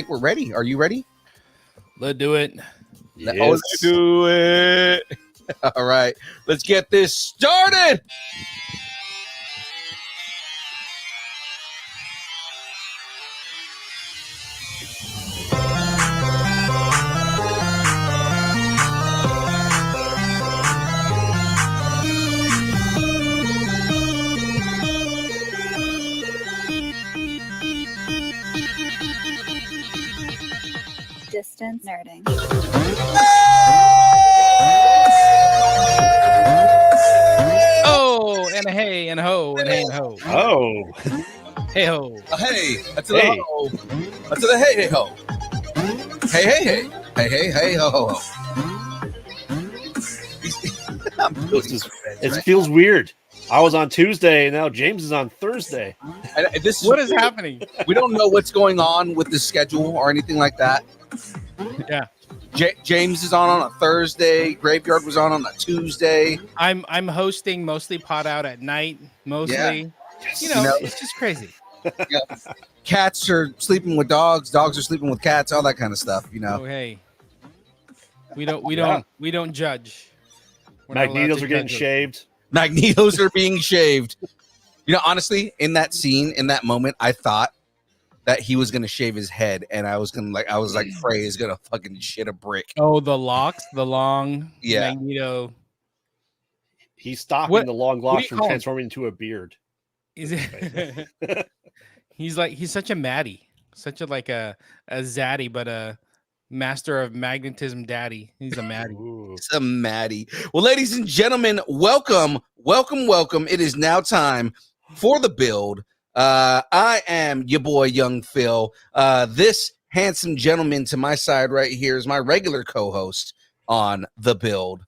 think we're ready. Are you ready? Let's do it. Yes. Oh, let's do it. All right, let's get this started. Distance nerding. Oh, and a hey, and a ho, and hey, and ho. Oh. Hey, ho. Hey, that's the ho. That's the hey, hey, ho. Hey, hey, hey. Hey, hey, hey, ho, ho, ho. It feels weird. I was on Tuesday, and now James is on Thursday. And What is happening? We don't know what's going on with the schedule or anything like that. Yeah. James is on a Thursday. Graveyard was on a Tuesday. I'm hosting mostly pot out at night. Mostly, Yes. you know, it's just crazy. Yeah. Cats are sleeping with dogs. Dogs are sleeping with cats. All that kind of stuff. You know. Oh, hey. We don't judge. We're not allowed Magnetos to are getting judge. shaved. Magnetos are being shaved. You know, honestly, in that scene, in that moment, I thought that he was gonna shave his head, and I was like, Frey is gonna fucking shit a brick. Oh, the locks, the long Yeah. Magneto. He's stopping What- the long what do locks you from call him? transforming into a beard. Is it? he's such a Maddie, such a zaddy, but a master of magnetism daddy. He's a Maddie. Ooh. It's a Maddie. Well, ladies and gentlemen, welcome. It is now time for the build. I am your boy, Young Phil. This handsome gentleman to my side right here is my regular co-host on the build.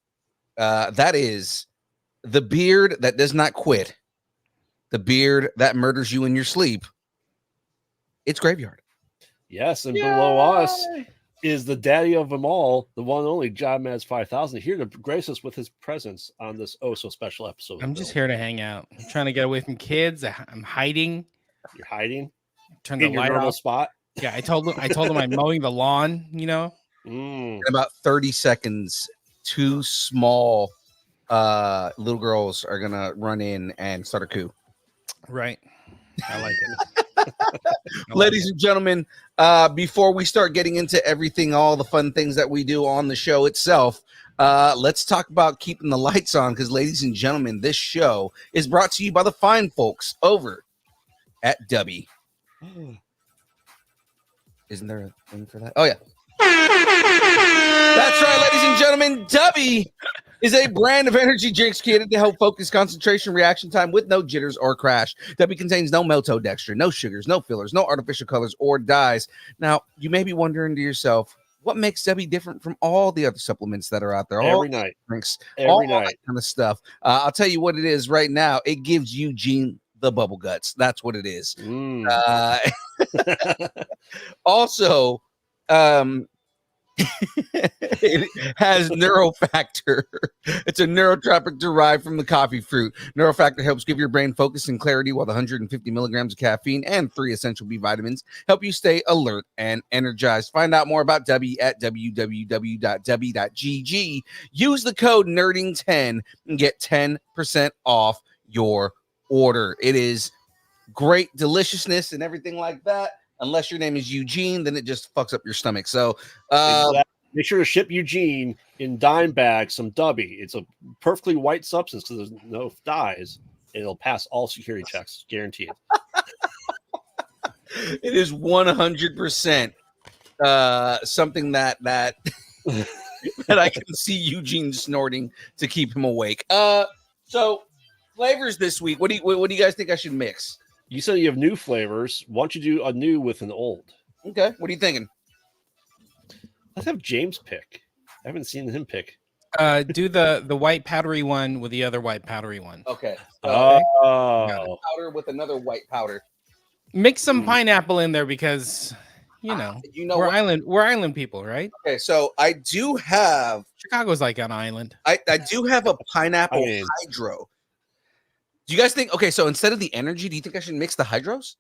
That is the beard that does not quit. The beard that murders you in your sleep. It's Graveyard. Yes, and below us is the daddy of them all, the one and only John Mads 5000, here to grace us with his presence on this so special episode. of I'm the just Build. here to hang out. I'm trying to get away from kids. I'm hiding. You're hiding Turn the in your light normal off. spot. Yeah, I told them I'm mowing the lawn. You know. Mm. In about 30 seconds, two small little girls are gonna run in and start a coup. Right. I like it. Ladies and gentlemen, before we start getting into everything, all the fun things that we do on the show itself, let's talk about keeping the lights on, because, ladies and gentlemen, this show is brought to you by the fine folks over at W. Isn't there a thing for that? Oh, yeah. That's right, ladies and gentlemen. W is a brand of energy drinks created to help focus concentration reaction time with no jitters or crash. W contains no maltodextrin, no sugars, no fillers, no artificial colors or dyes. Now, you may be wondering to yourself, what makes W different from all the other supplements that are out there? Every night. Drinks, Every all night. that kind of stuff. I'll tell you what it is right now. It gives Eugene the bubble guts. That's what it is. Mm. Also, it has Neurofactor. It's a neurotropic derived from the coffee fruit. Neurofactor helps give your brain focus and clarity, while the 150 milligrams of caffeine and 3 essential B vitamins help you stay alert and energized. Find out more about W at www.w.gg. Use the code NERDING10 and get 10% off your order. It is great deliciousness and everything like that. Unless your name is Eugene, then it just fucks up your stomach. So Exactly. Make sure to ship Eugene in dime bags some Dubby. It's a perfectly white substance because there's no dyes. It'll pass all security checks, guaranteed. it is 100% something that that I can see Eugene snorting to keep him awake. So flavors this week. What do you guys think I should mix? You said you have new flavors. Why don't you do a new with an old? Okay, what are you thinking? Let's have James pick. I haven't seen him pick. Do the white powdery one with the other white powdery one. Okay. Oh, Powder with another white powder. Mix some pineapple in there because you know we're what? island people, right? Okay, so I do have Chicago's like an island. I do have a pineapple I mean- hydro. Do you guys think? Okay, so instead of the energy, do you think I should mix the hydros?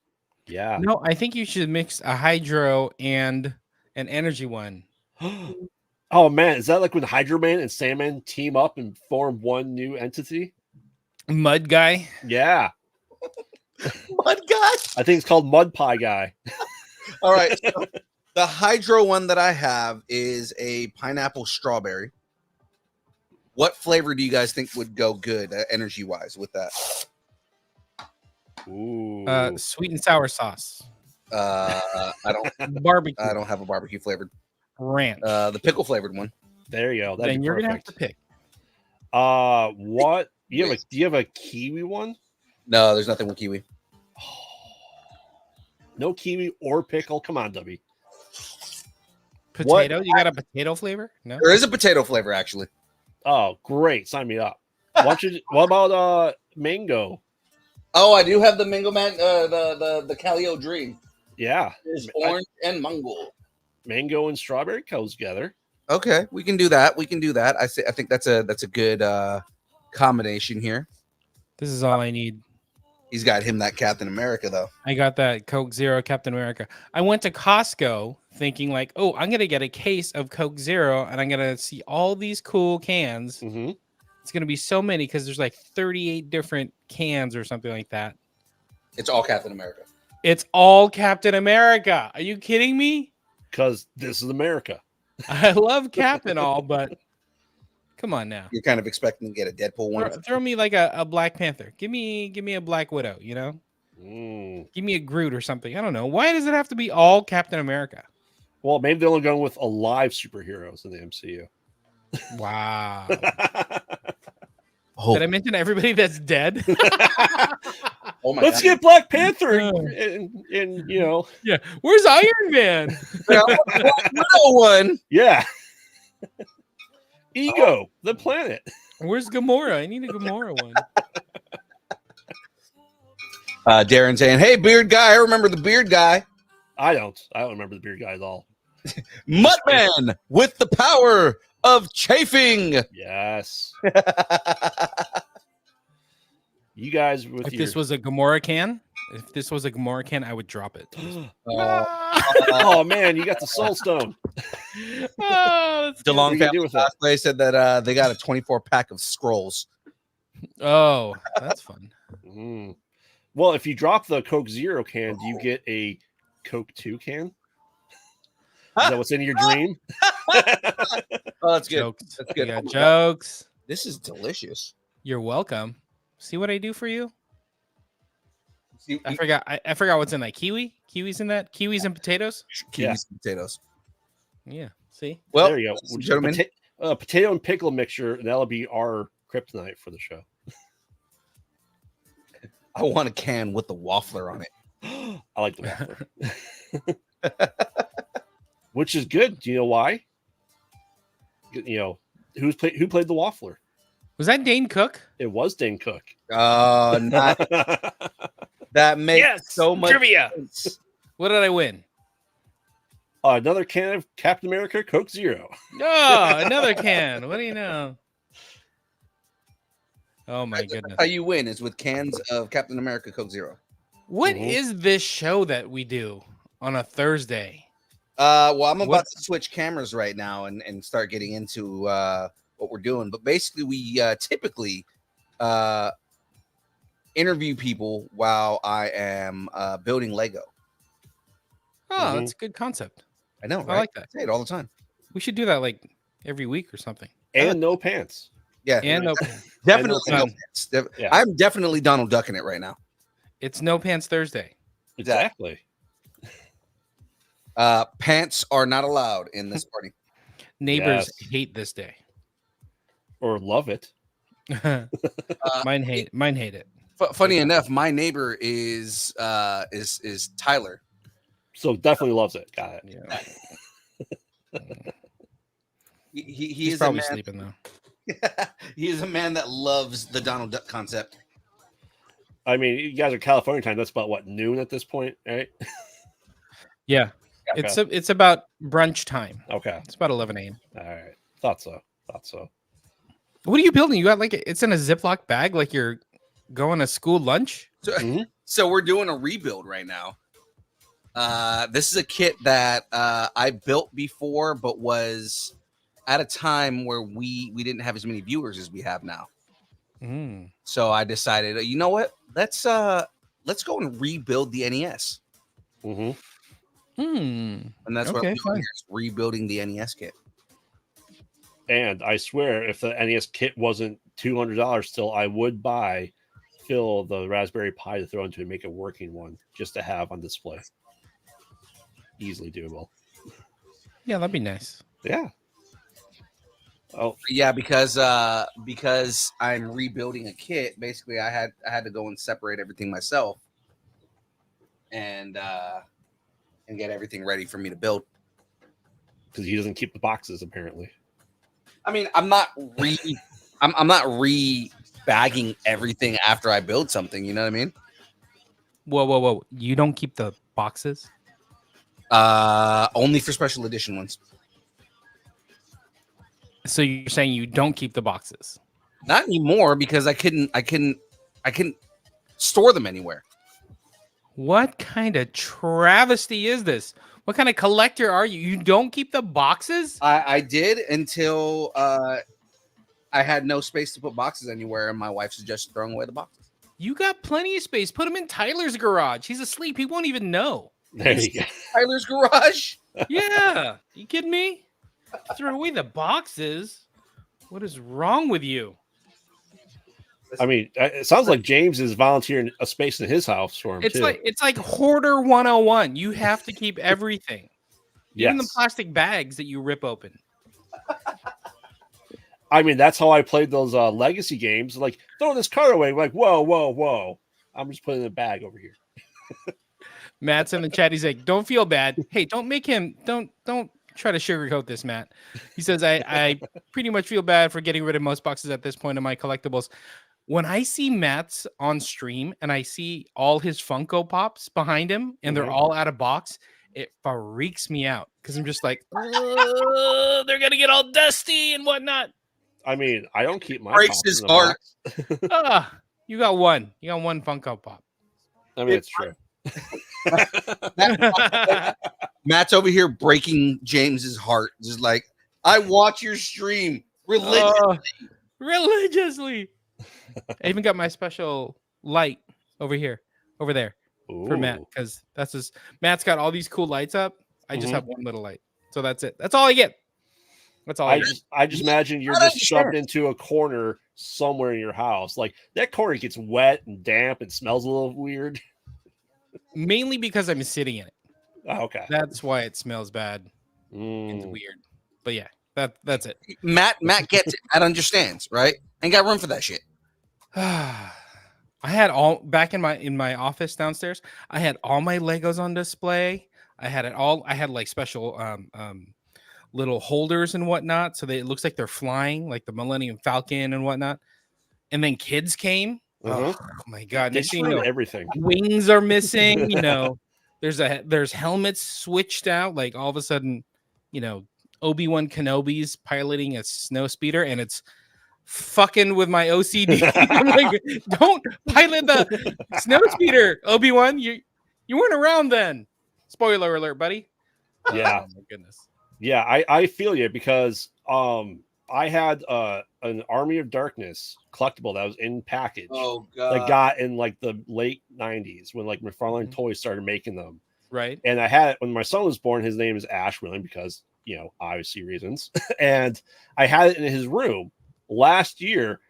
Yeah. No, I think you should mix a hydro and an energy one. Oh man, is that like when Hydro Man and Sandman team up and form one new entity? Mud guy. Yeah. Mud guy. I think it's called Mud Pie Guy. All right. So the hydro one that I have is a pineapple strawberry. What flavor do you guys think would go good energy wise with that? Ooh. Sweet and sour sauce. I don't. Barbecue. I don't have a barbecue flavored. Ranch. The pickle flavored one. There you go. That'd Then be you're perfect. gonna have to pick. What? Do you have a kiwi one? No, there's nothing with kiwi. No kiwi or pickle. Come on, Dubby. Potato. You got a potato flavor? No. There is a potato flavor actually. Oh, great. Sign me up. What about mango? Oh, I do have the mango man. The Calio Dream. Yeah. There's orange and mango. Mango and strawberry goes together. Okay, we can do that. I think that's a good combination here. This is all I need. He's got him that Captain America though. I got that Coke Zero Captain America. I went to Costco thinking like, oh, I'm gonna get a case of Coke Zero, and I'm gonna see all these cool cans. Mm-hmm. It's gonna be so many because there's like 38 different cans or something like that. It's all Captain America. It's all Captain America. Are you kidding me? Because this is America. I love Cap and all, but come on now. You're kind of expecting to get a Deadpool one. Throw me like a Black Panther. Give me a Black Widow, you know? Give me a Groot or something. I don't know. Why does it have to be all Captain America? Well, maybe they're only going with alive superheroes in the MCU. Wow. Oh, Did I mention everybody that's dead? oh my Let's God. get Black Panther and you know, Yeah. Where's Iron Man? No one. yeah. Ego, the planet. Where's Gamora? I need a Gamora one. Darren saying, "Hey, beard guy, I remember the beard guy, I don't remember the beard guy at all. Muttman with the power of chafing." Yes. You guys with If your this was a Gamora can, I would drop it. oh man, you got the soul stone. DeLong What do you do family with that? cosplay said that they got a 24 pack of scrolls. Oh, that's fun. Mm. Well, if you drop the Coke Zero can, do you get a Coke 2 can? Is that what's in your dream? Oh, that's good. Jokes. That's good. You Oh got my God. jokes. This is delicious. You're welcome. See what I do for you? See, I forgot. I forgot what's in that. Kiwis in that. Kiwis and potatoes. kiwis and potatoes. Yeah. See. Well, There you go. ladies and gentlemen, Potato and pickle mixture, and that'll be our kryptonite for the show. I want a can with the waffler on it. I like the waffler. Which is good. Do you know why? You know, who played the waffler? Was that Dane Cook? It was Dane Cook. Not that makes so much trivia. sense. What did I win? Another can of Captain America Coke Zero. Oh, another can. What do you know? Oh my goodness. How you win is with cans of Captain America Coke Zero. What Mhm. is this show that we do on a Thursday? Well, I'm about What- to switch cameras right now and start getting into what we're doing. But basically, we typically interview people while I am building Lego. Oh, Mhm. that's a good concept. I know, I right? like that. I say it all the time. We should do that like every week or something. And no pants. Yeah, And no, definitely. I know. No pants. Yeah. I'm definitely Donald Ducking it right now. it's no pants Thursday. Exactly. Pants are not allowed in this party. Neighbors Yes. hate this day. Or love it. Mine hate it. Funny enough, my neighbor is Tyler. So definitely loves it. Got it. Yeah. He He's is a probably man. sleeping though. He is a man that loves the Donald Duck concept. I mean, you guys are California time. That's about what, noon at this point, right? Yeah. Okay. It's about brunch time. Okay. It's about 11 a.m. All right. Thought so. What are you building? You got like it's in a Ziploc bag, like you're going to school lunch. So, Mhm. so we're doing a rebuild right now. This is a kit that I built before, but was at a time where we didn't have as many viewers as we have now. Mm. So I decided, you know what? Let's go and rebuild the NES, Mm-hmm. Hmm. and that's what Okay, I'm doing fine. here, is rebuilding the NES kit. And I swear, if the NES kit wasn't $200 still, I would buy Phil the Raspberry Pi to throw into and make a working one just to have on display. Easily doable. Yeah, that'd be nice. Yeah. Oh, Yeah, because I'm rebuilding a kit. Basically, I had to go and separate everything myself, and get everything ready for me to build. because he doesn't keep the boxes apparently. I mean, I'm not re-bagging everything after I build something. You know what I mean? Whoa! You don't keep the boxes? Only for special edition ones. So you're saying you don't keep the boxes? Not anymore, because I couldn't store them anywhere. What kind of travesty is this? What kind of collector are you? You don't keep the boxes? I did until I had no space to put boxes anywhere, and my wife suggested throwing away the boxes. You got plenty of space. Put him in Tyler's garage. He's asleep. He won't even know. There you go. Tyler's garage. Yeah. You kidding me? Throw away the boxes? What is wrong with you? I mean, it sounds like James is volunteering a space in his house for him It's too. like hoarder 101. You have to keep everything. Even the Yes. plastic bags that you rip open. I mean, that's how I played those legacy games. Like, throw this card away. Like, whoa. I'm just putting it in a bag over here. Matt's in the chat. He's like, don't feel bad. Hey, don't try to sugarcoat this, Matt. He says, I pretty much feel bad for getting rid of most boxes at this point in my collectibles. When I see Matt's on stream and I see all his Funko Pops behind him and they're all out of box, it freaks me out because I'm just like, "Ugh, they're gonna get all dusty and whatnot. I mean, I don't keep my Breaks pops his in the heart. box. You got one. You got one Funko Pop. I mean, it's true. Matt's over here breaking James's heart, just like, I watch your stream religiously. Religiously. I even got my special light over there for Matt, Ooh. because that's just Matt's got all these cool lights up. I just Mhm. have one little light, so that's it. That's all I get. That's all I get. I just imagine you're I just shoved understand. into a corner somewhere in your house. Like, that corner gets wet and damp and smells a little weird. Mainly because I'm sitting in it. Oh, okay. That's why it smells bad and Mm. weird. But yeah, that's it. Matt gets it. Matt understands, right? Ain't got room for that shit. I had all back in my office downstairs. I had all my Legos on display. I had it all. I had like special little holders and whatnot, so it looks like they're flying, like the Millennium Falcon and whatnot. And then kids came. Mhm. Oh my god! They Next thing you know, everything. wings are missing. There's helmets switched out. Like all of a sudden, Obi-Wan Kenobi's piloting a snow speeder, and it's fucking with my OCD. I'm like, don't pilot the snow speeder, Obi-Wan. You weren't around then. Spoiler alert, buddy. Yeah. Oh my goodness. Yeah, I feel you, because I had an Army of Darkness collectible that was in package Oh that god. got in like the late 90s when like McFarlane Toys started making them. Right. And I had it when my son was born. His name is Ash William because, obviously reasons. And I had it in his room. Last year,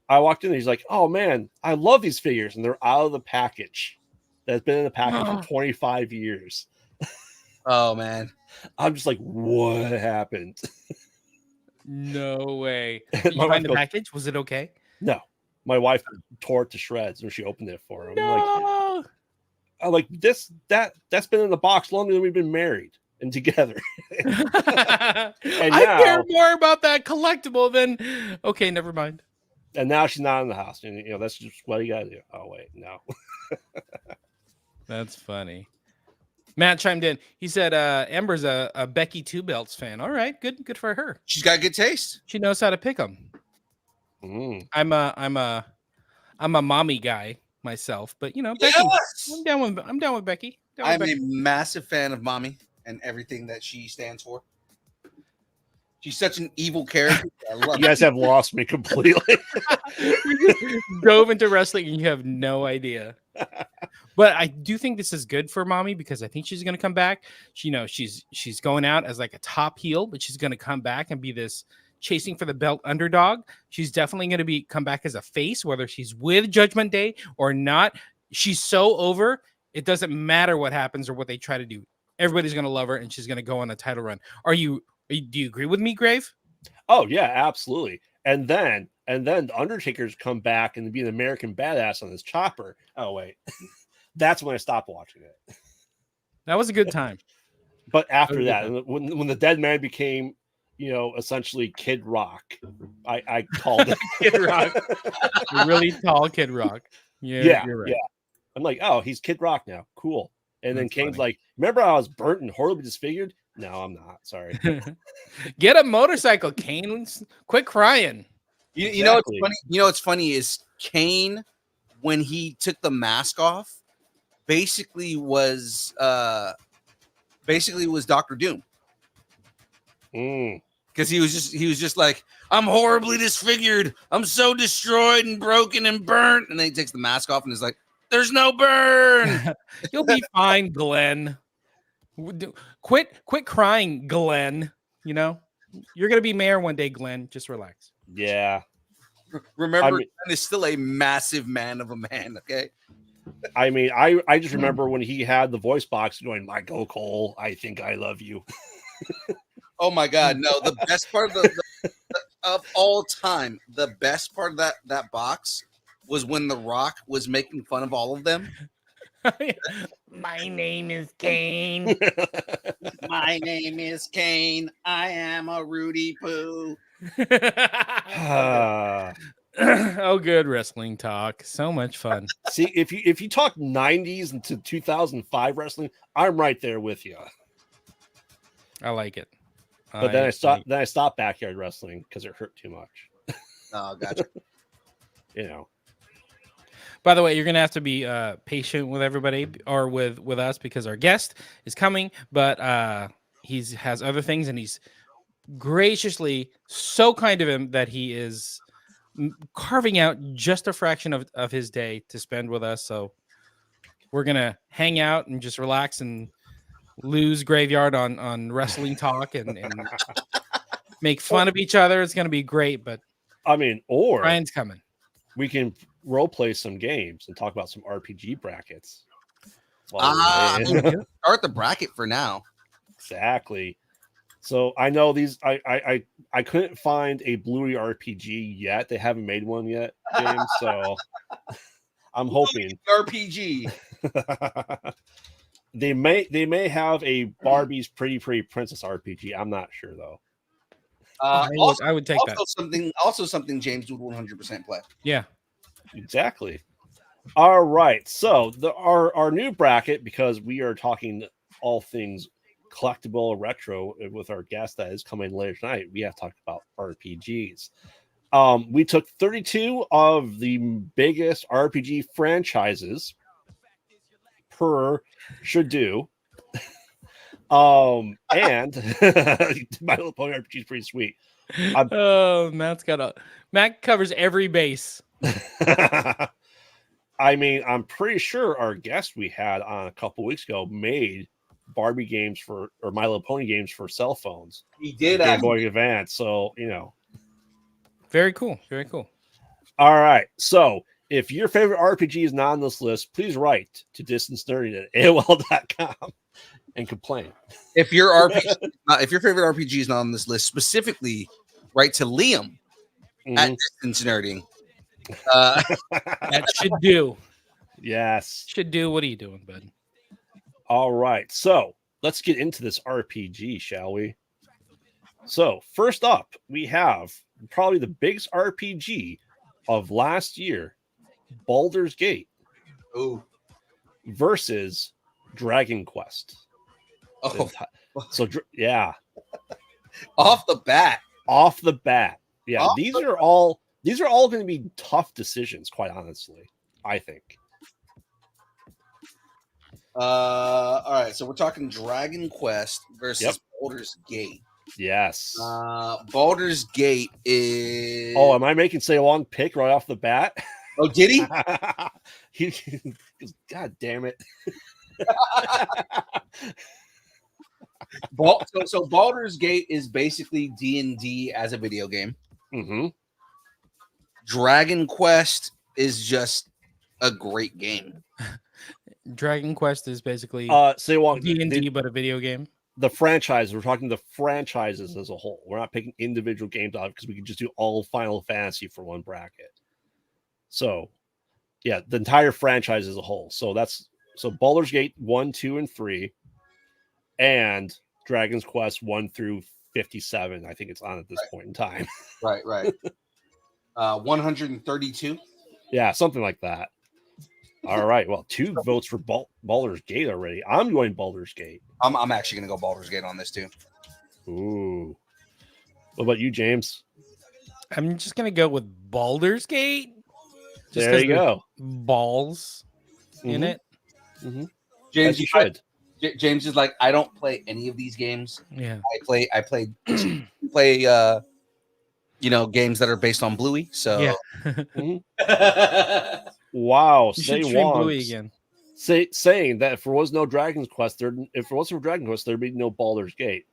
I walked in and he's like, oh man, I love these figures. And they're out of the package. That's been in the package for 25 years. Oh man. I'm just like, what happened? No way. Did you My find wife the goes, package? Was it okay? no. My wife tore it to shreds when she opened it for him. No. I'm like, that's been in the box longer than we've been married and together. I now- care more about that collectible than. Okay, never mind. And now she's not in the house. And that's just what you gotta do. Oh wait, no. That's funny. Matt chimed in. He said, "Amber's a Becky Two Belts fan. All right, good for her. She's got good taste. She knows how to pick them. Mm. I'm a mommy guy myself, but Becky. Yes! I'm down with Becky. I'm a massive fan of Mommy and everything that she stands for. She's such an evil character. I love You guys have lost me completely. We just dove into wrestling and you have no idea. But I do think this is good for Mommy because I think she's going to come back. She's going out as like a top heel, but she's going to come back and be this chasing for the belt underdog. She's definitely going to come back as a face, whether she's with Judgment Day or not. She's so over. It doesn't matter what happens or what they try to do. Everybody's going to love her and she's going to go on a title run. Do you agree with me, Grave? Oh yeah, absolutely. And then the Undertaker's come back and be an American badass on his chopper. Oh wait, that's when I stopped watching it. That was a good time. But after that, when the dead man became, essentially Kid Rock, I called it Kid Rock, a really tall Kid Rock. Yeah, you're right. yeah. I'm like, oh, he's Kid Rock now, cool. And then That's Kane's funny. like, remember I was burnt and horribly disfigured? No, I'm not. Sorry. Get a motorcycle, Kane. Quit crying. You know what's funny? You know what's funny is Kane, when he took the mask off, basically was Dr. Doom. Because he was just like, I'm horribly disfigured. I'm so destroyed and broken and burnt. And then he takes the mask off and is like, there's no burn. You'll be fine, Glenn. Quit crying, Glenn. You're gonna be mayor one day, Glenn. Just relax. Yeah. Remember, Glenn is still a massive man of a man. Okay. I mean, I just remember when he had the voice box going, Michael Cole, I think I love you. Oh my God. No, the best part of all time, the best part of that box was when The Rock was making fun of all of them. My name is Kane. My name is Kane. I am a Rudy Poo. Oh, good wrestling talk. So much fun. See, if you talk 90s into 2005 wrestling, I'm right there with you. I like it. But then I stopped backyard wrestling because it hurt too much. Oh, gotcha. By the way, you're gonna have to be patient with everybody or with us because our guest is coming, but he has other things and he's graciously so kind of him that he is carving out just a fraction of his day to spend with us. So we're gonna hang out and just relax and lose graveyard on wrestling talk and make fun of each other. It's gonna be great, but I mean, or Brian's coming. We can role play some games and talk about some RPG brackets. Start the bracket for now. Exactly. So I know these. I couldn't find a Bluey RPG yet. They haven't made one yet, James. So I'm hoping RPG. They may have a Barbie's Pretty Princess RPG. I'm not sure though. I would take that. Also something James would 100% play. Yeah, exactly. All right. So our new bracket, because we are talking all things collectible retro with our guest that is coming later tonight, we have talked about RPGs. We took 32 of the biggest RPG franchises per should do. And My Little Pony RPG is pretty sweet. Matt covers every base. I mean, I'm pretty sure our guest we had on a couple weeks ago made Barbie games or My Little Pony games for cell phones. He did. Game Boy Advance. So, Very cool. Very cool. All right. So if your favorite RPG is not on this list, please write to distancenerdy@AOL.com and complain. If your favorite RPG is not on this list, specifically write to Liam at Distance Nerding. That should do. Yes. Should do. What are you doing, bud? All right. So let's get into this RPG, shall we? So first up, we have probably the biggest RPG of last year, Baldur's Gate. Ooh. Versus Dragon Quest. Oh. So yeah. Off the bat. Yeah, these are all going to be tough decisions, quite honestly, I think. All right, so we're talking Dragon Quest versus Yep. Baldur's Gate. Yes. Baldur's Gate is. Oh, am I making say a long pick right off the bat? Oh, did he? God damn it. So Baldur's Gate is basically D&D as a video game. Mm-hmm. Dragon Quest is just a great game. Dragon Quest is basically Say long D&D, but a video game. The franchise, we're talking the franchises as a whole. We're not picking individual games out because we can just do all Final Fantasy for one bracket. So, yeah, the entire franchise as a whole. So Baldur's Gate 1, 2, and 3, and Dragon's Quest 1 through 57. I think it's on at this point in time. Right. 132. Yeah, something like that. All right. Well, 2 votes for Baldur's Gate already. I'm going Baldur's Gate. I'm actually going to go Baldur's Gate on this too. Ooh. What about you, James? I'm just gonna go with Baldur's Gate. Just There you go. Balls in it. Mm-hmm. James, As you should. James is like, I don't play any of these games. Yeah. I play games that are based on Bluey. So Yeah. Wow. You Say should stream one. Bluey again. Saying that if there was no Dragon's Quest, if it wasn't for Dragon Quest, there'd be no Baldur's Gate.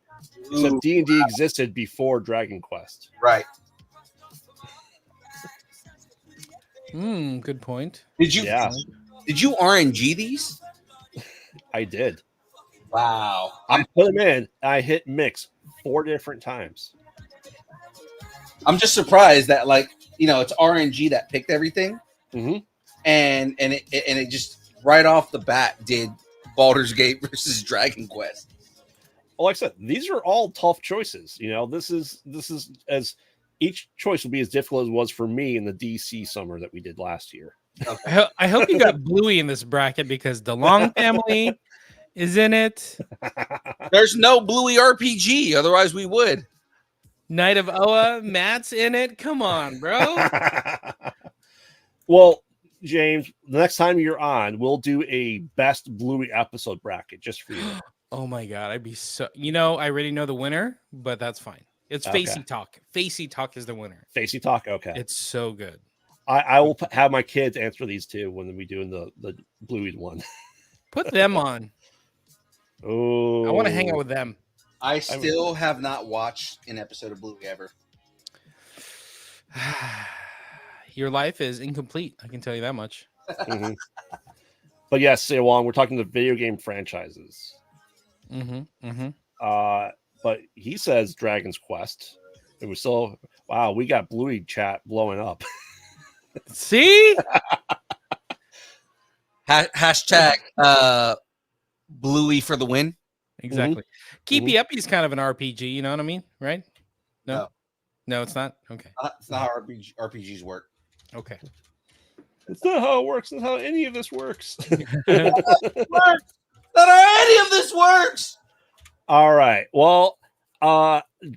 Except D&D existed before Dragon Quest. Right. Good point. Did you RNG these? I did. Wow. I put them in. I hit mix 4 different times. I'm just surprised that it's RNG that picked everything. Mm-hmm. And it just right off the bat did Baldur's Gate versus Dragon Quest. Well, like I said, these are all tough choices. This is as each choice will be as difficult as it was for me in the DC summer that we did last year. Okay. I hope you got Bluey in this bracket because the Long family is in it. There's no Bluey RPG, otherwise we would. Knight of Oa, Matt's in it. Come on, bro. Well, James, the next time you're on, we'll do a best Bluey episode bracket just for you. Oh my god, I'd be so. I already know the winner, but that's fine. It's Facey Talk. Facey Talk is the winner. Facey Talk, okay. It's so good. I will have my kids answer these too when we do the Bluey one. Put them on. Oh, I want to hang out with them. I still have not watched an episode of Bluey ever. Your life is incomplete. I can tell you that much. Mm-hmm. But yes, say along. We're talking the video game franchises. But he says Dragon's Quest. It was so wow. We got Bluey chat blowing up. See? Hashtag Bluey for the win. Exactly. Keepy Uppy's kind of an RPG. You know what I mean, right? No, it's not. Okay, it's not how RPGs work. Okay, It's not how it works. It's not how any of this works. Not how any of this works. All right. Well,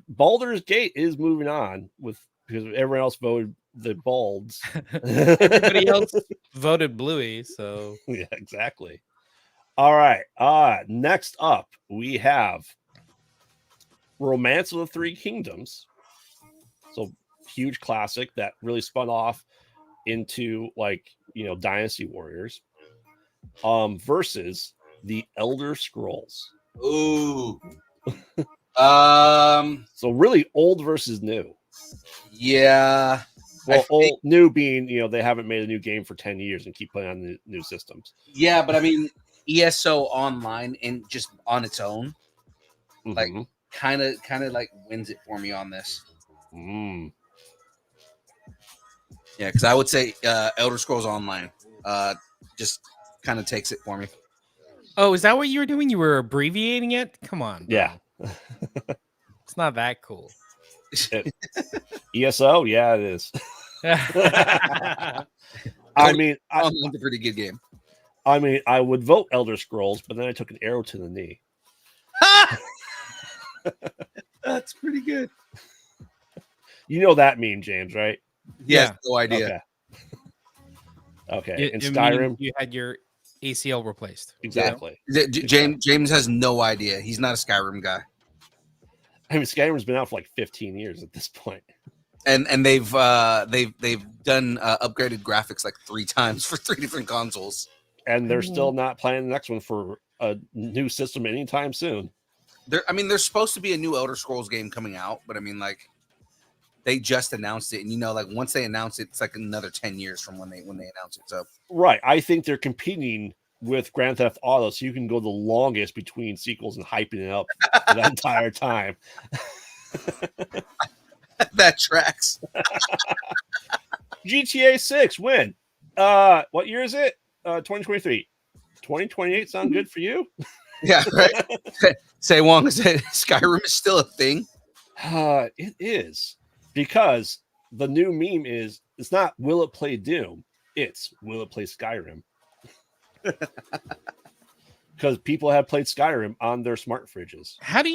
Baldur's Gate is moving on because everyone else voted the Balds. Everybody else voted Bluey, so yeah, exactly. All right. Next up, we have Romance of the Three Kingdoms. So huge classic that really spun off into Dynasty Warriors. Versus the Elder Scrolls. Ooh. So really old versus new. Yeah. Well, old, new being, they haven't made a new game for 10 years and keep playing on the new systems. Yeah, but I mean, ESO Online and just on its own, kind of wins it for me on this. Mm. Yeah, because I would say Elder Scrolls Online just kind of takes it for me. Oh, is that what you were doing? You were abbreviating it? Come on. Bro. Yeah. It's not that cool. ESO? Yeah, it is. I mean, Online's a pretty good game. I mean, I would vote Elder Scrolls, but then I took an arrow to the knee. That's pretty good. You know that meme, James, right? Yeah, no idea. Okay. In Skyrim, you had your ACL replaced. Exactly. James has no idea. He's not a Skyrim guy. I mean, Skyrim's been out for like 15 years at this point. And they've done upgraded graphics like 3 times for 3 different consoles. And they're still not planning the next one for a new system anytime soon. There's supposed to be a new Elder Scrolls game coming out, but I mean, like, they just announced it, and like once they announce it, it's like another 10 years from when they announce it. So right, I think they're competing with Grand Theft Auto, so you can go the longest between sequels and hyping it up for that entire time. that tracks. GTA 6 win. What year is it? 2023. 2028 sound good for you? Yeah, right. Say Wong said Skyrim is still a thing. It is, because the new meme is, it's not will it play Doom, it's will it play Skyrim. Because people have played Skyrim on their smart fridges. How do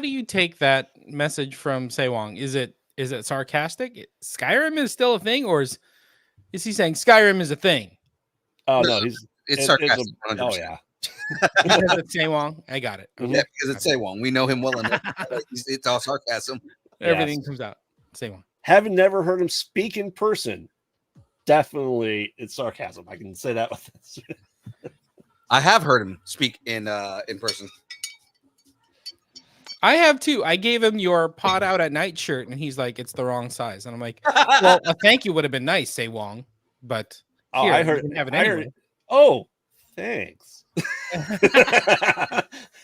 you take that message from Sewong? Is it sarcastic? Skyrim is still a thing, or is he saying Skyrim is a thing? Oh no, it's sarcastic. Oh yeah. Because it's Sewong. I got it. Okay. Yeah, because it's Sewong. We know him well enough. It's all sarcasm. Everything comes out. Sewong. Having never heard him speak in person, definitely it's sarcasm. I can say that with this. I have heard him speak in person. I have too. I gave him your pot out at night shirt, and he's like, "It's the wrong size." And I'm like, "Well, a thank you would have been nice, say Wong, but here, I heard. you can have it anyway." Oh, thanks.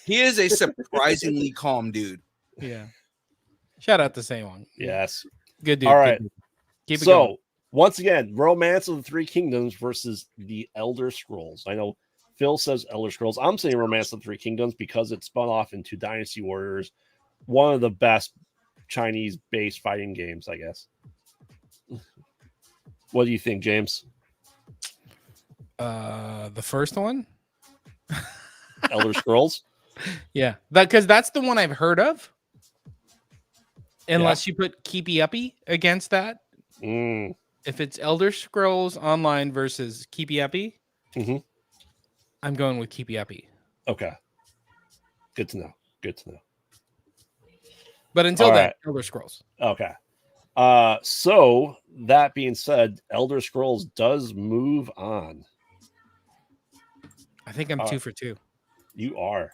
He is a surprisingly calm dude. Yeah. Shout out to Say Wong. Yes. Good dude. All right. Keep it so going. once again, Romance of the Three Kingdoms versus the Elder Scrolls. I know Phil says Elder Scrolls. I'm saying Romance of the Three Kingdoms because it spun off into Dynasty Warriors, one of the best Chinese-based fighting games, I guess. What do you think, James? The first one? Elder Scrolls? Yeah. Because that's the one I've heard of. Unless you put Keepy Uppy against that. If it's Elder Scrolls Online versus Keepy Uppy, I'm going with Keepy Uppy. Okay. Good to know. Good to know. But until then, Elder Scrolls. Okay. So that being said, Elder Scrolls does move on. I think I'm 2 for 2. You are.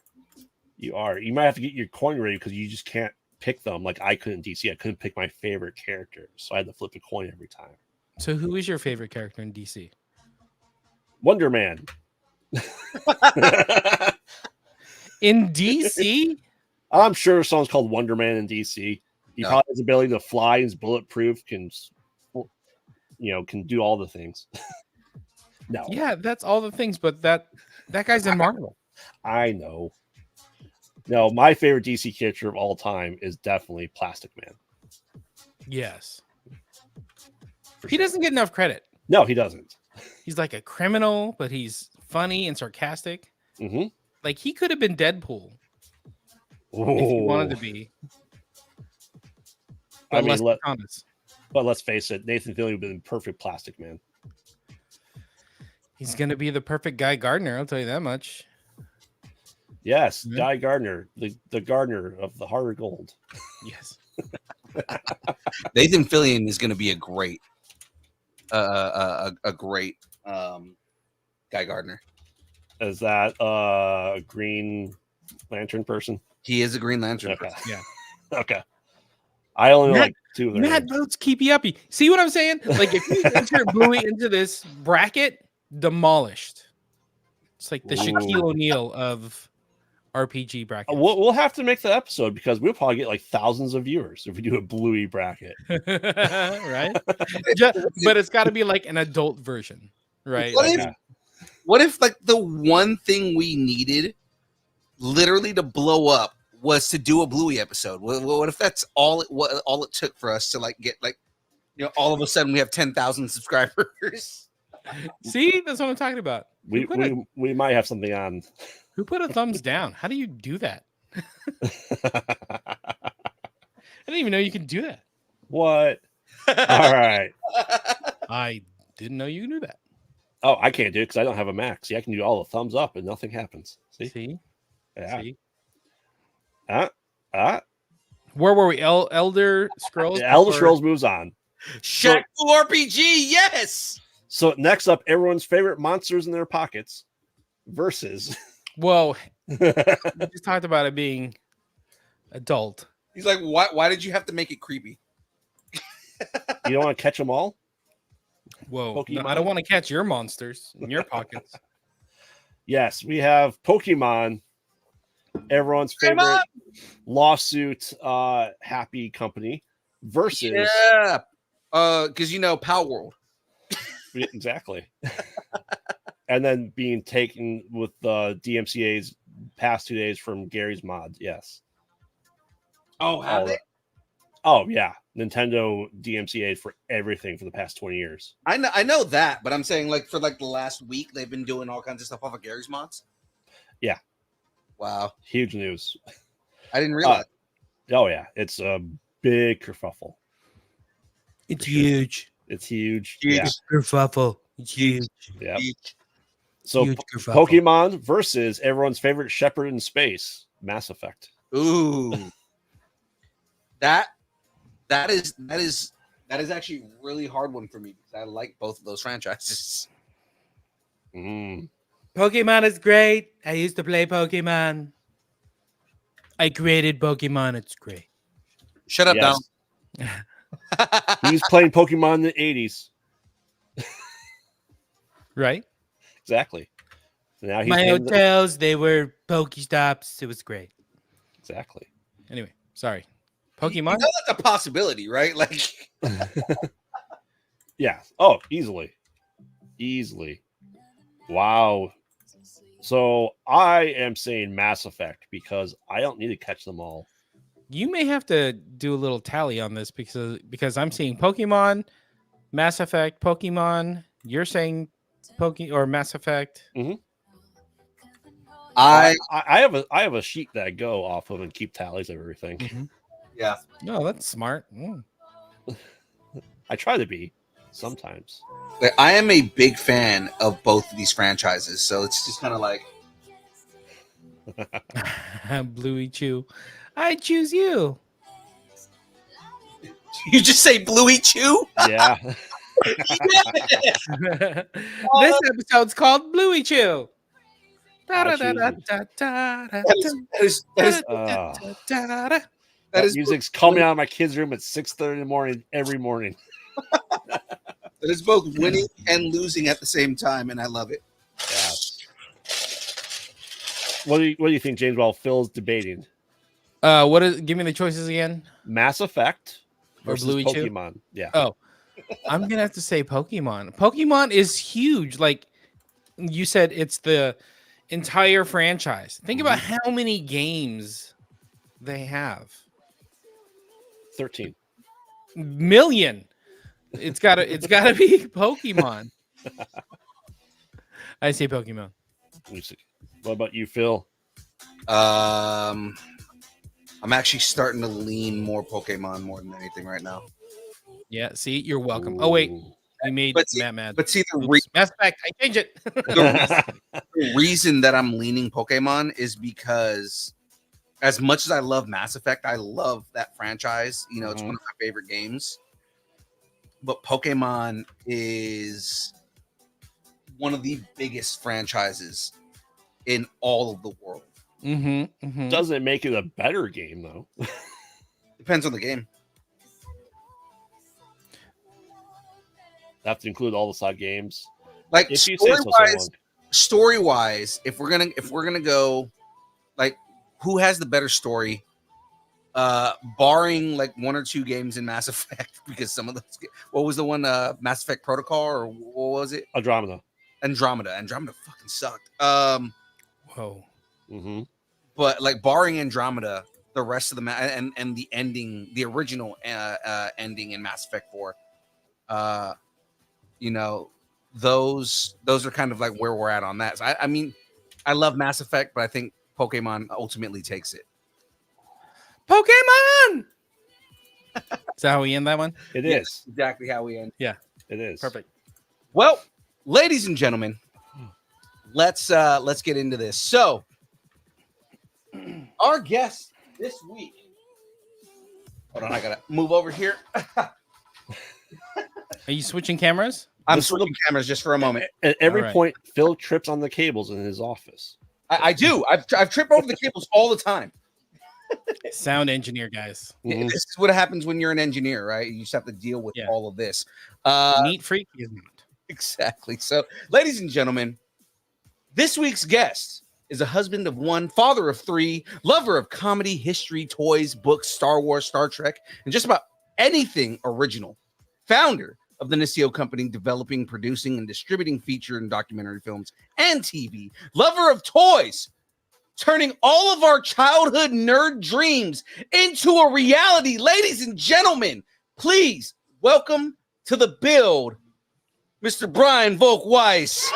You might have to get your coin ready because you just can't pick them. Like I couldn't DC. I couldn't pick my favorite character, so I had to flip a coin every time. So who is your favorite character in DC? Wonder Man. In DC? I'm sure someone's called Wonder Man in DC. He probably has the ability to fly. He's bulletproof. Can do all the things. No. Yeah, that's all the things. But that guy's in Marvel. I know. No, my favorite DC character of all time is definitely Plastic Man. Yes. He doesn't get enough credit. No, he doesn't. He's like a criminal, but he's funny and sarcastic. Like he could have been Deadpool if he wanted to be. But let's face it, Nathan Fillion would have been perfect Plastic Man. He's gonna be the perfect Guy Gardner, I'll tell you that much. Yes, Guy Gardner, the gardener of the Heart of Gold. Yes. Nathan Fillion is going to be a great Guy Gardner. Is that a Green Lantern person? He is a Green Lantern. Okay. Person. Yeah. Okay. I only know like 2 of them. Matt votes Keepy Uppy. See what I'm saying? Like if you enter Bluey into this bracket, demolished. It's like the Shaquille O'Neal of RPG bracket. We'll have to make the episode because we'll probably get like thousands of viewers if we do a Bluey bracket. Right? But it's got to be like an adult version, right? What if like the one thing we needed literally to blow up was to do a Bluey episode? What if that's all it took for us to like get like, all of a sudden we have 10,000 subscribers? See, that's what I'm talking about. We might have something on. Who put a thumbs down? How do you do that? I didn't even know you could do that. What? All right. I didn't know you knew that. Oh, I can't do it because I don't have a Mac. See, I can do all the thumbs up and nothing happens. See? Yeah. See? Where were we? Elder Scrolls. Elder before- Scrolls moves on. Shaku RPG, yes. So next up, everyone's favorite monsters in their pockets versus. Whoa, You we just talked about it being adult. He's like, why did you have to make it creepy? don't want to catch them all? Whoa, no, Pokemon? I don't want to catch your monsters in your pockets. Yes, we have Pokemon, everyone's favorite lawsuit happy company versus Yeah. Because Power World. exactly. And then being taken with the DMCA's past 2 days from Gary's mod. Yes. Oh, have they? Oh yeah, Nintendo DMCA for everything for the past 20 years. I know that, but I'm saying for the last week they've been doing all kinds of stuff off of Gary's mods. Yeah. Wow. Huge news. I didn't realize. Oh yeah, it's a big kerfuffle. It's huge. It's huge. Huge. Yeah. Kerfuffle. It's huge. Yeah. Huge. So Huge kerfuffle. Pokemon versus everyone's favorite shepherd in space, Mass Effect. Ooh. That is actually a really hard one for me because I like both of those franchises. Pokemon is great. I used to play Pokemon. I created Pokemon. It's great. Shut up, Yes. Dom. He was playing Pokemon in the 80s. Right? Exactly. So now he's My named hotels, they were Pokestops. It was great. exactly. Anyway, sorry. You Pokemon? know that's a possibility, right? Yeah. Oh, easily. Wow. So I am saying Mass Effect because I don't need to catch them all. You may have to do a little tally on this because I'm seeing Pokemon, Mass Effect, Pokemon. You're saying Mass Effect. I I have a sheet that I go off of and keep tallies of everything. yeah. No, that's smart. I try to be sometimes. I am a big fan of both of these franchises, so it's just kind of like Bluey Chew. I choose you. you just say Bluey Chew. Yeah. This episode's called Bluey Chew. That is That that is music's coming out of my kids' room at 6:30 in the morning every morning. that is both winning and losing at the same time, and I love it. Yeah. What do you think, James? While Phil's debating, Give me the choices again. Mass Effect Or versus Bluey Chew? Pokemon. Yeah. Oh, I'm gonna have to say Pokemon. Pokemon is huge. Like you said, it's the entire franchise. Think about how many games they have. 13. Million. It's gotta be Pokemon. I say Pokemon. What about you, Phil? I'm actually starting to lean more Pokemon more than anything right now. Yeah, see, you're welcome. Oh wait, Ooh. we made But see- Matt mad. But see, Oops. Mass Effect, I change it. the reason that I'm leaning Pokemon is because as much as I love Mass Effect, I love that franchise. It's one of my favorite games. But Pokemon is one of the biggest franchises in all of the world. Doesn't make it a better game though. Depends on the game. Have to include all the side games. Like If you say so, story wise, if we're gonna go, like, who has the better story? Barring like one or two games in Mass Effect, because some of those. What was the one? Mass Effect Protocol, or what was it? Andromeda. Andromeda fucking sucked. Whoa. But like barring Andromeda, the rest of the and the ending, the original ending in Mass Effect 4, those are kind of like where we're at on that. So I mean, I love Mass Effect, but I think Pokemon ultimately takes it. Pokemon. Is that how we end that one? It Yeah, is. exactly how we end. Yeah. It is. Perfect. Well, ladies and gentlemen, let's get into this. So, our guest this week. Hold on, I gotta move over here. Are you switching cameras? I'm switching cameras just for a moment. At every All right. point, Phil trips on the cables in his office. I do. I've tripped over the cables all the time. Sound engineer, guys. Mhm. This is what happens when you're an engineer, right? You just have to deal with Yeah. all of this. Neat freak is not. Exactly. So, ladies and gentlemen, this week's guest is a husband of one, father of three, lover of comedy, history, toys, books, Star Wars, Star Trek, and just about anything original. Founder of the Nacelle Company, developing, producing, and distributing feature and documentary films and TV. Lover of toys, turning all of our childhood nerd dreams into a reality. Ladies and gentlemen, please welcome to the build, Mr. Brian Volk Weiss.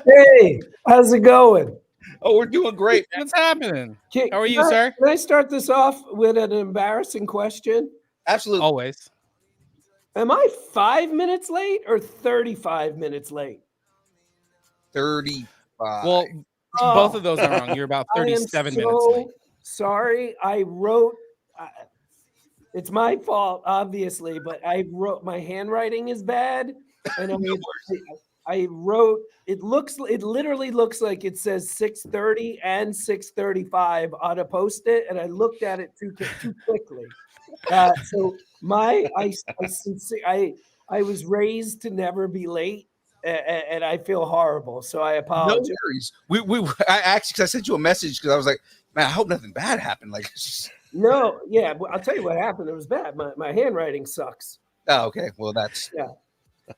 Hey, how's it going? Oh, we're doing great. What's happening? Can, How are you, can I- sir? Can I start this off with an embarrassing question? Absolutely. Always. Am I 5 minutes late or 35 minutes late? 35. Well, Oh, both of those are wrong. You're about I am 37 minutes so late. sorry. I wrote. It's my fault, obviously, but I wrote. My handwriting is bad, and I wrote. It literally looks like it says 6:30 and 6:35 on a post-it, and I looked at it too quickly. So I was raised to never be late, and I feel horrible. So I No apologize. worries. I actually, 'cause I sent you a message because I was like, man, I hope nothing bad happened. Like, it's just, No, yeah, well, I'll tell you what happened. It was bad. My handwriting sucks. oh, okay. Well, that's Yeah.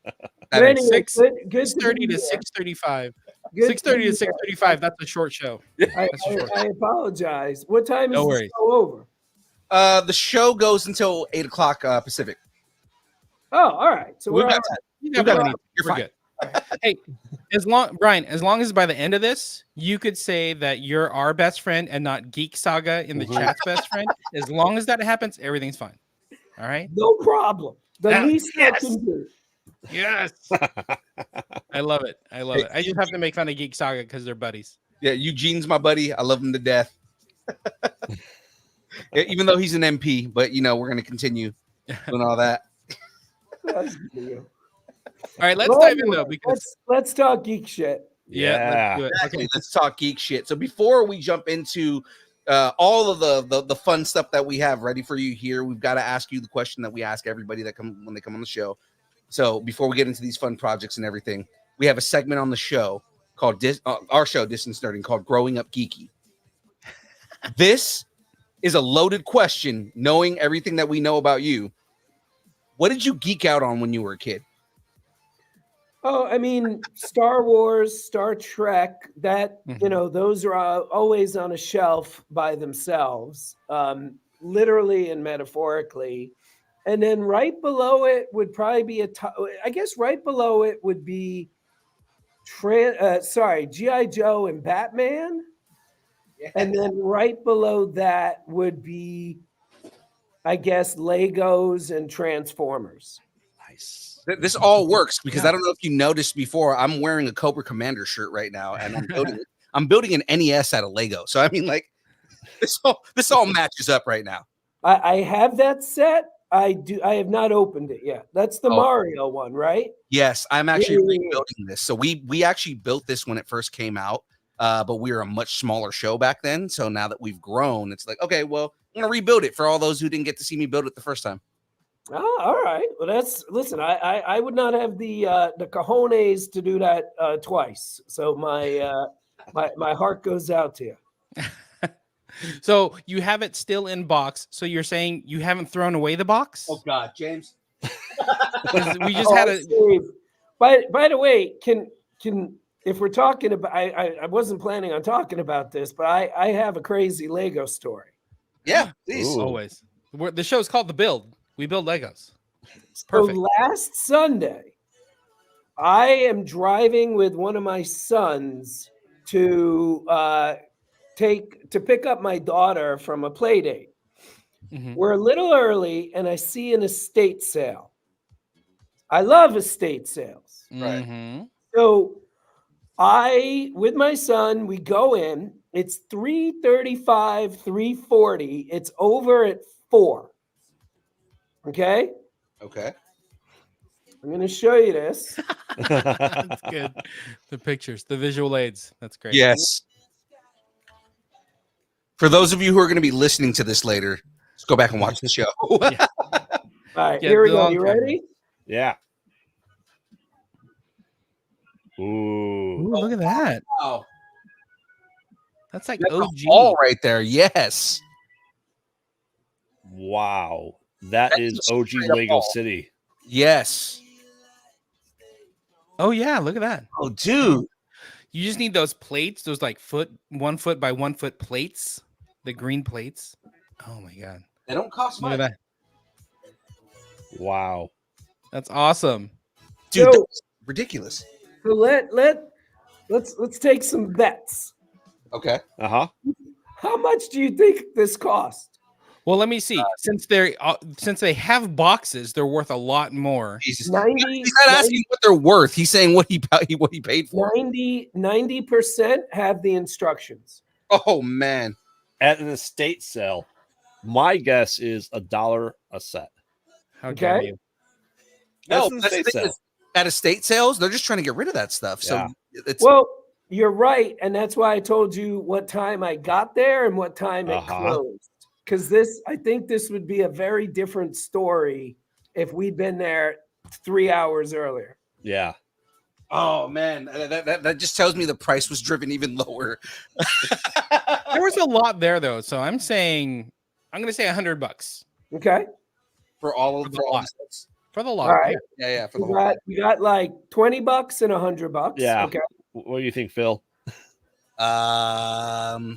that But makes- anyway, good 6:30 be to here. 6:35. Good 6:30 be to 6:35. That's a short show. here. That's a short show. I apologize. What time is No the worries. show over? the show goes until 8 o'clock Pacific. Oh, all right. So We've we're got all time. You We've got got plenty. time. You're We're fine. good. Hey, Brian, as long as by the end of this, you could say that you're our best friend and not Geek Saga in the chat's best friend. As long as that happens, everything's fine. All right. no problem. The Ah, least yes. I can do. Yes. I love it. I love it. I just have to make fun of Geek Saga because they're buddies. Yeah, Eugene's my buddy. I love him to death. Yeah, even though he's an MP, but we're gonna continue doing all that. That's you. All right, let's Well, dive in anyway, though because let's talk geek shit. let's do it. Exactly. Okay. Let's talk geek shit. So before we jump into all of the fun stuff that we have ready for you here, we've got to ask you the question that we ask everybody that come when they come on the show. So before we get into these fun projects and everything, we have a segment on the show called our show Distance Nerding called Growing Up Geeky. This is a loaded question, knowing everything that we know about you. What did you geek out on when you were a kid? Oh, I mean, Star Wars, Star Trek, that, those are always on a shelf by themselves, literally and metaphorically. And then right below it would probably be I guess right below it would be G.I. Joe and Batman. Yeah. And then right below that would be, I guess, Legos and Transformers. Nice. This all works because I don't know if you noticed before, I'm wearing a Cobra Commander shirt right now, and I'm building an NES out of Lego. So I mean, like, this all matches up right now. I have that set. I have not opened it yet. That's the Oh. Mario one, right? Yes, I'm actually Yeah. rebuilding this. So we actually built this when it first came out, but we were a much smaller show back then. So now that we've grown, it's like, okay, well, I'm gonna rebuild it for all those who didn't get to see me build it the first time. Oh, all right. Well, listen. I would not have the cojones to do that twice. So my heart goes out to you. So you have it still in box. So you're saying you haven't thrown away the box? Oh God, James. 'Cause we just had a Steve. By the way, can if we're talking about, I wasn't planning on talking about this, but I have a crazy Lego story. Yeah, please. Ooh. always. The show's called The Build. We build Legos. So Perfect. last Sunday, I am driving with one of my sons to pick up my daughter from a play date. Mhm. We're a little early, and I see an estate sale. I love estate sales. Right. Mhm. So with my son, we go in. It's 335, 340. It's over at 4. Okay, Okay. I'm going to show you this. That's good. The pictures, the visual aids. That's great. Yes. For those of you who are going to be listening to this later, let's go back and watch the show. All right, Yeah, here we the go. long You camera. ready? Yeah. Ooh. Ooh, look at that. Wow. That's like That's a OG. hall right there. Yes. Wow. That That's is a OG straight up Lego hall. City. Yes. Oh yeah, look at that. Oh, dude. You just need those plates, those like 1 foot by 1 foot plates, the green plates. Oh my god. They don't cost Look much. at that. Wow. That's awesome. Dude, So- that's ridiculous. So let's take some bets. Okay. Uh-huh. How much do you think this cost? Well, let me see. Since they have boxes, they're worth a lot more. Jesus. 90, He's not asking what they're worth. He's saying what he paid for. 90% have the instructions. Oh man. At an estate sale, my guess is $1 a set. How dare Okay. you? That's No, an that's the estate thing sale. is, at estate sales, they're just trying to get rid of that stuff. So Yeah. it's Well, you're right, and that's why I told you what time I got there and what time it Uh-huh. closed. Because I think this would be a very different story if we'd been there 3 hours earlier. Yeah. oh man, that just tells me the price was driven even lower. There was a lot there though, so I'm gonna say $100 Okay, for all For of the for all lot. the sets. for the all lot. right. Yeah, for the We whole got like $20 and $100. Yeah. Okay. What do you think, Phil? Bid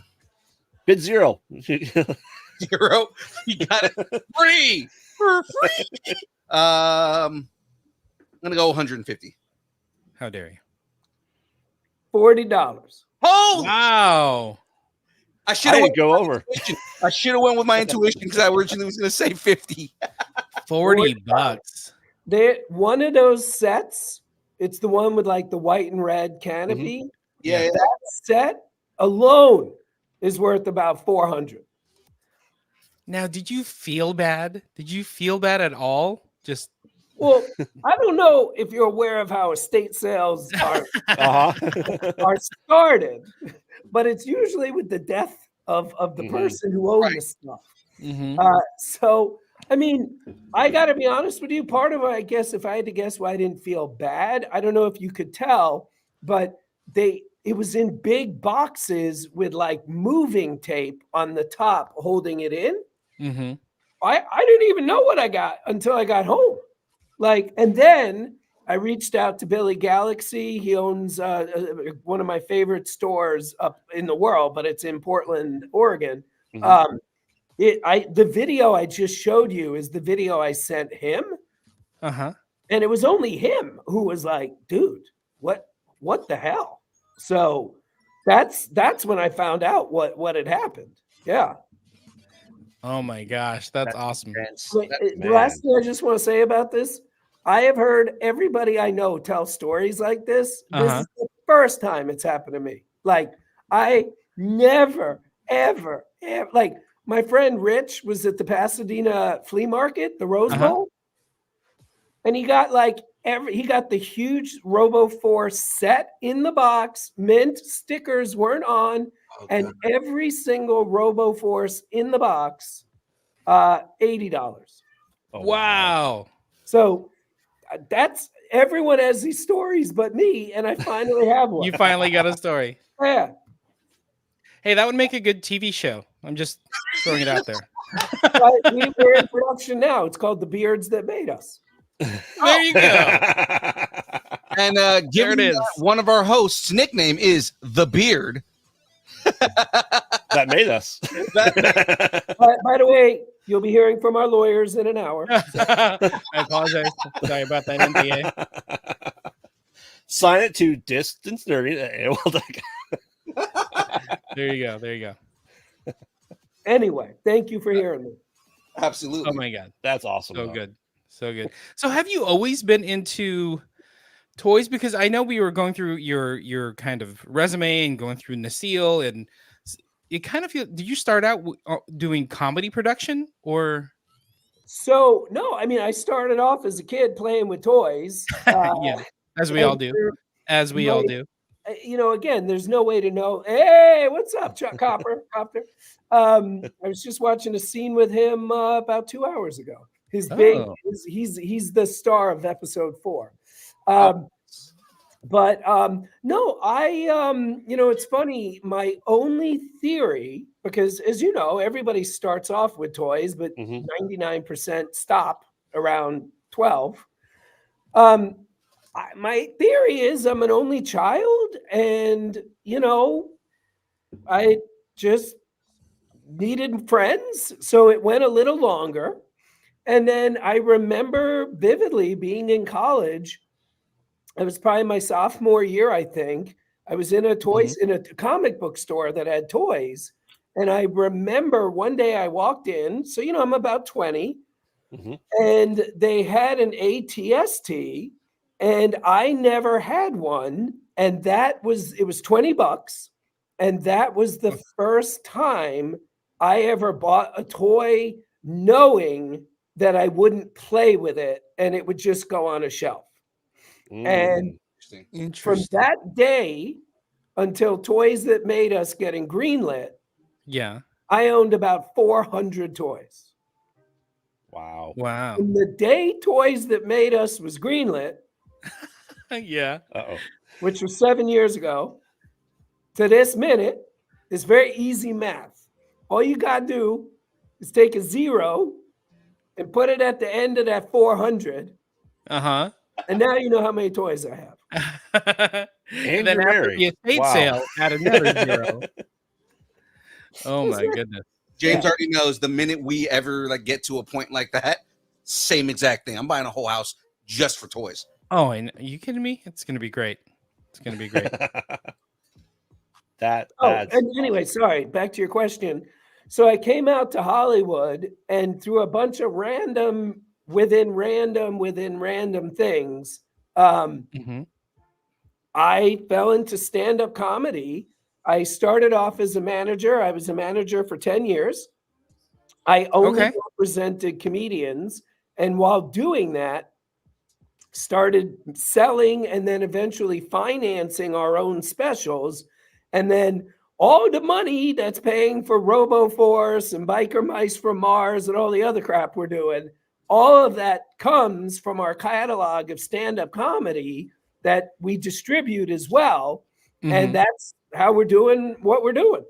Bid 0. 0. You got it free for free. I'm gonna go 150. How dare you? $40. Oh, Wow. I should I have didn't go over. I should have went with my intuition because I originally was gonna say 50. $40. One of those sets, it's the one with like the white and red canopy. Yeah, yeah. That set alone is worth about 400. Now, did you feel bad? Did you feel bad at all? Just Well, I don't know if you're aware of how estate sales Uh-huh. are started, but it's usually with the death of the Mhm. person who owned Right. the stuff. Mhm. So, I mean, I got to be honest with you. Part of it, I guess, if I had to guess why I didn't feel bad, I don't know if you could tell, but it was in big boxes with like moving tape on the top holding it in. Mhm. I didn't even know what I got until I got home. Like, and then I reached out to Billy Galaxy. He owns one of my favorite stores up in the world, but it's in Portland, Oregon. Mhm. The video I just showed you is the video I sent him, Uh-huh. and it was only him who was like, "Dude, what the hell?" So that's when I found out what had happened. Yeah. Oh my gosh, that's awesome. Wait, the man. last thing I just want to say about this, I have heard everybody I know tell stories like this. This Uh-huh. is the first time it's happened to me. Like, I never, ever, like, my friend Rich was at the Pasadena flea market, the Rose Uh-huh. Bowl, and he got he got the huge Robo4 set in the box, mint, stickers weren't on, and every single Robo-Force in the box, $80. Oh, Wow. So that's everyone has these stories but me, and I finally have one. You finally got a story. Yeah. Hey, that would make a good TV show. I'm just throwing it out there. But we're in production now. It's called The Beards That Made Us. There you go. And There given it is. that one of our hosts' nickname is The Beard. That made us. By the way, you'll be hearing from our lawyers in an hour. I apologize. Sorry about that NDA. Sign it to distance nerdy. There you go. There you go. Anyway, thank you for hearing me. Absolutely. Oh my god. That's awesome. So though. good. So good. So have you always been into toys? Because I know we were going through your kind of resume and going through Nacelle, and it kind of feel. Did you start out doing comedy production or? So no, I mean, I started off as a kid playing with toys. Yeah, as we and all do. there- As we all do. You know, again, there's no way to know. Hey, what's up, Chuck Copper? I was just watching a scene with him about 2 hours ago. Oh. He's the star of episode 4. No, you know, it's funny. My only theory, because as you know, everybody starts off with toys, but 99% stop around 12. My theory is I'm an only child, and you know, I just needed friends, so it went a little longer. And then I remember vividly being in college. It was probably my sophomore year, I think. I was in a comic book store that had toys. And I remember one day I walked in, so you know, I'm about 20, and they had an ATST, and I never had one. And it was $20. And that was the first time I ever bought a toy knowing that I wouldn't play with it and it would just go on a shelf. And from that day until Toys That Made Us getting greenlit, Yeah. I owned about 400 toys. Wow. From the day Toys That Made Us was greenlit, Yeah. which was 7 years ago, to this minute, it's very easy math. All you got to do is take a 0 and put it at the end of that 400. Uh-huh. And now you know how many toys I have. And then after the estate sale, add another 0. Oh my goodness. James already knows the minute we ever like get to a point like that, same exact thing. I'm buying a whole house just for toys. Oh, and are you kidding me? It's gonna be great. It's gonna be great. And anyway, sorry, back to your question. So I came out to Hollywood, and through a bunch of random things, I fell into stand-up comedy. I started off as a manager. I was a manager for 10 years. I only represented comedians. And while doing that, started selling and then eventually financing our own specials. And then all the money that's paying for RoboForce and Biker Mice from Mars and all the other crap we're doing, all of that comes from our catalog of stand-up comedy that we distribute as well. And that's how we're doing what we're doing.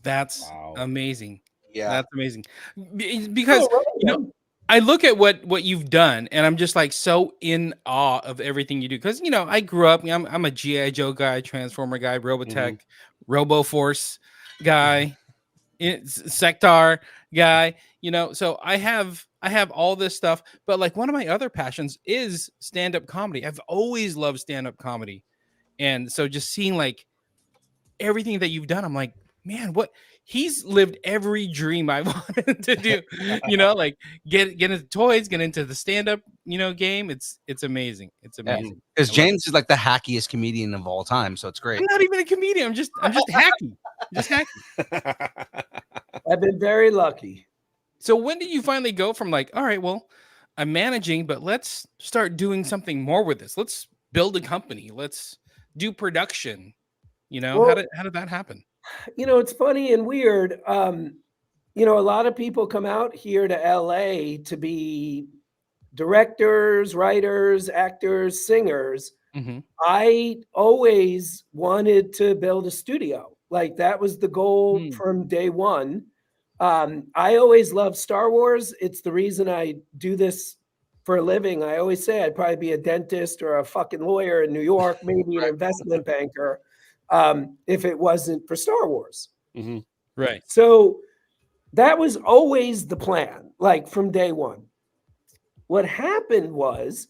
That's amazing. Yeah. That's amazing. Because, you know, I look at what you've done, and I'm just like so in awe of everything you do. Because, you know, I grew up, I'm a G.I. Joe guy, Transformer guy, Robotech, RoboForce guy, Sector guy, you know, so I have all this stuff. But like one of my other passions is stand-up comedy. I've always loved stand-up comedy. And so just seeing like everything that you've done, I'm like, man, what he's lived every dream I wanted to do, you know, like get into toys, get into the stand-up, you know, game. It's amazing. It's amazing. Because James is like the hackiest comedian of all time, so it's great. I'm not even a comedian. I'm just hacky. Just hacky. I've been very lucky. So when did you finally go from like, all right, well, I'm managing, but let's start doing something more with this. Let's build a company. Let's do production. You know, Well, how did that happen? You know, it's funny and weird. You know, a lot of people come out here to LA to be directors, writers, actors, singers. I always wanted to build a studio. Like that was the goal from day one. I always loved Star Wars. It's the reason I do this for a living. I always say I'd probably be a dentist or a fucking lawyer in New York, maybe an investment banker, if it wasn't for Star Wars. Right. So that was always the plan, like from day one. What happened was,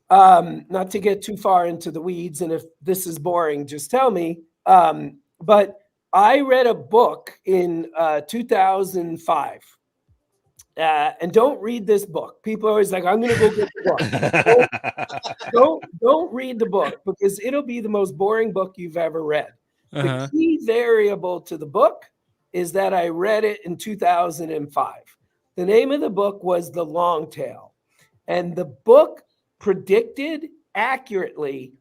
not to get too far into the weeds, and if this is boring, just tell me, but I read a book in 2005, and don't read this book. People are always like, I'm going to go get the book. Don't read the book because it'll be the most boring book you've ever read. The key variable to the book is that I read it in 2005. The name of the book was The Long Tail, and the book predicted accurately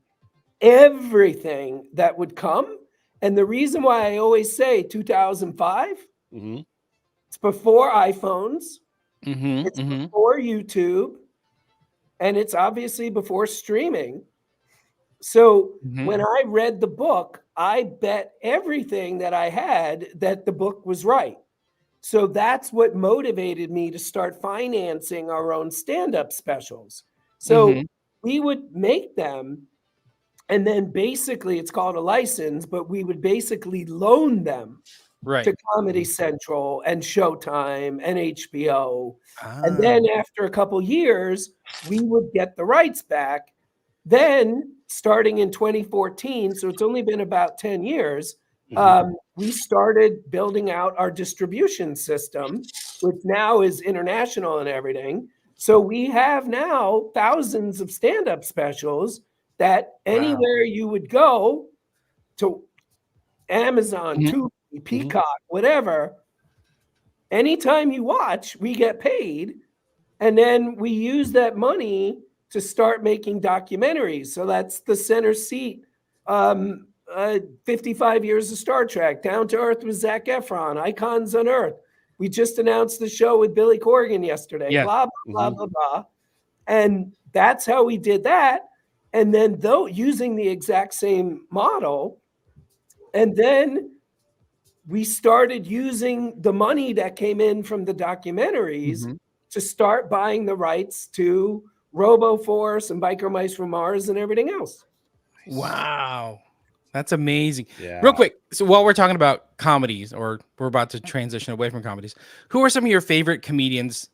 everything that would come. And the reason why I always say 2005, it's before iPhones, it's before YouTube, and it's obviously before streaming. So when I read the book, I bet everything that I had that the book was right. So that's what motivated me to start financing our own stand-up specials. So we would make them, and then basically it's called a license, but we would basically loan them to Comedy Central and Showtime and HBO. And then after a couple years, we would get the rights back. Then starting in 2014, so it's only been about 10 years, we started building out our distribution system, which now is international and everything. So we have now thousands of stand-up specials that anywhere you would go to, Amazon, Tubi, Peacock, whatever, anytime you watch, we get paid. And then we use that money to start making documentaries. So that's The Center Seat, 55 Years of Star Trek, Down to Earth with Zac Efron, Icons on Earth. We just announced the show with Billy Corgan yesterday, blah, blah, blah, blah, blah. And that's how we did that. And then though using the exact same model, and then we started using the money that came in from the documentaries to start buying the rights to RoboForce and Biker Mice from Mars and everything else. Wow. That's amazing. Yeah. Real quick. So while we're talking about comedies, or we're about to transition away from comedies, who are some of your favorite comedians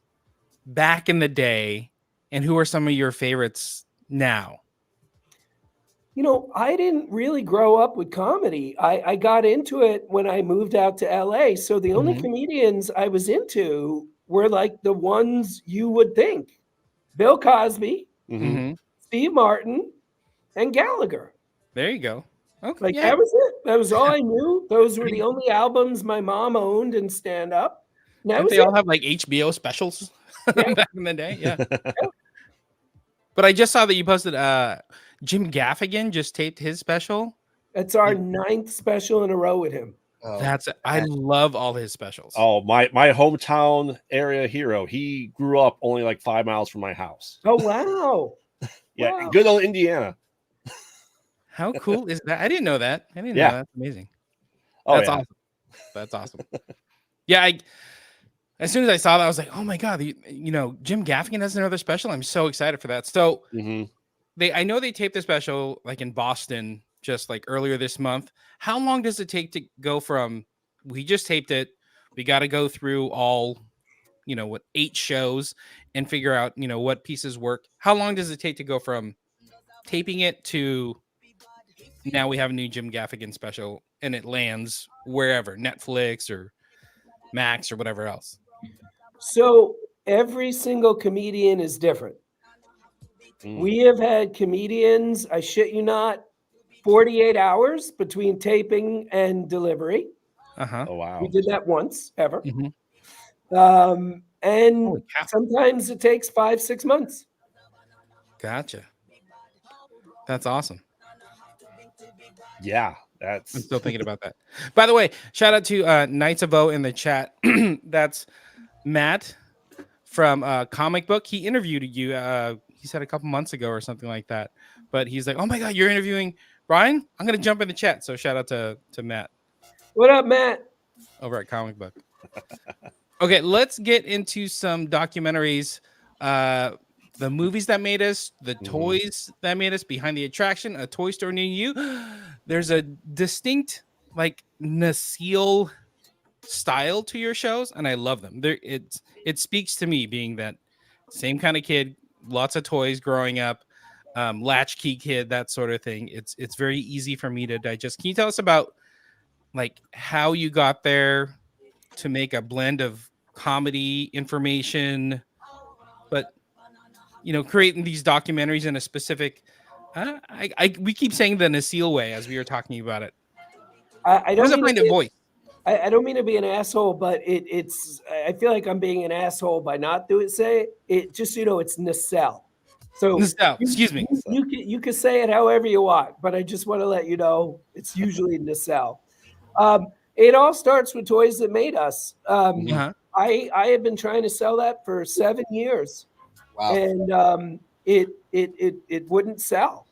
back in the day? And who are some of your favorites now? You know, I didn't really grow up with comedy. I got into it when I moved out to LA. So the only comedians I was into were like the ones you would think. Bill Cosby, Steve Martin, and Gallagher. There you go. Okay. Like that was it. That was all I knew. Those were the only albums my mom owned in stand up. Didn't they all have like HBO specials back in the day? Yeah. But I just saw that you posted Jim Gaffigan just taped his special. That's our 9th special in a row with him. I love all his specials. Oh, my hometown area hero. He grew up only like 5 miles from my house. Oh, wow. Yeah, Wow. good old Indiana. How cool is that? I didn't know that. I didn't know that. That's amazing. Oh, That's awesome. That's awesome. Yeah, as soon as I saw that, I was like, oh my God, Jim Gaffigan has another special. I'm so excited for that. So I know they taped the special like in Boston just like earlier this month. How long does it take to go from we just taped it, we got to go through all, 8 shows and figure out, what pieces work? How long does it take to go from taping it to now we have a new Jim Gaffigan special and it lands wherever, Netflix or Max or whatever else? So every single comedian is different. We have had comedians, I shit you not, 48 hours between taping and delivery. Oh, wow. We did that once ever. And sometimes it takes 5-6 months. Gotcha. That's awesome. Yeah, I'm still thinking about that. By the way, shout out to Knights of O in the chat. That's Matt from Comic Book. He interviewed you. He said a couple months ago or something like that. But he's like, "Oh my God, you're interviewing Brian? I'm gonna jump in the chat." So shout out to Matt. What up, Matt? Over at Comic Book. Okay, let's get into some documentaries. The movies that made us, the toys that made us, Behind the Attraction, A Toy Store Near You. There's a distinct like Nacelle style to your shows, and I love them. It speaks to me being that same kind of kid, lots of toys growing up, latchkey kid, that sort of thing. It's very easy for me to digest. Can you tell us about like how you got there to make a blend of comedy information, but creating these documentaries in a specific. We keep saying the Nacelle way as we were talking about it. I What don't does it mean find to a be, voice? I don't mean to be an asshole, but it's I feel like I'm being an asshole by not say it. Just it's Nacelle. So Nacelle, excuse me. you can say it however you want, but I just want to let you know it's usually Nacelle. It all starts with Toys That Made Us. Uh-huh. I have been trying to sell that for 7 years, Wow. and it wouldn't sell.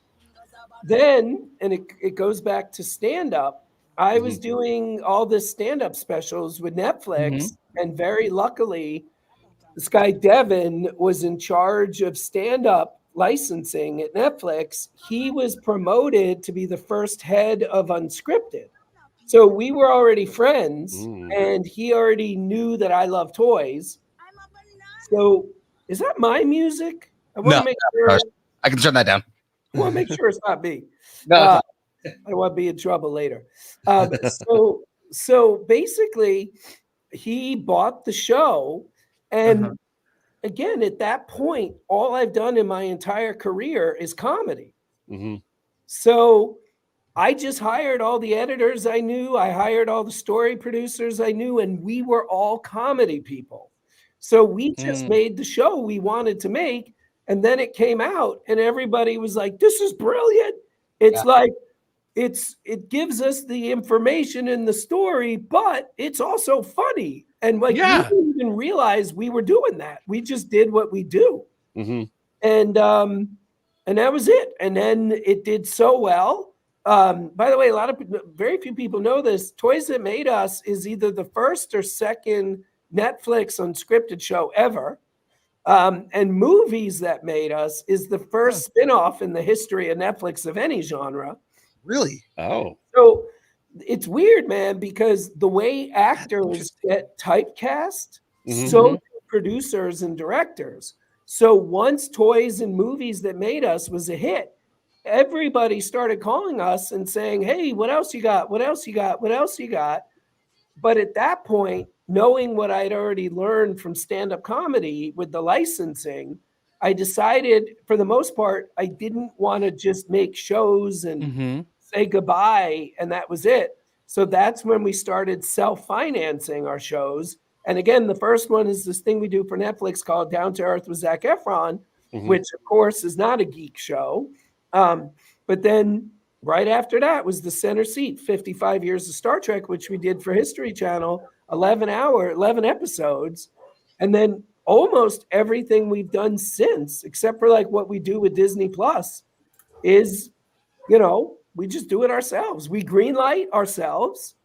Then, and it goes back to stand up. I was doing all this stand up specials with Netflix, and very luckily, this guy Devin was in charge of stand up licensing at Netflix. He was promoted to be the first head of Unscripted. So we were already friends, and he already knew that I love toys. So is that my music? I want to make sure. I can turn that down. I want to make sure it's not me. No, I don't want to be in trouble later. So basically, he bought the show, and again, at that point, all I've done in my entire career is comedy. So I just hired all the editors I knew. I hired all the story producers I knew, and we were all comedy people. So we just made the show we wanted to make, and then it came out, and everybody was like, "This is brilliant." It's like it gives us the information in the story, but it's also funny. And we didn't even realize we were doing that. We just did what we do, and that was it. And then it did so well. By the way, very few people know this. Toys That Made Us is either the first or second Netflix unscripted show ever. And Movies That Made Us is the first spinoff in the history of Netflix of any genre. Really? Oh. So it's weird, man, because the way actors get typecast, so do producers and directors. So once Toys and Movies That Made Us was a hit, everybody started calling us and saying, "Hey, what else you got? What else you got? What else you got?" But at that point, knowing what I'd already learned from stand-up comedy with the licensing, I decided, for the most part, I didn't want to just make shows and say goodbye, and that was it. So that's when we started self-financing our shows. And again, the first one is this thing we do for Netflix called Down to Earth with Zac Efron, which, of course, is not a geek show. But then right after that was The Center Seat, 55 Years of Star Trek, which we did for History Channel, 11 episodes. And then almost everything we've done since, except for like what we do with Disney Plus, is, we just do it ourselves. We greenlight ourselves,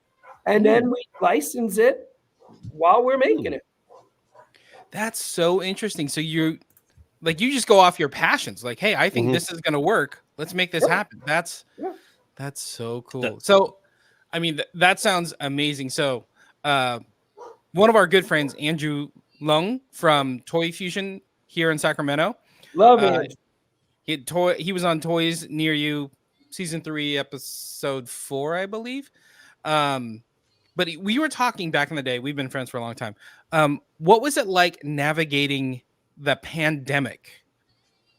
and then we license it while we're making it. That's so interesting. So you just go off your passions. Like, hey, I think this is going to work. Let's make this happen. That's so cool. So, I mean, that sounds amazing. So, one of our good friends, Andrew Lung from Toy Fusion here in Sacramento. Love it. He was on Toys Near You, season 3, episode 4, I believe. But we were talking back in the day. We've been friends for a long time. What was it like navigating the pandemic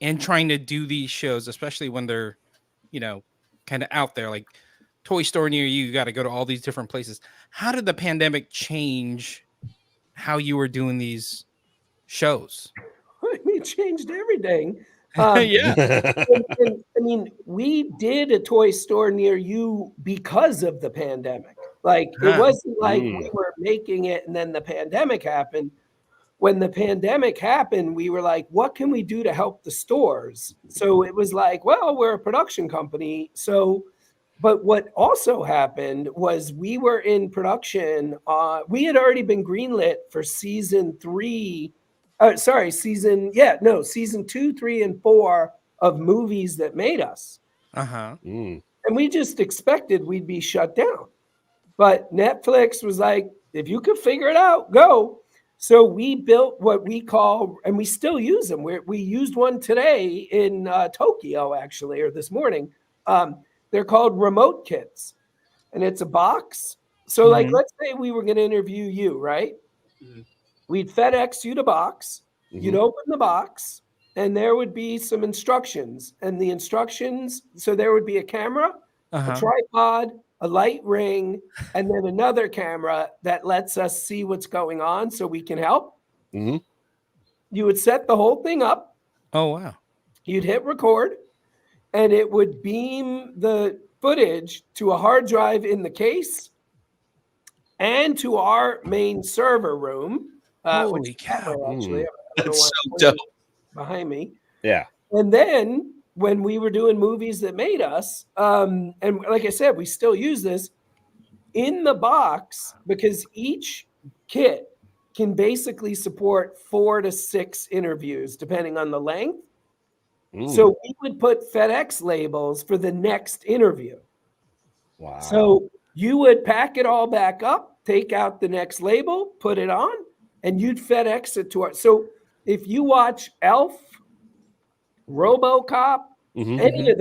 and trying to do these shows, especially when they're, kind of out there, like Toy Store Near You got to go to all these different places. How did the pandemic change how you were doing these shows? I mean, it changed everything. Yeah. I mean, we did a Toy Store Near You because of the pandemic. Like, it wasn't like we were making it and then the pandemic happened. When the pandemic happened, we were like, what can we do to help the stores? So it was like, well, we're a production company. So, but what also happened was we were in production. We had already been greenlit for season 2, 3, and 4 of Movies That Made Us. And we just expected we'd be shut down. But Netflix was like, if you could figure it out, go. So we built what we call, and we still use them. We used one today in Tokyo, actually, or this morning. They're called remote kits. And it's a box. So like, let's say we were going to interview you, right? We'd FedEx you the box. You'd open the box, and there would be some instructions. And the instructions, so there would be a camera, a tripod, a light ring, and then another camera that lets us see what's going on so we can help. Mm-hmm. You would set the whole thing up. Oh, wow. You'd hit record, and it would beam the footage to a hard drive in the case and to our main server room. Holy cow. Actually, That's so dope. Behind me. Yeah. And then when we were doing movies that made us, and like I said, we still use this in the box because each kit can basically support 4 to 6 interviews, depending on the length. So we would put FedEx labels for the next interview. Wow. So you would pack it all back up, take out the next label, put it on, and you'd FedEx it to our. So if you watch Elf, RoboCop, any of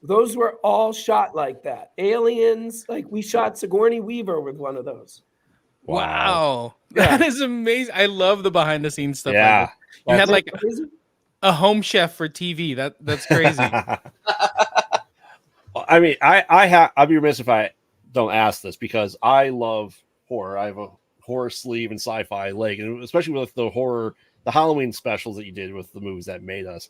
those were all shot like that. Aliens, like we shot Sigourney Weaver with one of those. Wow. That is amazing. I love the behind the scenes stuff. Yeah. Like you had like a home chef for TV. That's crazy. I mean, I'd be remiss if I don't ask this because I love horror. I have a horror sleeve and sci-fi leg, and especially with the Halloween specials that you did with the movies that made us.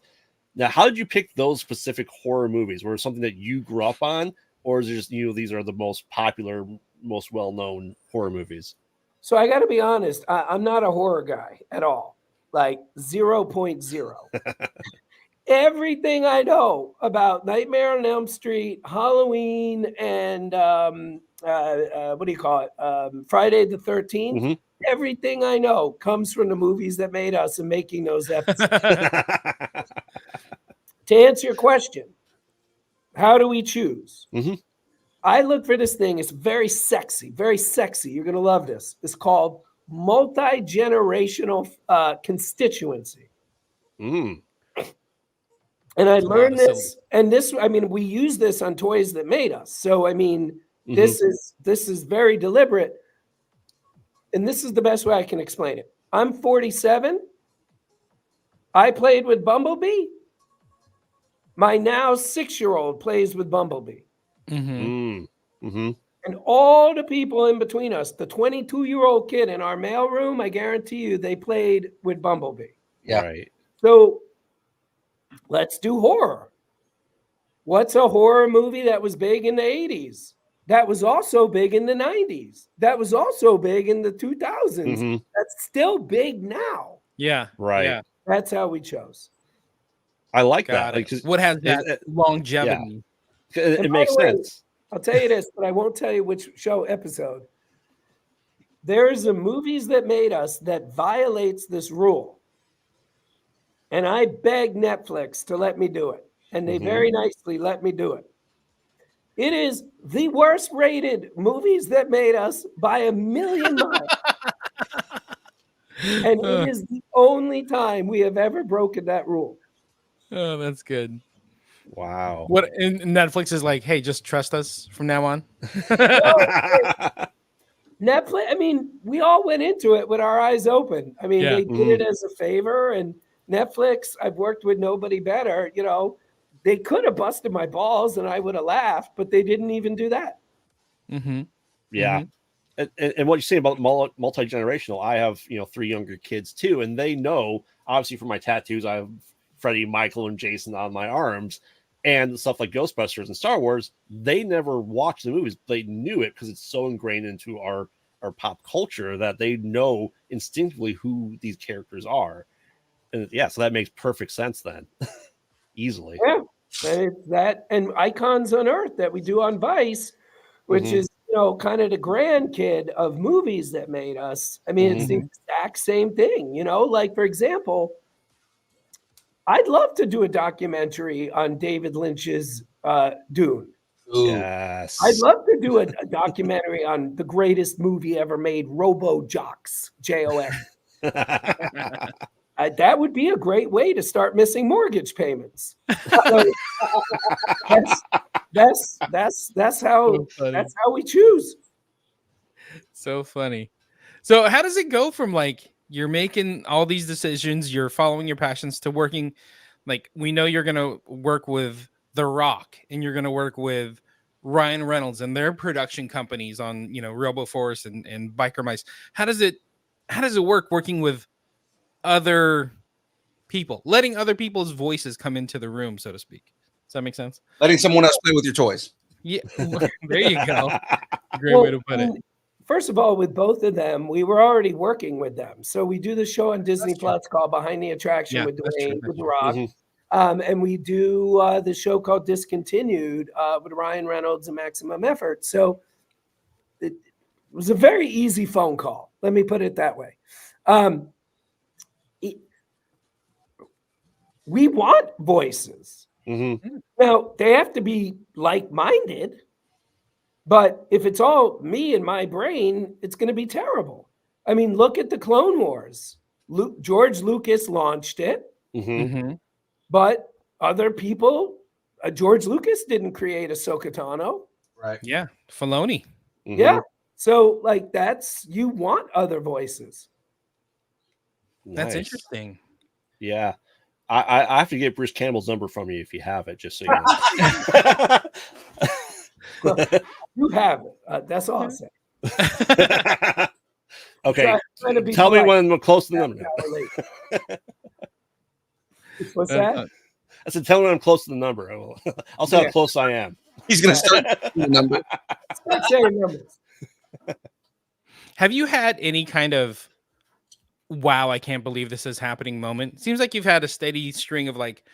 Now, how did you pick those specific horror movies? Were it something that you grew up on, or is it just these are the most popular, most well-known horror movies? So I got to be honest, I'm not a horror guy at all, like 0.0. Everything I know about Nightmare on Elm Street, Halloween, and what do you call it? Friday the 13th. Everything I know comes from the movies that made us and making those episodes. To answer your question, how do we choose? I look for this thing. It's very sexy, very sexy. You're going to love this. It's called multi-generational constituency. And I learned this, and this, I mean, we use this on Toys That Made Us. So, I mean, this is very deliberate. And this is the best way I can explain it. I'm 47. I played with Bumblebee. My now 6-year-old plays with Bumblebee. And all the people in between us, the 22-year-old kid in our mailroom, I guarantee you, they played with Bumblebee. Yeah. Right. So let's do horror. What's a horror movie that was big in the 80s? That was also big in the 90s. That was also big in the 2000s. That's still big now. Yeah. Right. Yeah. That's how we chose. I like Got that. it. What has that longevity? It makes sense. I'll tell you this, but I won't tell you which show episode. There's a movies that made us that violates this rule. And I begged Netflix to let me do it. And they very nicely let me do it. It is the worst rated movies that made us by a million miles. And it is the only time we have ever broken that rule. Oh, that's good. Wow. What and Netflix is like, hey, just trust us from now on. Netflix, I mean, we all went into it with our eyes open. I mean, they did it as a favor. And Netflix, I've worked with nobody better. You know, they could have busted my balls and I would have laughed, but they didn't even do that. Yeah. And what you're saying about multi-generational, I have 3 younger kids too, and they know, obviously, from my tattoos, I have Freddie, Michael, and Jason on my arms, and stuff like Ghostbusters and Star Wars. They never watched the movies; they knew it because it's so ingrained into our pop culture that they know instinctively who these characters are. And so that makes perfect sense then, easily. Yeah, and it's that and Icons on Earth that we do on Vice, which is kind of the grandkid of movies that made us. I mean, it's the exact same thing, like, for example, I'd love to do a documentary on David Lynch's Dune. Yes. I'd love to do a documentary on the greatest movie ever made, Robo-Jocks, J-O-X. That would be a great way to start missing mortgage payments. That's how we choose. So funny. So how does it go from like you're making all these decisions, you're following your passions to working like we know you're gonna work with The Rock and you're gonna work with Ryan Reynolds and their production companies on Robo Force and Biker Mice. How does it work working with other people, letting other people's voices come into the room, so to speak? Does that make sense? Letting someone else play with your toys. Yeah, there you go. Great way to put it. First of all, with both of them, we were already working with them. So we do the show on Disney Plus called Behind the Attraction Yeah, with that's true, Dwayne, that's with The true. Rock. And we do the show called Discontinued with Ryan Reynolds and Maximum Effort. So it was a very easy phone call. Let me put it that way. We want voices. Now, they have to be like-minded. But if it's all me and my brain, it's going to be terrible. I mean, look at the Clone Wars. George Lucas launched it, but other people, George Lucas didn't create Ahsoka Tano. Right. Yeah, Filoni. Yeah. So, like, you want other voices. That's interesting. Yeah. I have to get Bruce Campbell's number from you if you have it, just so you know. You have it. That's all I'll say. Okay. Tell Tell me when we're close to the number. What's that? I said, tell me when I'm close to the number. I'll see how close I am. He's going to start the number. Start saying numbers. Have you had any kind of wow, I can't believe this is happening moment? Seems like you've had a steady string of like,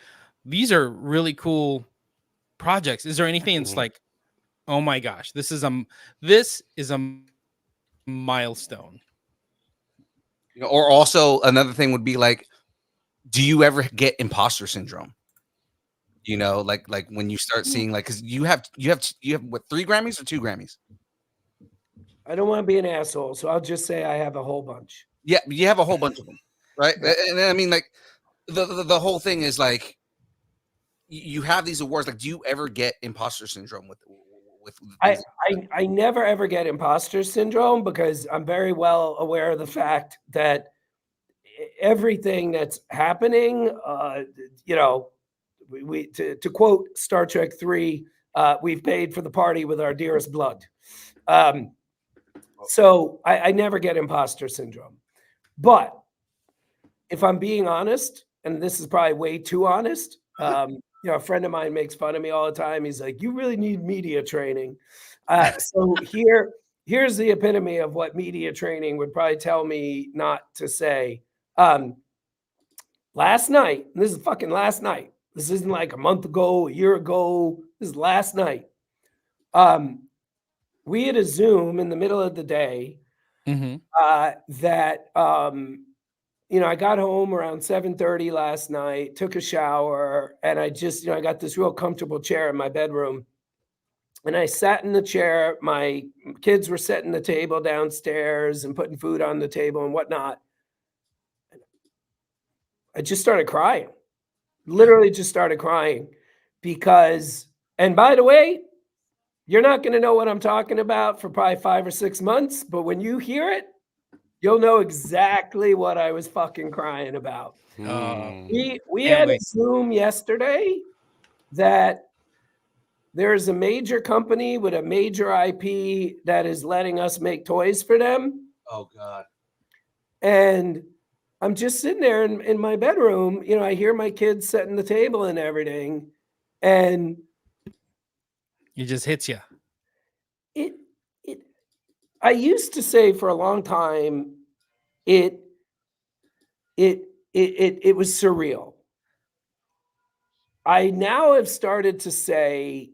these are really cool projects. Is there anything that's like, oh my gosh, this is a milestone? Or also another thing would be like, do you ever get imposter syndrome? Like when you start seeing like, because you have what, 3 Grammys or 2 Grammys? I don't want to be an asshole, so I'll just say I have a whole bunch. Yeah, you have a whole bunch of them, right? And I mean, like the whole thing is like, you have these awards. Like, do you ever get imposter syndrome with I never ever get imposter syndrome because I'm very well aware of the fact that everything that's happening, we to quote Star Trek 3, we've paid for the party with our dearest blood. So I never get imposter syndrome. But if I'm being honest, and this is probably way too honest, a friend of mine makes fun of me all the time. He's like, you really need media training. So here's the epitome of what media training would probably tell me not to say. Last night, and this is fucking last night. This isn't like a month ago, a year ago. This is last night. We had a Zoom in the middle of the day that I got home around 7:30 last night, took a shower, and I just, I got this real comfortable chair in my bedroom. And I sat in the chair. My kids were setting the table downstairs and putting food on the table and whatnot. I just started crying. Literally just started crying because, and by the way, you're not going to know what I'm talking about for probably 5 or 6 months, but when you hear it, you'll know exactly what I was fucking crying about. We had a Zoom yesterday that there's a major company with a major IP that is letting us make toys for them. Oh God. And I'm just sitting there in my bedroom, I hear my kids setting the table and everything. And it just hits you. I used to say for a long time, it was surreal. I now have started to say,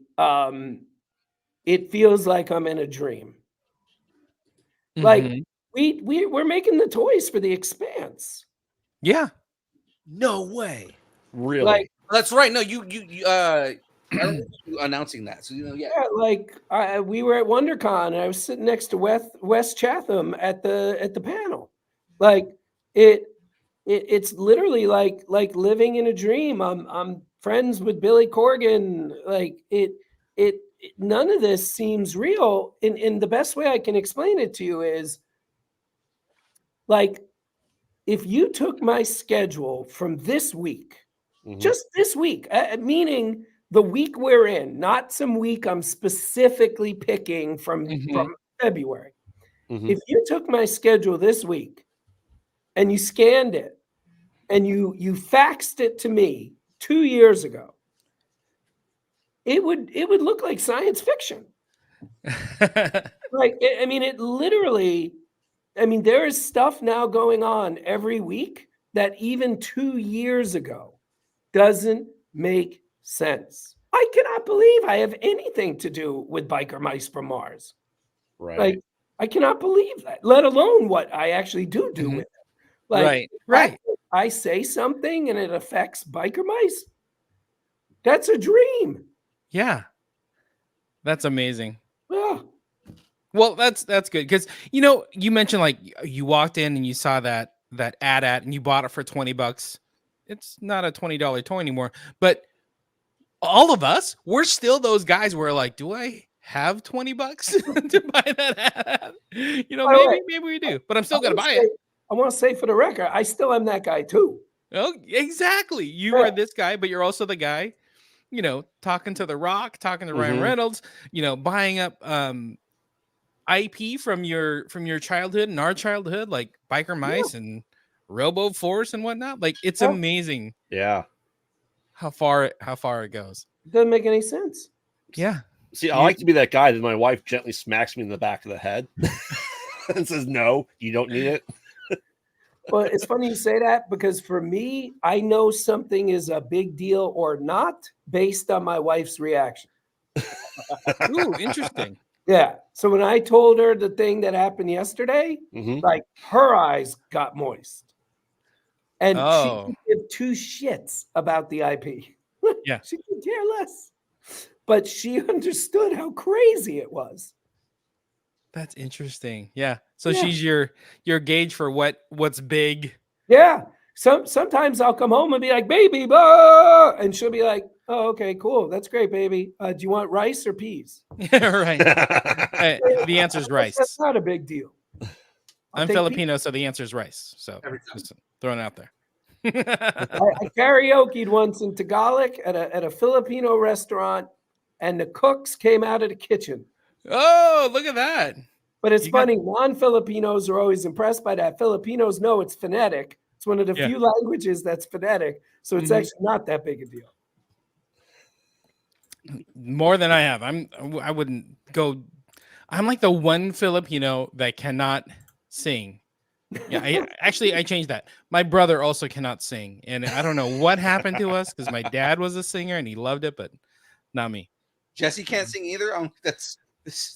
it feels like I'm in a dream. Like we're making the toys for The Expanse. Yeah. No way. Really? Like, that's right. No, you I remember you announcing that. So like we were at WonderCon and I was sitting next to Wes Chatham at the panel. Like it's literally like living in a dream. I'm friends with Billy Corgan. Like it none of this seems real. And the best way I can explain it to you is like, if you took my schedule from this week, just this week, meaning the week we're in, not some week I'm specifically picking from February. If you took my schedule this week and you scanned it and you faxed it to me 2 years ago, it would look like science fiction. Like, I mean, it literally, I mean, there is stuff now going on every week that even 2 years ago doesn't make sense. I cannot believe I have anything to do with biker mice from Mars. Right. Like, I cannot believe that, let alone what I actually do with it. Like, Right. I say something and it affects biker mice. That's a dream. Yeah. That's amazing. Yeah. Well, that's good because you mentioned like you walked in and you saw that ad and you bought it for $20. It's not a $20 toy anymore, but all of us, we're still those guys where like, do I have $20 to buy that ad? Maybe we do, but I'm still gonna buy it. I want to say for the record, I still am that guy too. Oh, exactly. You are this guy, but you're also the guy, talking to The Rock, talking to Ryan Reynolds, buying up IP from your childhood and our childhood, like Biker Mice and Robo Force and whatnot. Like, it's amazing. Yeah. How far it goes. Doesn't make any sense. Yeah. See, I like to be that guy that my wife gently smacks me in the back of the head and says, "No, you don't need it." Well, it's funny you say that because for me, I know something is a big deal or not based on my wife's reaction. Ooh, interesting. Yeah. So when I told her the thing that happened yesterday, like her eyes got moist. And she could give two shits about the IP. Yeah. She could care less. But she understood how crazy it was. That's interesting. Yeah. So she's your gauge for what's big. Yeah. Sometimes I'll come home and be like, "Baby, blah," and she'll be like, "Oh, okay, cool. That's great, baby. Do you want rice or peas?" Right. The answer is rice. That's not a big deal. I'm Filipino, so the answer is rice. So just throwing it out there. I karaoke'd once in Tagalog at a Filipino restaurant, and the cooks came out of the kitchen. Oh, look at that. But it's funny. Non-Filipinos are always impressed by that. Filipinos know it's phonetic. It's one of the few languages that's phonetic. So it's actually not that big a deal. More than I have. I wouldn't go. I'm like the one Filipino that cannot sing. Yeah, I changed that. My brother also cannot sing. And I don't know what happened to us because my dad was a singer and he loved it, but not me. Jesse can't sing either. This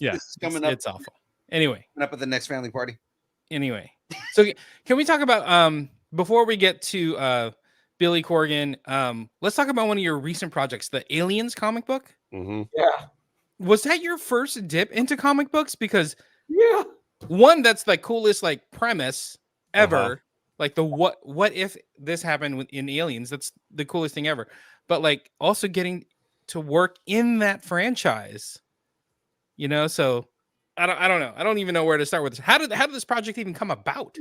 is coming up. It's awful. Anyway, coming up at the next family party. Anyway, so can we talk about before we get to Billy Corgan? Let's talk about one of your recent projects, the Aliens comic book. Yeah. Was that your first dip into comic books? Because one, that's the coolest like premise ever. Like the what if this happened in Aliens? That's the coolest thing ever. But like also getting to work in that franchise, so I don't know. I don't even know where to start with this. How did this project even come about?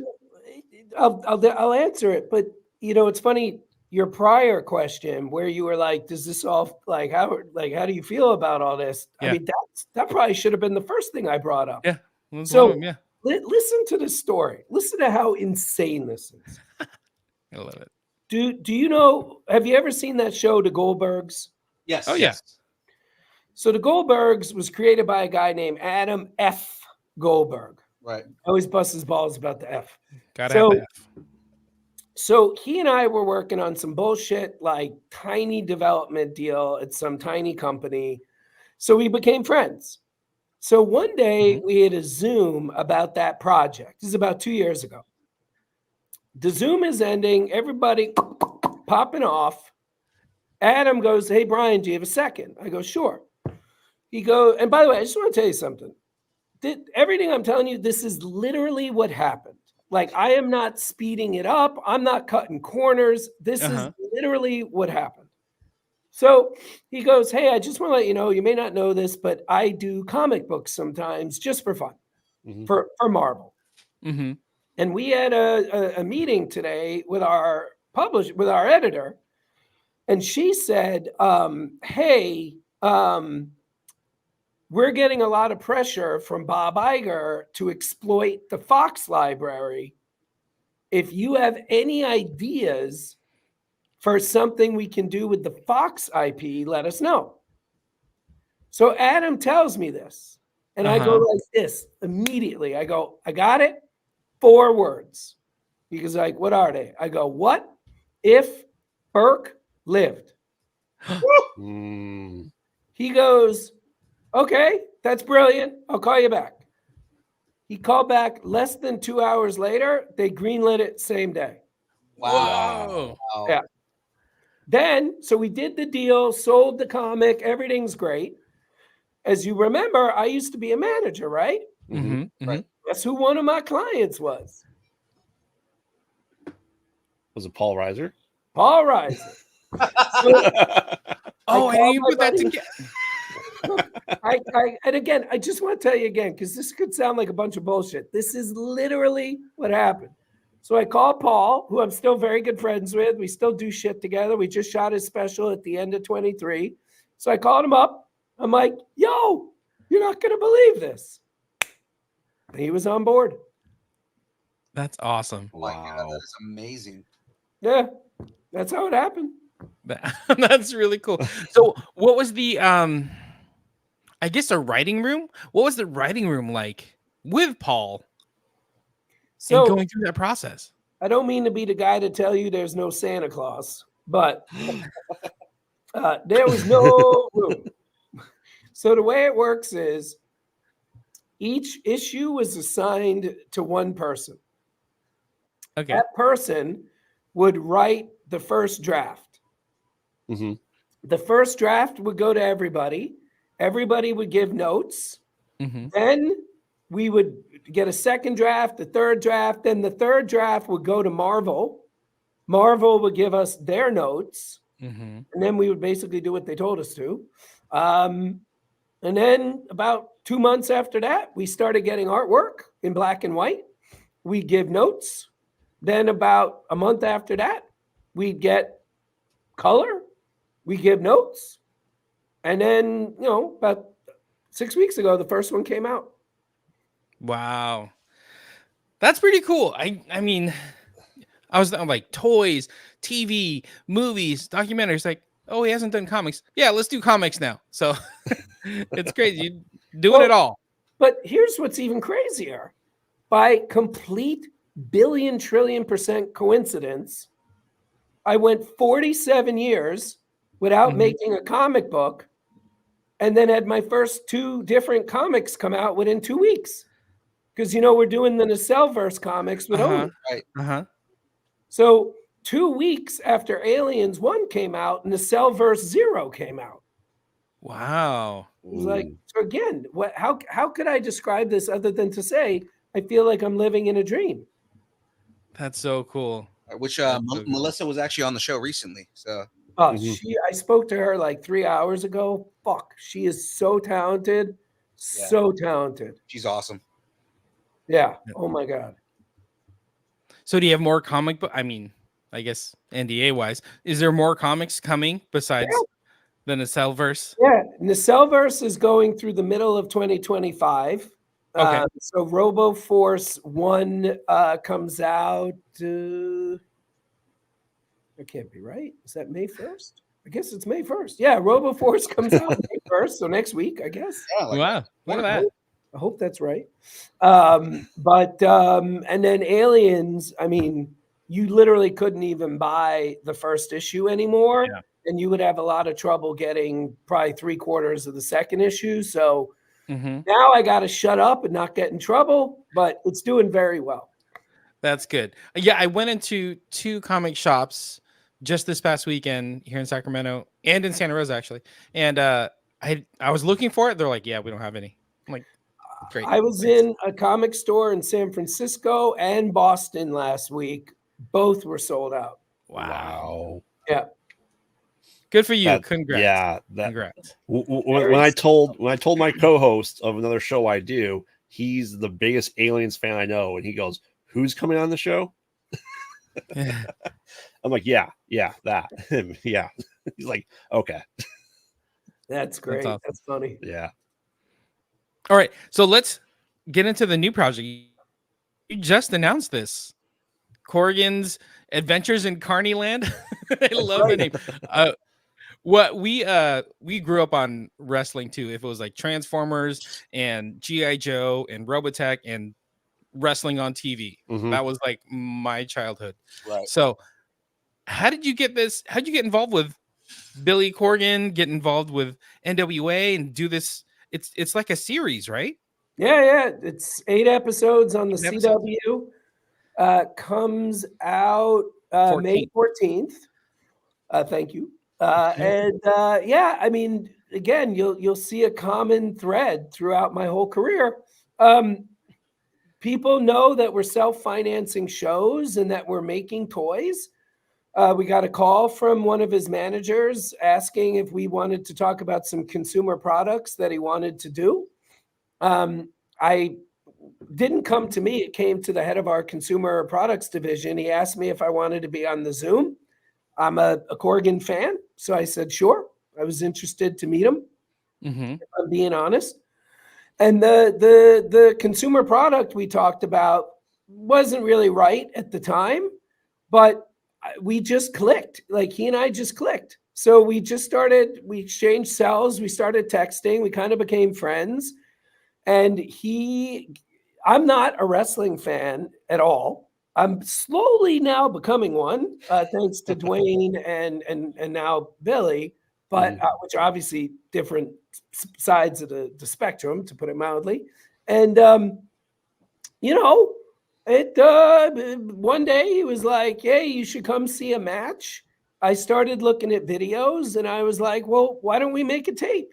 I'll answer it, but it's funny. Your prior question, where you were like, "Does this all how do you feel about all this?" Yeah. I mean, that probably should have been the first thing I brought up. Yeah. So listen to the story. Listen to how insane this is. I love it. Do you know? Have you ever seen that show, The Goldbergs? Yes. Oh, yes. So The Goldbergs was created by a guy named Adam F. Goldberg. Right. Always busts his balls about the F. Gotta have the F. So he and I were working on some bullshit, like tiny development deal at some tiny company. So we became friends. So one day we had a Zoom about that project. This is about 2 years ago. The Zoom is ending. Everybody popping off. Adam goes, "Hey, Brian, do you have a second?" I go, "Sure." He goes, and by the way, I just want to tell you something. Everything I'm telling you, this is literally what happened. Like, I am not speeding it up. I'm not cutting corners. This is literally what happened. So he goes, "Hey, I just want to let you know, you may not know this, but I do comic books sometimes just for fun, for Marvel." And we had a meeting today with our editor, and she said, "Hey, we're getting a lot of pressure from Bob Iger to exploit the Fox library. If you have any ideas for something we can do with the Fox IP, let us know." So Adam tells me this, and I go like this immediately. I go, "I got it. 4 words." He goes like, "What are they?" I go, "What if Burke lived?" Mm. He goes, "Okay, that's brilliant. I'll call you back." He called back less than 2 hours later. They greenlit it same day. Whoa. Wow. Yeah. Then, so we did the deal, sold the comic, everything's great. As you remember, I used to be a manager, right? Right. Guess who one of my clients was? Was it Paul Reiser? Paul Reiser. Oh, I didn't even put that buddy. together. And again, I just want to tell you again, because this could sound like a bunch of bullshit. This is literally what happened. So I called Paul, who I'm still very good friends with. We still do shit together. We just shot his special at the end of 23. So I called him up. I'm like, "Yo, you're not going to believe this." And he was on board. That's awesome. Oh my God, that is amazing. Yeah, that's how it happened. That's really cool. So what was the I guess a writing room? What was the writing room like with Paul and So going through that process? I don't mean to be the guy to tell you there's no Santa Claus, but there was no room. So the way it works is each issue was assigned to one person. Okay. That person would write the first draft. Mm-hmm. The first draft would go to everybody. Everybody would give notes. Mm-hmm. Then we would get a second draft, the third draft. Then the third draft would go to Marvel. Marvel would give us their notes. Mm-hmm. And then we would basically do what they told us to. And then about 2 months after that, we started getting artwork in black and white. We'd give notes. Then about a month after that, we'd get color. We give notes. And then, about 6 weeks ago, the first one came out. Wow. That's pretty cool. I mean, I'm like toys, TV, movies, documentaries, like, oh, he hasn't done comics. Yeah, let's do comics now. So it's crazy. You're doing it all. But here's what's even crazier. By complete billion trillion % coincidence, I went 47 years without making a comic book, and then had my first 2 different comics come out within 2 weeks. Because, we're doing the Nacelleverse comics with Oni. Right. So 2 weeks after Aliens 1 came out, Nacelleverse 0 came out. Wow. It was like, so again, how could I describe this other than to say, I feel like I'm living in a dream? That's so cool. Which That's so good. Melissa was actually on the show recently. So I spoke to her like 3 hours ago. Fuck, she is so talented. Yeah. So talented. she's awesome. Yeah. Oh my God. So do you have more comic book? I mean, I guess NDA wise, is there more comics coming besides the Nacelleverse? Yeah. Nacelleverse is going through the middle of 2025. Okay. So Robo Force 1 comes out. That can't be right. Is that May 1st? I guess it's May 1st. Yeah, Robo Force comes out May 1st. So next week, I guess. Yeah, like, Wow. Look at that. I hope that's right. And then Aliens, I mean, you literally couldn't even buy the first issue anymore. Yeah. And you would have a lot of trouble getting probably 3/4 of the second issue. So now I got to shut up and not get in trouble, but it's doing very well. That's good. Yeah, I went into 2 comic shops just this past weekend here in Sacramento and in Santa Rosa, actually. And I was looking for it. They're like, yeah, we don't have any. I'm like, great. I was in a comic store in San Francisco and Boston last week. Both were sold out. Wow. Yeah. Good for you. Congrats. Yeah. Congrats. When I told my co-host of another show I do, he's the biggest Aliens fan I know, and he goes, who's coming on the show? I'm like, yeah, that. Yeah. He's like, okay. That's great. awesome. That's funny. Yeah. All right, so let's get into the new project. You just announced this, Corrigan's Adventures in Carneyland. I love the name. What we grew up on wrestling too. If it was like Transformers and GI Joe and Robotech and wrestling on TV, that was like my childhood. Right. So, how did you get this? How did you get involved with Billy Corgan? Get involved with NWA and do this? It's like a series, right? Yeah. It's 8 episodes on the 8 episodes? CW. Comes out May 14th. Thank you. Yeah, I mean, again, you'll see a common thread throughout my whole career. People know that we're self-financing shows and that we're making toys. We got a call from one of his managers asking if we wanted to talk about some consumer products that he wanted to do. I didn't come to me. It came to the head of our consumer products division. He asked me if I wanted to be on the Zoom. I'm a Corrigan fan, so I said, sure. I was interested to meet him, if I'm being honest. And the consumer product we talked about wasn't really right at the time, but we just clicked. Like, he and I just clicked. So we exchanged cells. We started texting. We kind of became friends. And I'm not a wrestling fan at all. I'm slowly now becoming one, thanks to Dwayne and now Billy, but which are obviously different sides of the spectrum, to put it mildly. And one day he was like, "Hey, you should come see a match." I started looking at videos, and I was like, "Well, why don't we make a tape?"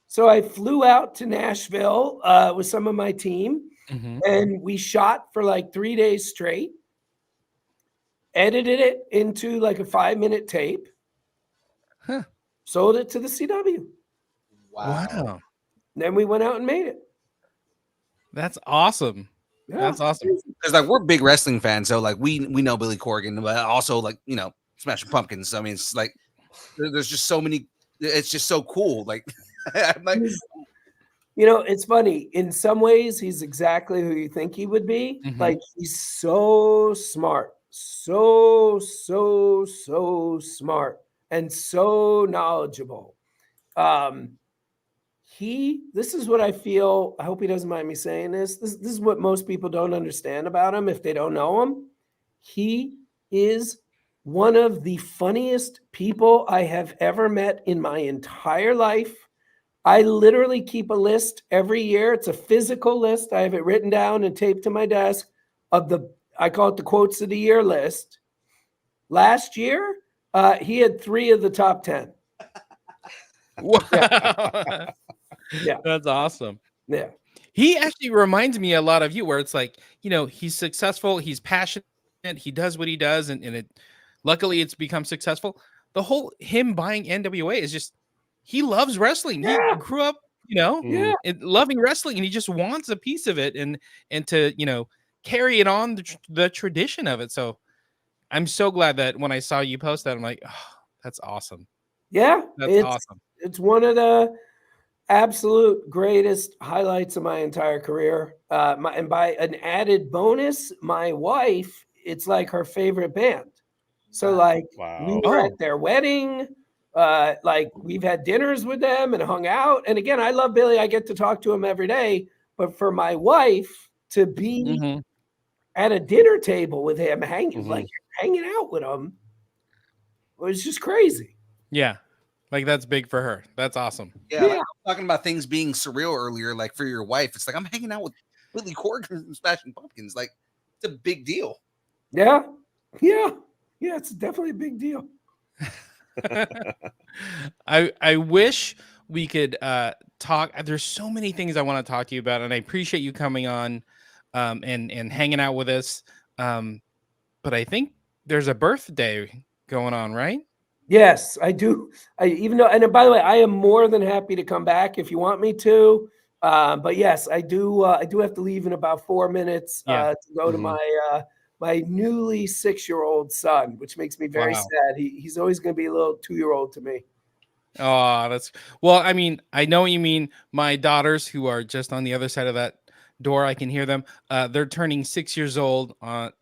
So I flew out to Nashville with some of my team, and we shot for like 3 days straight. Edited it into like a 5-minute tape, sold it to the CW. Wow. Then we went out and made it. That's awesome. Yeah. That's awesome. Because like we're big wrestling fans, so like we know Billy Corgan, but also like Smashing Pumpkins. So, I mean, it's like there's just so many. It's just so cool. Like, I'm like, it's funny. In some ways, he's exactly who you think he would be. Like, he's so smart. So smart and so knowledgeable. This is what I feel. I hope he doesn't mind me saying this. This is what most people don't understand about him if they don't know him. He is one of the funniest people I have ever met in my entire life. I literally keep a list every year. It's a physical list. I have it written down and taped to my desk I call it the quotes of the year list. Last year, he had 3 of the top 10. Wow. Yeah. That's awesome. Yeah. He actually reminds me a lot of you, where it's like, he's successful, he's passionate, he does what he does, and luckily it's become successful. The whole him buying NWA is just, he loves wrestling. Yeah. He grew up, loving wrestling, and he just wants a piece of it and to, carry it on the tradition of it. So I'm so glad that when I saw you post that, I'm like, oh, that's awesome. Yeah. That's awesome. It's one of the absolute greatest highlights of my entire career. And by an added bonus, my wife, it's like her favorite band. So like we were at their wedding, like we've had dinners with them and hung out. And again, I love Billy. I get to talk to him every day. But for my wife to be at a dinner table with him, hanging out with him, was just crazy. Yeah. Like, that's big for her. That's awesome. Yeah. Like, talking about things being surreal earlier, like for your wife, it's like, I'm hanging out with Billy Corgan from Smashing Pumpkins. Like, it's a big deal. Yeah. It's definitely a big deal. I wish we could talk. There's so many things I want to talk to you about, and I appreciate you coming on and hanging out with us. But I think there's a birthday going on, right? Yes, I do. And by the way, I am more than happy to come back if you want me to. But yes, I do have to leave in about 4 minutes to go to my newly 6-year-old son, which makes me very sad. He's always going to be a little 2-year-old to me. Oh, that's well. I mean, I know what you mean. My daughters, who are just on the other side of that door, I can hear them. They're turning 6 years old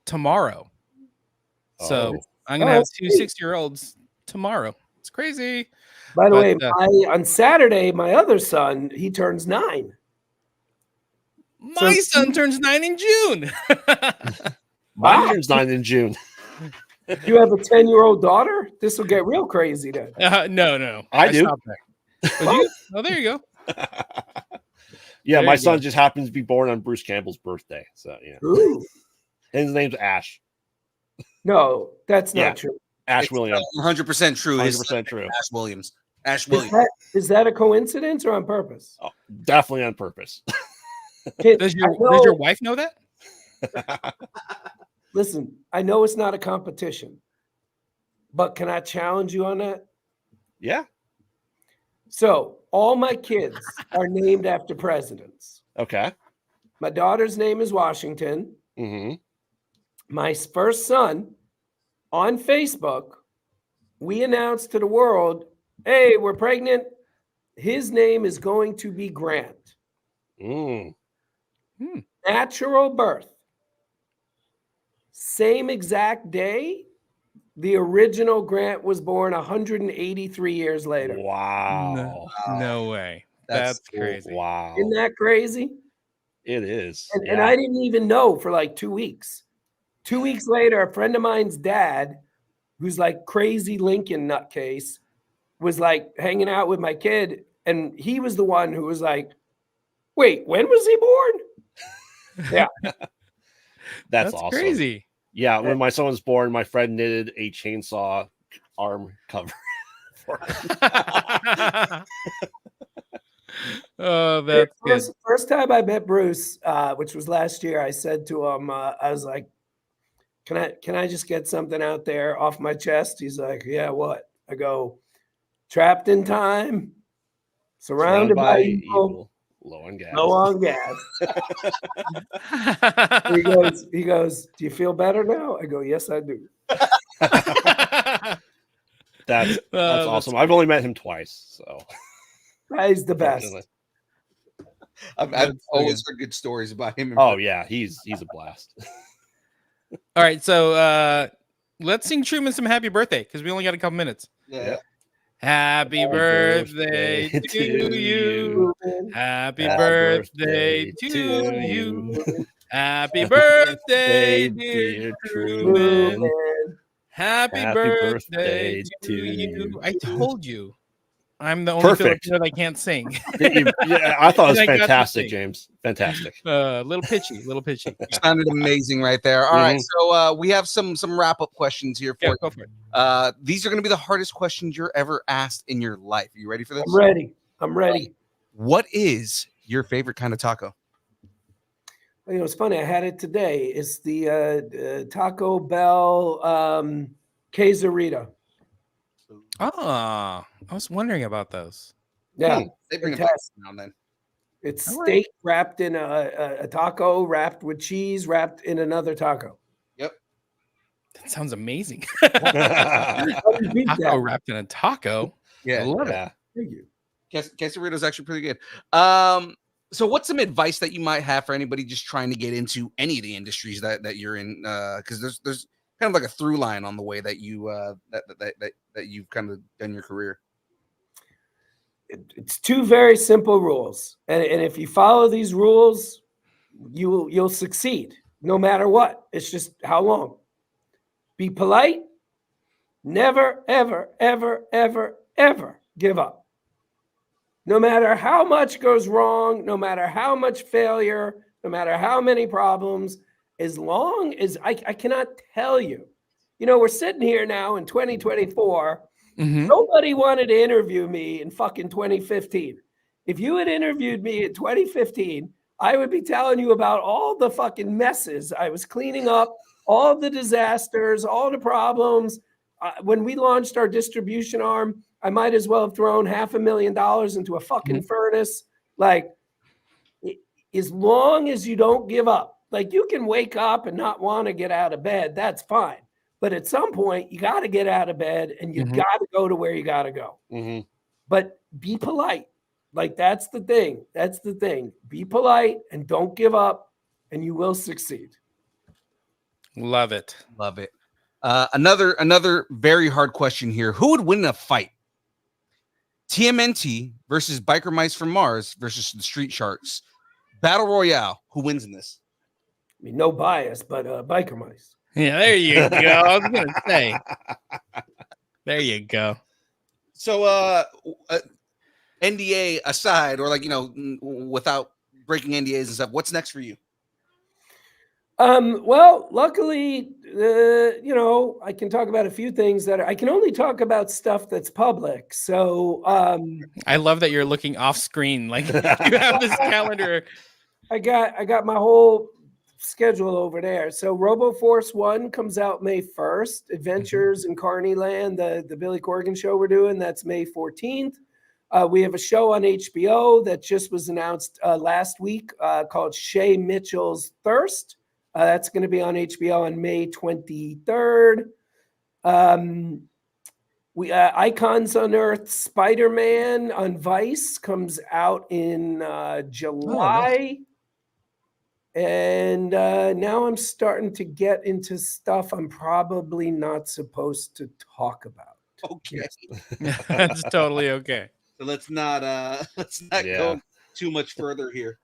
tomorrow. So I'm gonna have two 6-year-olds tomorrow. It's crazy. By the way, on Saturday, my other son, he turns 9. My son turns 9 in June. Mine turns 9 in June. You have a 10-year-old daughter? This will get real crazy then. No. I do. Oh, there you go. Yeah, There my you son go. just happens to be born on Bruce Campbell's birthday. So, Ooh. And his name's Ash. No, that's not true. Ash Williams. 100% true. 100% true. Ash Williams. Ash Williams. Is that a coincidence or on purpose? Oh, definitely on purpose. Does your wife know that? Listen, I know it's not a competition, but can I challenge you on that? Yeah. So all my kids are named after presidents. Okay. My daughter's name is Washington. Mm-hmm. My first son, on Facebook, we announced to the world, hey, we're pregnant. His name is going to be Grant. Natural birth. Same exact day, the original Grant was born 183 years later. Wow. No way. That's crazy. Wow. Isn't that crazy? It is. And I didn't even know for like 2 weeks. 2 weeks later, a friend of mine's dad, who's like crazy Lincoln nutcase, was like hanging out with my kid. And he was the one who was like, wait, when was he born? Yeah. That's awesome. Crazy. Yeah. When my son was born, my friend knitted a chainsaw arm cover for him. Oh, that's good. First time I met Bruce, which was last year, I said to him, I was like, can I just get something out there off my chest? He's like, yeah, what? I go, trapped in time, surrounded by evil, low on gas. Low on gas. he goes, do you feel better now? I go, yes, I do. That's awesome. I've only met him twice, so he's the best. I've always heard good stories about him. Oh yeah, he's a blast. All right, so let's sing Truman some happy birthday because we only got a couple minutes. Yeah. Happy birthday to you. Happy birthday to you. Happy birthday, dear Truman. Happy birthday to you. I told you. I'm the only Filipino that can't sing. Yeah, I thought it was fantastic, James. Fantastic. Little pitchy. You sounded amazing right there. All right, so we have some wrap-up questions here for you. Go for it. These are going to be the hardest questions you're ever asked in your life. Are you ready for this? I'm ready. What is your favorite kind of taco? It's funny. I had it today. It's the Taco Bell quesarito. I was wondering about those. Yeah, they bring it back now and then. It's steak wrapped in a taco, wrapped with cheese, wrapped in another taco. Yep, that sounds amazing. Taco wrapped in a taco. Yeah, I love it. Thank you. Quesarito is actually pretty good. So what's some advice that you might have for anybody just trying to get into any of the industries that you're in? Because there's kind of like a through line on the way that you that you've kind of done your career. It's 2 very simple rules, and if you follow these rules, you'll succeed no matter what. It's just how long. Be polite. Never, ever, ever, ever, ever give up. No matter how much goes wrong, no matter how much failure, no matter how many problems, as long as I cannot tell you, we're sitting here now in 2024. Nobody wanted to interview me in fucking 2015. If you had interviewed me in 2015, I would be telling you about all the fucking messes I was cleaning up, all the disasters, all the problems. When we launched our distribution arm, I might as well have thrown $500,000 into a fucking furnace. Like, as long as you don't give up. Like, you can wake up and not want to get out of bed. That's fine. But at some point, you got to get out of bed and you got to go to where you got to go. Mm-hmm. But be polite. Like, that's the thing. That's the thing. Be polite and don't give up, and you will succeed. Love it. Love it. Another very hard question here. Who would win in a fight? TMNT versus Biker Mice from Mars versus the Street Sharks. Battle Royale. Who wins in this? I mean, no bias, but Biker Mice. Yeah, there you go. I was gonna say. There you go. So, NDA aside, or like, without breaking NDAs and stuff, what's next for you? Well, luckily, I can talk about a few things I can only talk about stuff that's public. So, I love that you're looking off screen. Like, you have this calendar. I got my whole schedule over there. So RoboForce 1 comes out May 1st. Adventures in Carneyland, the Billy Corgan show we're doing, that's May 14th. We have a show on HBO that just was announced last week called Shay Mitchell's Thirst. That's going to be on HBO on May 23rd. Icons Unearthed Spider-Man on Vice comes out in July. And now I'm starting to get into stuff I'm probably not supposed to talk about. Okay. That's totally okay. So let's not go too much further here.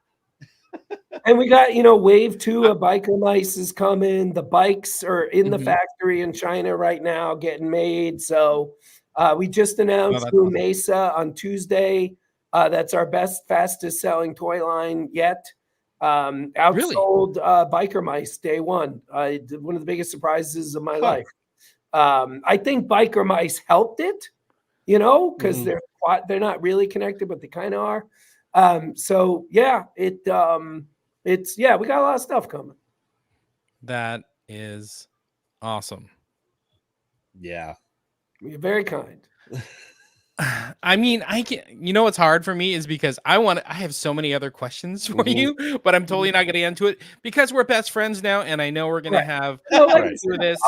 And we got, wave 2 of Biker Mice is coming. The bikes are in the factory in China right now getting made. So we just announced Blue Mesa on Tuesday. That's our fastest selling toy line yet. Outsold Biker Mice day one. One of the biggest surprises of my life. I think Biker Mice helped it, because they're not really connected, but they kind of are. So yeah, we got a lot of stuff coming. That is awesome. Yeah. You're very kind. I mean, I can. What's hard for me is because I have so many other questions for you, but I'm totally not going to get into it because we're best friends now, and I know we're going to have through this.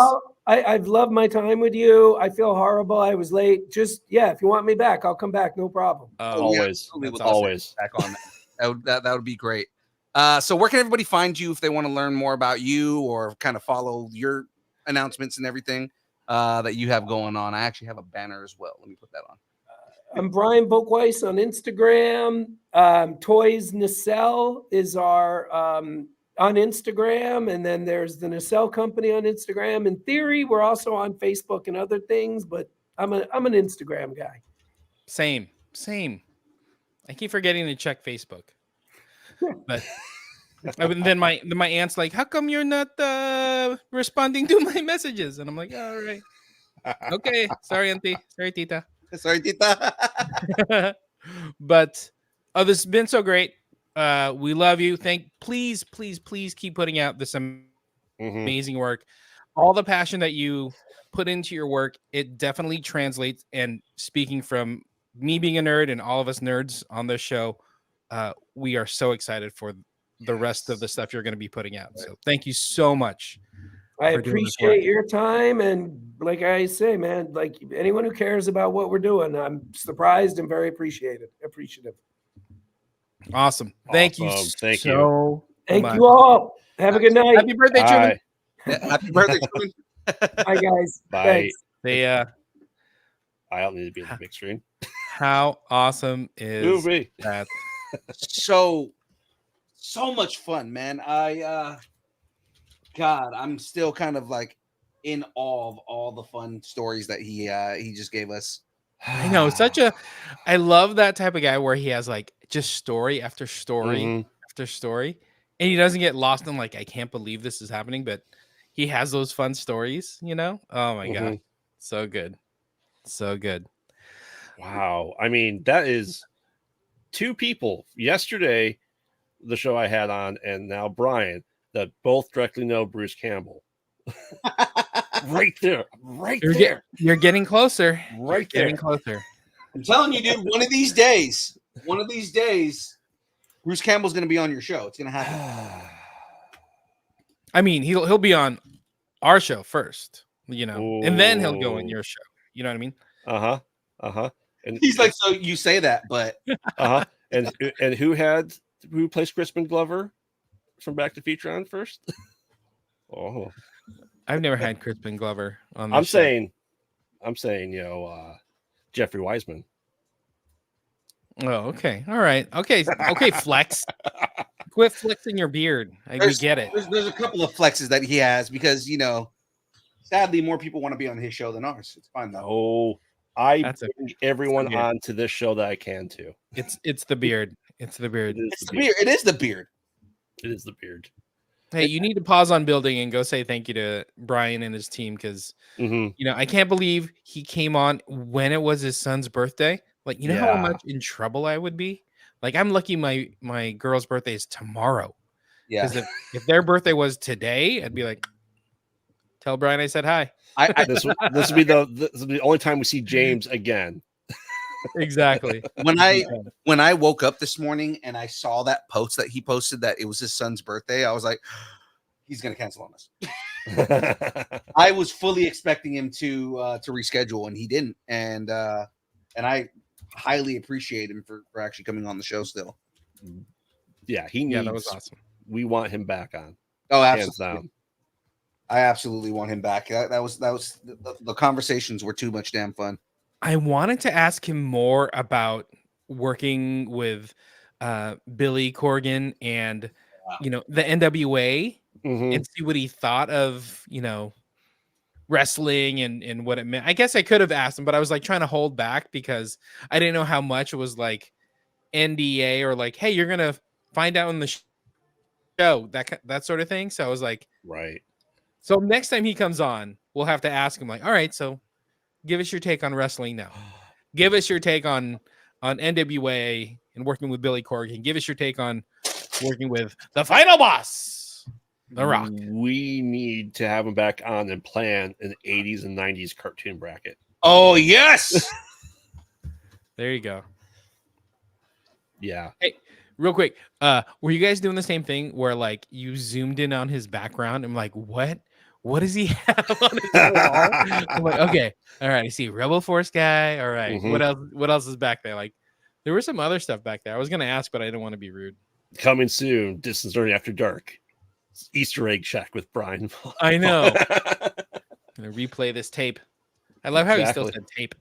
I've loved my time with you. I feel horrible. I was late. Just if you want me back, I'll come back. No problem. Always, always back on that. That would be great. So where can everybody find you if they want to learn more about you or kind of follow your announcements and everything that you have going on? I actually have a banner as well. Let me put that on. I'm Brian Volk Weiss on Instagram. Toys Nacelle is our on Instagram, and then there's the Nacelle Company on Instagram. In theory, we're also on Facebook and other things, but I'm an Instagram guy. Same. I keep forgetting to check Facebook, but then my aunt's like, "How come you're not responding to my messages?" And I'm like, "All right, okay, sorry, auntie, sorry, tita." Sorry, Tita. But this has been so great. We love you. Please keep putting out this amazing work. All the passion that you put into your work, it definitely translates. And speaking from me being a nerd and all of us nerds on this show, we are so excited for the rest of the stuff you're going to be putting out. So thank you so much. I appreciate your time, and like I say, man, like anyone who cares about what we're doing, I'm surprised and very appreciative. Awesome. Thank you. Thank you. Thank you all. Have a good night. Happy birthday, Truman. Happy birthday, Truman. Bye, guys. Bye. Thanks. I don't need to be in the big screen. How awesome is that? So much fun, man. God, I'm still kind of like in awe of all the fun stories that he just gave us. I know, I love that type of guy where he has like just story after story after story, and he doesn't get lost in like, I can't believe this is happening, but he has those fun stories, Oh my God. So good. Wow. I mean, that is 2 people. Yesterday, the show I had on, and now Brian, that both directly know Bruce Campbell. Right there. You're getting closer. Right Getting there. closer. I'm telling you, dude, one of these days, Bruce Campbell's going to be on your show. It's going to happen. I mean, he'll be on our show first, and then he'll go in Ooh. your show. You know what I mean? And He's like, so you say that, but and who plays Crispin Glover from Back to Future on first? Oh, I've never had Crispin Glover on. I'm This show. saying, Jeffrey Wiseman. Oh, okay, all right, okay, Flex. Quit flexing your beard. We get it. There's a couple of flexes that he has because sadly more people want to be on his show than ours. It's fine though. Oh, I That's bring everyone weird. on to this show that I can too. It's the beard. It's the beard. It's the beard. It is the beard. It is the beard. Hey, you need to pause on building and go say thank you to Brian and his team because I can't believe he came on when it was his son's birthday. Like, how much in trouble I would be. Like, I'm lucky my girl's birthday is tomorrow. Yeah. Because if their birthday was today, I'd be like, tell Brian I said hi. This will be the only time we see James again. Exactly. When I woke up this morning and I saw that post that he posted that it was his son's birthday, I was like, he's gonna cancel on us. I was fully expecting him to reschedule, and he didn't. And I highly appreciate him for actually coming on the show still. Yeah, he needs. That was awesome. We want him back on. Oh, Hands absolutely. down. I absolutely want him back. That was the conversations were too much damn fun. I wanted to ask him more about working with Billy Corgan and the NWA and see what he thought of wrestling and what it meant. I guess I could have asked him, but I was like trying to hold back because I didn't know how much it was like NDA or like, hey, you're gonna find out in the show, that sort of thing. So I was like, right. So next time he comes on, we'll have to ask him like, all right, so give us your take on wrestling now. Give us your take on NWA and working with Billy Corgan. Give us your take on working with the final boss, The Rock. We need to have him back on and plan an 80s and 90s cartoon bracket. Oh, yes. There you go. Yeah. Hey, real quick, were you guys doing the same thing where like you zoomed in on his background and like, what does he have on his wall? I'm like, okay, all right, I see Rebel Force guy. All right, what else is back there? Like, there was some other stuff back there. I was gonna ask, but I didn't want to be rude. Coming soon, Distance Learning After Dark. Easter egg check with Brian. I know. I'm gonna replay this tape. I love how he still said tape.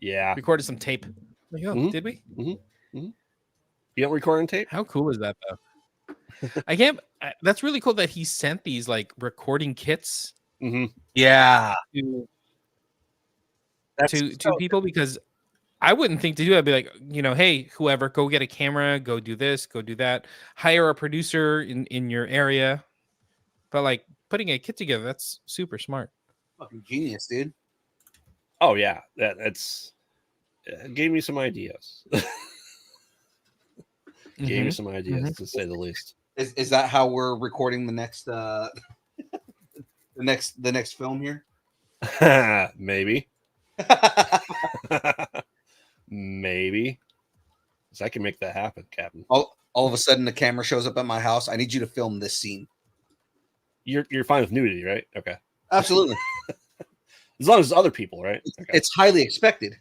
Yeah. Recorded some tape. Like, did we? You don't record on tape? How cool is that though? I can't. That's really cool that he sent these like recording kits. Yeah. To people because I wouldn't think to do that. I'd be like, hey, whoever, go get a camera, go do this, go do that. Hire a producer in your area. But like putting a kit together, that's super smart. Fucking genius, dude. Oh yeah, that's gave me some ideas. Gave me some ideas to say the least. Is that how we're recording the next the next film here? Maybe. Maybe. So I can make that happen, Captain. All of a sudden the camera shows up at my house. I need you to film this scene. You're fine with nudity, right? Okay. Absolutely. As long as other people, right? Okay. It's highly expected.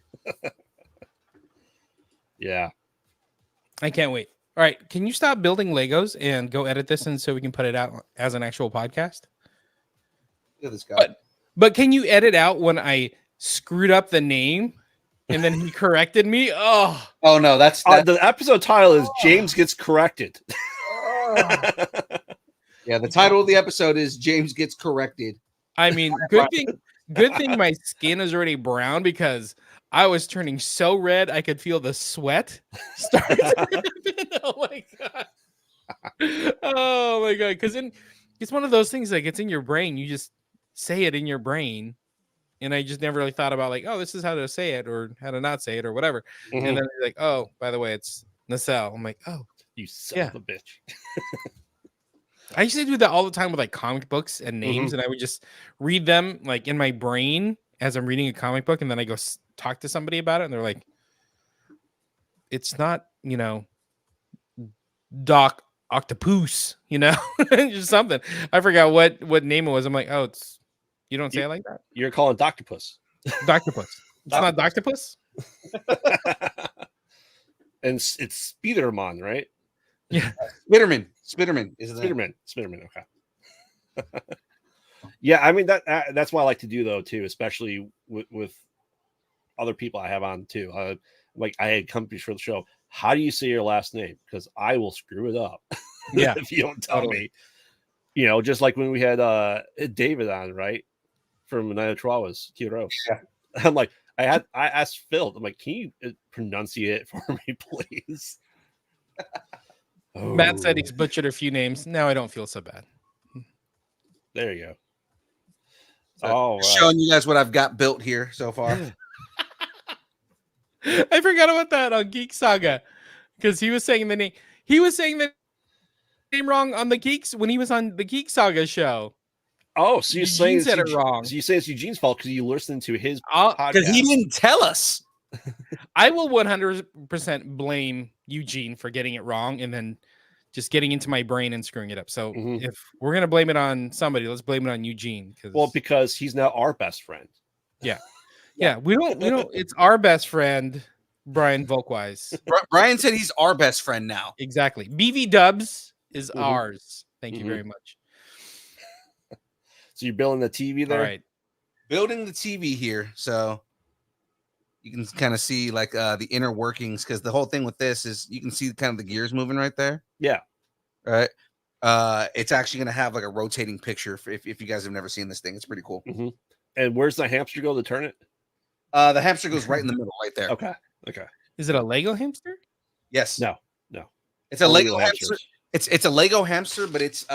Yeah. I can't wait. All right, can you stop building Legos and go edit this and so we can put it out as an actual podcast? Look at this guy. But can you edit out when I screwed up the name and then he corrected me? Oh no, that's the episode title is James Gets Corrected. Yeah, the title of the episode is James Gets Corrected. I mean, good thing my skin is already brown because I was turning so red I could feel the sweat start to happen. Oh my god. Because it's one of those things like it's in your brain. You just say it in your brain. And I just never really thought about like, oh, this is how to say it or how to not say it or whatever. And then they're like, oh, by the way, it's Nacelle. I'm like, oh, you son of a bitch. I used to do that all the time with like comic books and names, and I would just read them like in my brain as I'm reading a comic book, and then I go talk to somebody about it, and they're like, it's not, Doc Octopus, just something. I forgot what name it was. I'm like, oh, you don't say it like that? You're calling Doctopus. Doctopus. It's not Doctopus? And it's Spiderman, right? Yeah. Spitterman is the name. Spiderman. Okay. Yeah, I mean that's what I like to do though too, especially with other people I have on too. Like I had companies for the show. How do you say your last name? Because I will screw it up. Yeah, if you don't tell totally. me. Just like when we had David on, right? From Nine Chihuahuas, Kiro. Yeah. I'm like, I asked Phil, I'm like, can you pronunciate it for me, please? Matt said he's butchered a few names. Now I don't feel so bad. There you go. So All right. showing you guys what I've got built here so far. I forgot about that on Geek Saga because he was saying the name. He was saying the name wrong on the Geeks when he was on the Geek Saga show. Oh, so you're saying Eugene said it wrong. So you say it's Eugene's fault because you listened to his I'll- podcast. Because he didn't tell us. I will 100% blame Eugene for getting it wrong and then just getting into my brain and screwing it up. So Mhm. if we're gonna blame it on somebody, let's blame it on Eugene. Because he's now our best friend. Yeah, we don't. It's our best friend, Brian Volk Weiss. Brian said he's our best friend now. Exactly. BV Dubs is Mhm. ours. Thank you Mhm. very much. So you're building the TV there? All right. Building the TV here, so you can kind of see like the inner workings, because the whole thing with this is you can see kind of the gears moving right there. Yeah. Right. It's actually going to have like a rotating picture if you guys have never seen this thing. It's pretty cool. Mm-hmm. And where's the hamster go to turn it? The hamster goes right in the middle, right there. Okay. Is it a Lego hamster? Yes. No. It's a Only Lego the hamster. hamsters. It's a Lego hamster, but it's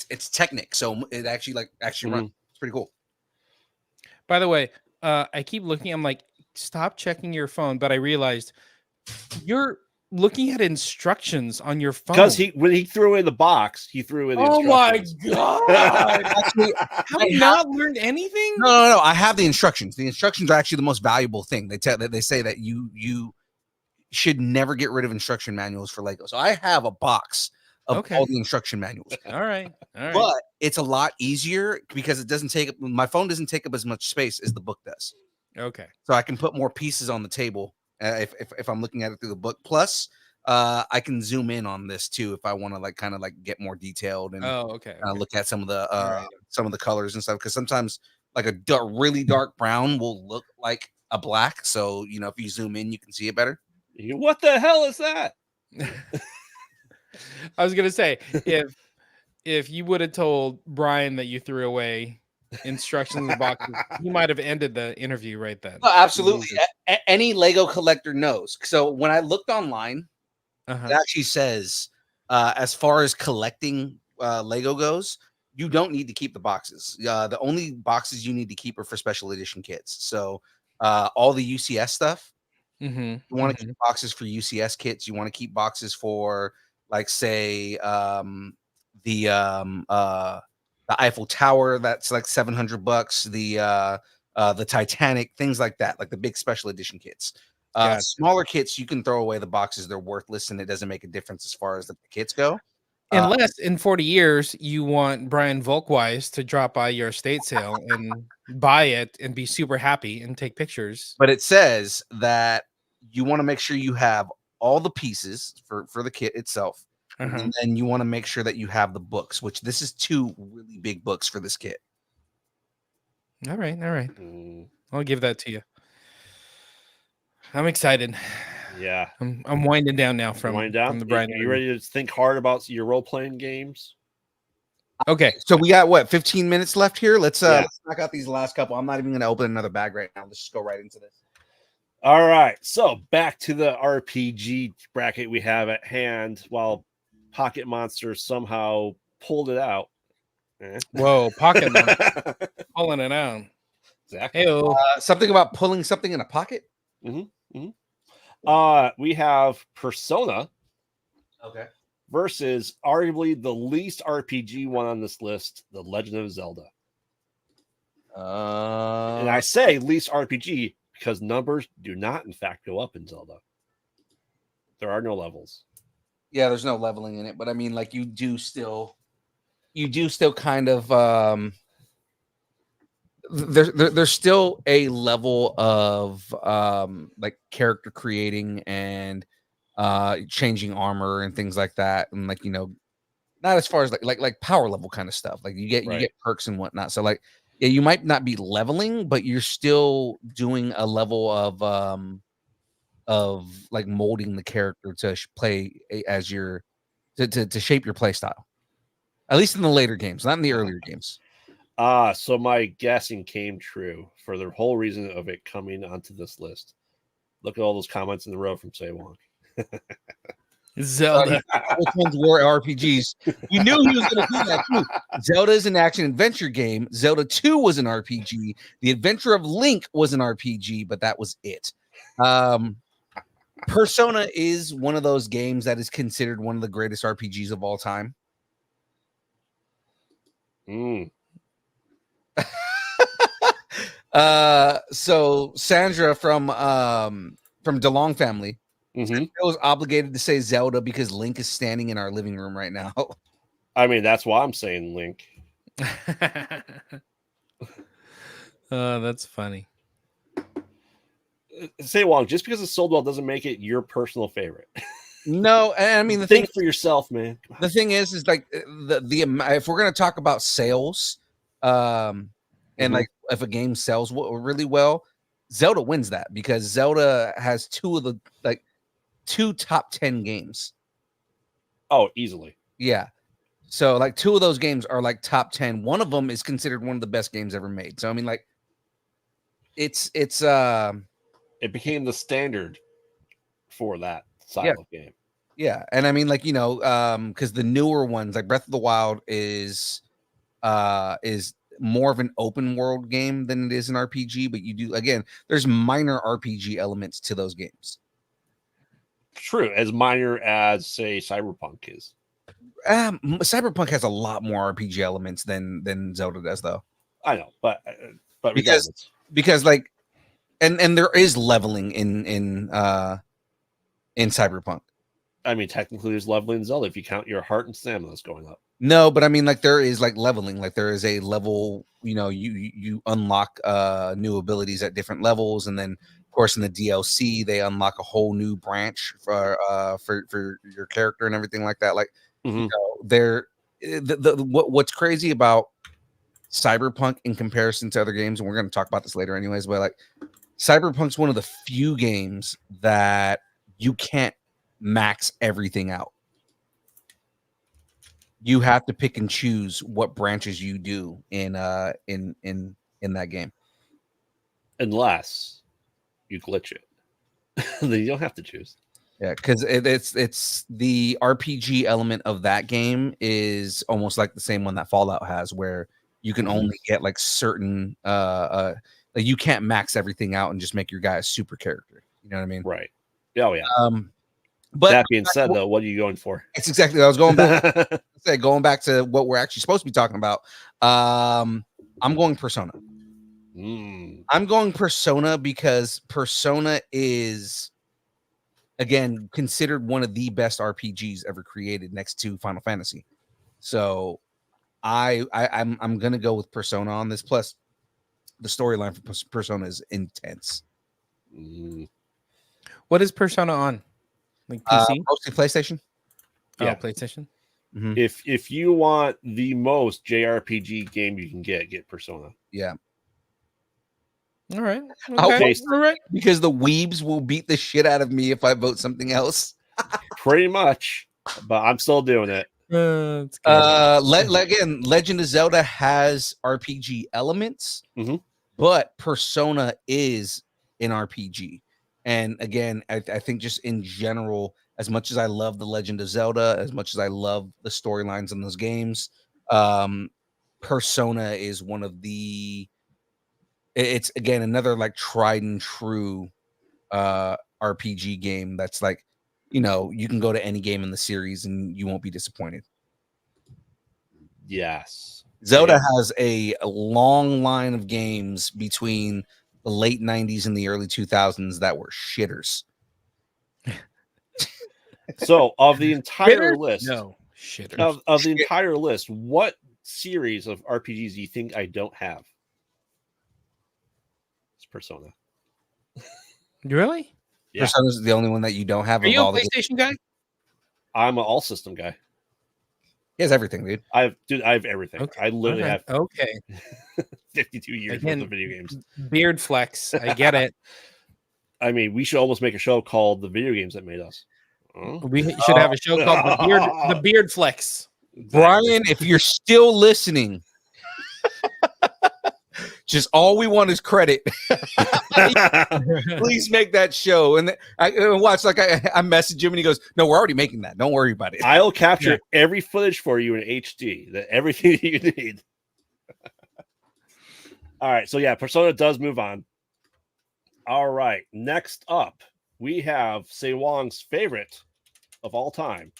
it's Technic, so it actually runs. It's pretty cool. By the way, I keep looking. I'm like, stop checking your phone. But I realized you're looking at instructions on your phone. Because when he threw in the box, he threw in the oh my instructions. god! Actually, Have you not learned anything? no. I have the instructions. The instructions are actually the most valuable thing. They say that you should never get rid of instruction manuals for Lego. So I have a box of all the instruction manuals. All right. But it's a lot easier because it doesn't take up, my phone doesn't take up as much space as the book does. Okay. So I can put more pieces on the table if I'm looking at it through the book. Plus, I can zoom in on this too if I want to kind of get more detailed and look at some of the colors and stuff. Because sometimes like a really dark brown will look like a black. So if you zoom in, you can see it better. What the hell is that? I was gonna say if you would have told Brian that you threw away instructions in the box, he might have ended the interview right then. Oh, absolutely. Any Lego collector knows. So when I looked online, it actually says as far as collecting Lego goes, you don't need to keep the boxes. The only boxes you need to keep are for special edition kits. So all the UCS stuff, you want to keep boxes for UCS kits. You want to keep boxes for say the Eiffel Tower, that's like $700. The Titanic, things like that, like the big special edition kits. Smaller kits, you can throw away the boxes; they're worthless, and it doesn't make a difference as far as the kits go. Unless in 40 years you want Brian Volk Weiss to drop by your estate sale and buy it and be super happy and take pictures. But it says that you want to make sure you have all the pieces for the kit itself. And then you want to make sure that you have the books, which this is 2 really big books for this kit. All right. I'll give that to you. I'm excited. Yeah. I'm winding down now from the Brian. Are you ready to think hard about your role-playing games? Okay. So we got what, 15 minutes left here? Let's knock out these last couple. I'm not even going to open another bag right now. Let's just go right into this. All right. So back to the RPG bracket we have at hand while Pocket Monster somehow pulled it out. Whoa, Pocket Monster pulling it out. Exactly. Hey-o. Something about pulling something in a pocket? We have Persona. Okay. Versus arguably the least RPG one on this list, The Legend of Zelda. And I say least RPG because numbers do not, in fact, go up in Zelda. There are no levels. Yeah, there's no leveling in it, but I mean, like you do still kind of there's still a level of like character creating and changing armor and things like that, and like not as far as like power level kind of stuff. Like you get perks and whatnot. So like yeah, you might not be leveling, but you're still doing a level of like molding the character to play as your to shape your play style. At least in the later games, not in the earlier games. So my guessing came true for the whole reason of it coming onto this list. Look at all those comments in the row from Say Wong. Zelda. Which ones were RPGs? You knew he was going to do that too. Zelda is an action adventure game. Zelda 2 was an RPG. The Adventure of Link was an RPG, but that was it. Persona is one of those games that is considered one of the greatest RPGs of all time. So Sandra from DeLong family feels obligated to say Zelda because Link is standing in our living room right now. I mean, that's why I'm saying Link. That's funny. Say Wong, just because it's sold well doesn't make it your personal favorite. No, and I mean the Think thing for yourself, man. The thing is like the if we're gonna talk about sales, and like if a game sells really well, Zelda wins that because Zelda has two top 10 games. Oh, easily. Yeah. So like 2 of those games are like top 10. One of them is considered one of the best games ever made. So I mean like it became the standard for that style of game. Yeah, and I mean like because the newer ones like Breath of the Wild is more of an open world game than it is an RPG, but there's minor RPG elements to those games. True, as minor as say Cyberpunk is. Cyberpunk has a lot more RPG elements than Zelda does, though. I know, but because like, and there is leveling in Cyberpunk. I mean, technically, there's leveling in Zelda if you count your heart and stamina that's going up. No, but I mean, like there is like leveling. Like there is a level. You unlock new abilities at different levels, and then of course in the DLC they unlock a whole new branch for your character and everything like that. Like what's crazy about Cyberpunk in comparison to other games, and we're going to talk about this later anyways, but like Cyberpunk's one of the few games that you can't max everything out. You have to pick and choose what branches you do in that game, unless you glitch it. Then you don't have to choose. Yeah, because it's the RPG element of that game is almost like the same one that Fallout has, where you can only get like certain like you can't max everything out and just make your guy a super character. You know what I mean? Right. Oh yeah. But that being said, though, what are you going for? It's exactly what I was going back. Going back to what we're actually supposed to be talking about. I'm going Persona. I'm going Persona because Persona is, again, considered one of the best RPGs ever created, next to Final Fantasy. So I'm gonna go with Persona on this. Plus, the storyline for Persona is intense. What is Persona on? Like PC? Mostly PlayStation. Yeah, PlayStation. Mm-hmm. If you want the most JRPG game you can get Persona. Yeah. All right. Okay. All right. Because the weebs will beat the shit out of me if I vote something else. Pretty much, but I'm still doing it. Again, Legend of Zelda has RPG elements, but Persona is an RPG. And again, I think just in general, as much as I love the Legend of Zelda, as much as I love the storylines in those games, Persona is one of the. It's again another like tried and true RPG game that's like, you can go to any game in the series and you won't be disappointed. Yes. Zelda has a long line of games between the late 90s and the early 2000s that were shitters. So of the entire Shitters? list, No, shitters. of the entire list, what series of RPGs do you think I don't have? It's Persona. Really? Yeah. Persona's the only one that you don't have. Are of you a all the PlayStation guy? I'm an all system guy. He has everything, dude. I have everything. Okay. I literally Okay. have Okay. 52 years Again, worth of video games. Beard flex. I get it. I mean, we should almost make a show called "The Video Games That Made Us." Huh? We should have a show called the Beard Flex. Brian, if you're still listening, just all we want is credit. Please make that show. And I watch, like I message him and he goes, "No, we're already making that. Don't worry about it." I'll capture every footage for you in HD. That everything you need. All right, so yeah, Persona does move on. All right, next up we have Se Wong's favorite of all time,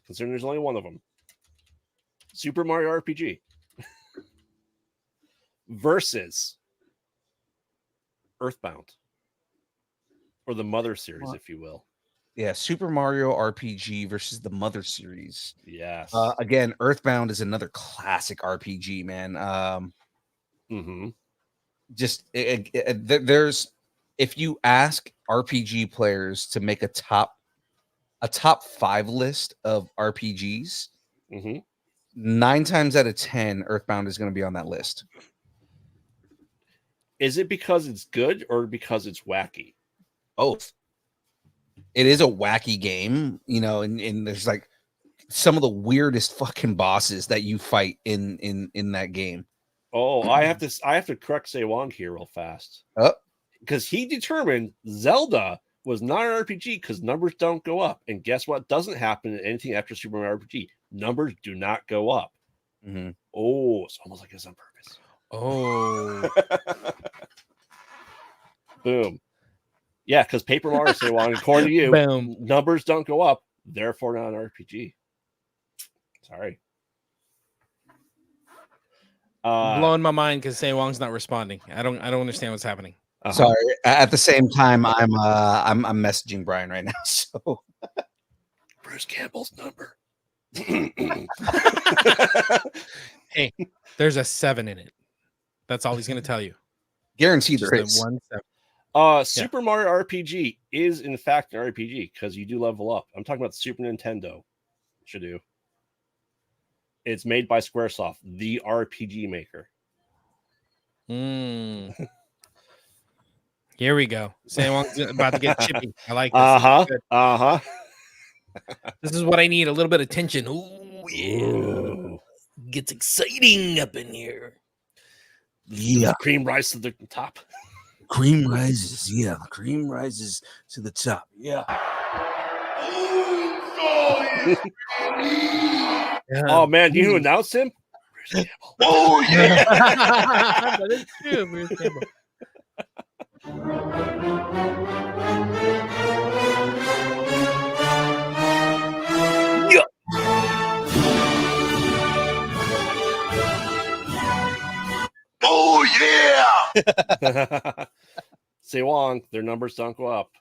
considering there's only one of them, Super Mario RPG versus Earthbound, or the Mother series, if you will. Yeah, Super Mario RPG versus the Mother series. Yes. Again, Earthbound is another classic RPG, man. Just there's, if you ask RPG players to make a top 5 list of RPGs, 9 times out of 10, Earthbound is going to be on that list. Is it because it's good or because it's wacky? Both. It is a wacky game, you know, and there's like some of the weirdest fucking bosses that you fight in that game. Oh, I have to correct Se Wong here real fast. Because he determined Zelda was not an RPG because numbers don't go up. And guess what doesn't happen in anything after Super Mario RPG? Numbers do not go up. Oh, it's almost like it's on purpose. Oh. Boom. Yeah, because Paper Mario, Se Wong, according to you, Boom. numbers don't go up, therefore not an RPG. Sorry. Blowing my mind because Se Wong's not responding. I don't understand what's happening. Sorry. At the same time, I'm messaging Brian right now. So Bruce Campbell's number. Hey, there's a 7 in it. That's all he's going to tell you. guaranteed Just there a is. 1 7. Super Mario RPG is in fact an RPG because you do level up. I'm talking about the Super Nintendo. Should do. It's made by Squaresoft, the RPG maker. Here we go. Se Wong's about to get chippy. I like this. This is what I need. A little bit of tension. Ooh, yeah. Ooh. Gets exciting up in here. Yeah, Cream rise to the top. cream rises. Yeah, the cream rises to the top. Yeah. Oh man, you announced him? Oh yeah. That is true. Bruce Campbell. Oh yeah. Se Wong, their numbers don't go up.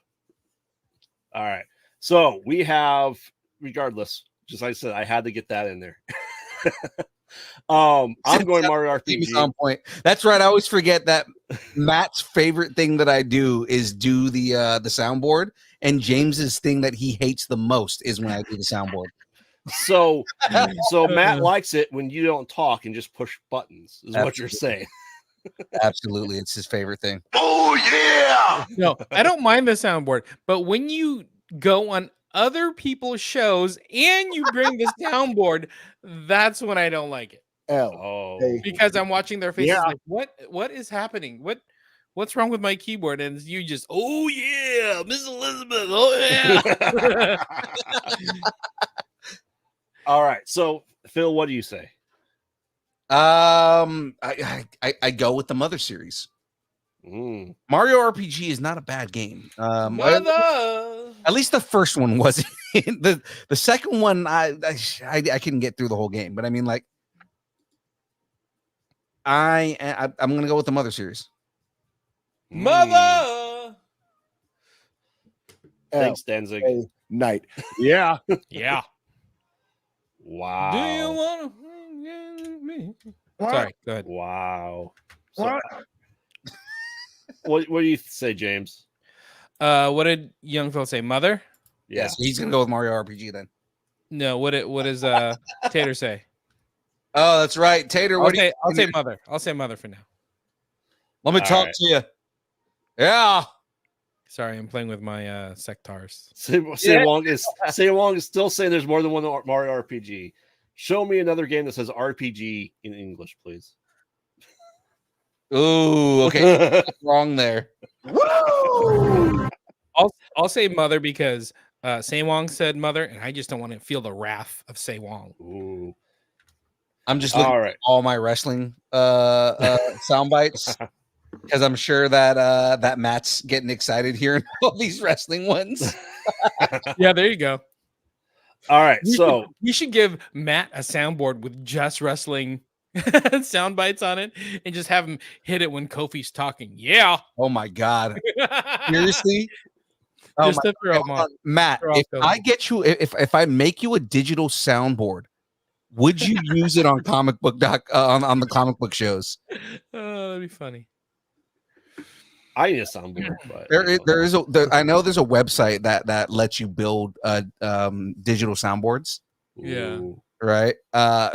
All right. So we have, regardless, just like I said, I had to get that in there. I'm going Mario RPG. On point. That's right. I always forget that Matt's favorite thing that I do is do the soundboard, and James's thing that he hates the most is when I do the soundboard. So Matt likes it when you don't talk and just push buttons, is what you're saying. Absolutely. It's his favorite thing. Oh yeah. No, I don't mind the soundboard, but when you go on other people's shows and you bring the soundboard, that's when I don't like it. Oh, Because I'm watching their faces Yeah. like, what is happening? What's wrong with my keyboard? And you just, oh yeah, Miss Elizabeth, oh yeah. All right. So Phil, what do you say? I go with the Mother series. Mm. Mario RPG is not a bad game. Mother. At least the first one wasn't. the second one, I couldn't get through the whole game. But I mean, like, I'm gonna go with the Mother series. Mother. Thanks, Danzig. Hey, night. Yeah. Yeah. Wow. Do you want to me? Sorry, go ahead. Wow. So, what do you say, James? What did young Phil say? Mother? Yeah, so he's gonna go with Mario RPG then. No, what does Tater say? Oh, that's right, Tater. What do you? I'll say mother. I'll say mother for now. Let me All talk right. to you. Yeah. Sorry, I'm playing with my sectars. Say Wong is still saying there's more than one Mario RPG. Show me another game that says RPG in English, please. Ooh, okay. Wrong there. I'll say mother because Say Wong said mother, and I just don't want to feel the wrath of Say Wong. Ooh. I'm just looking All at right. all my wrestling sound bites because I'm sure that that Matt's getting excited hearing all these wrestling ones. Yeah, there you go. All right. So we should give Matt a soundboard with just wrestling sound bites on it, and just have him hit it when Kofi's talking. Yeah. Oh my god. Seriously? Oh Just my to throw him off. Matt, Throw off if Kofi. I get you if I make you a digital soundboard, would you use it on comic book on the comic book shows? Oh, that'd be funny. I need a soundboard, but I know there's a website that lets you build digital soundboards, Yeah. Ooh. right?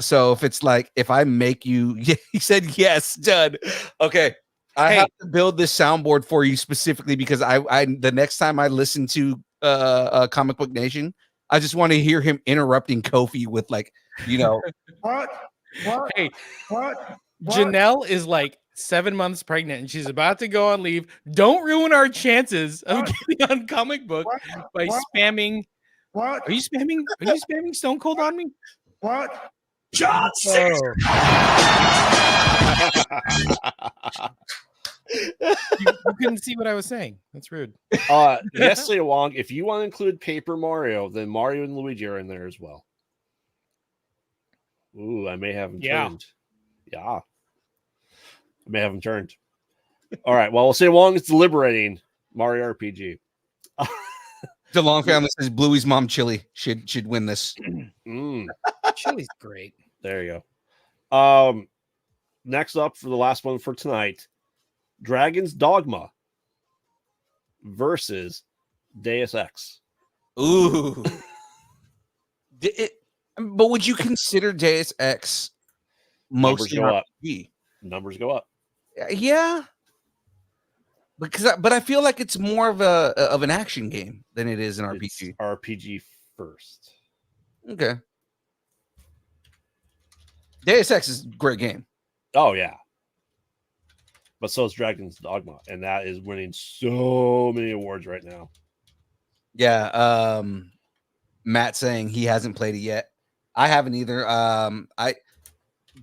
So if it's like if I make you, he said yes, done. Okay, I have to build this soundboard for you specifically because I the next time I listen to Comic Book Nation, I just want to hear him interrupting Kofi with like, What? Hey, What? Janelle is like 7 months pregnant and she's about to go on leave. Don't ruin our chances of getting on comic book by spamming. What? Are you spamming Stone Cold on me? What? John You couldn't see what I was saying. That's rude. Yes, Say Wong. If you want to include Paper Mario, then Mario and Luigi are in there as well. Ooh, I may have them turned. Yeah. I may have them turned. All right. Well, we'll say Wong is deliberating Mario RPG. the Long family says Bluey's mom Chili should win this. Chili's great. There you go. Next up for the last one for tonight, Dragon's Dogma versus Deus Ex. Ooh. But would you consider Deus Ex mostly RPG? Numbers go up. Yeah. But I feel like it's more of an action game than it is an RPG. It's RPG first. Okay. Deus Ex is a great game. Oh yeah. But so is Dragon's Dogma, and that is winning so many awards right now. Yeah. Matt saying he hasn't played it yet. I haven't either.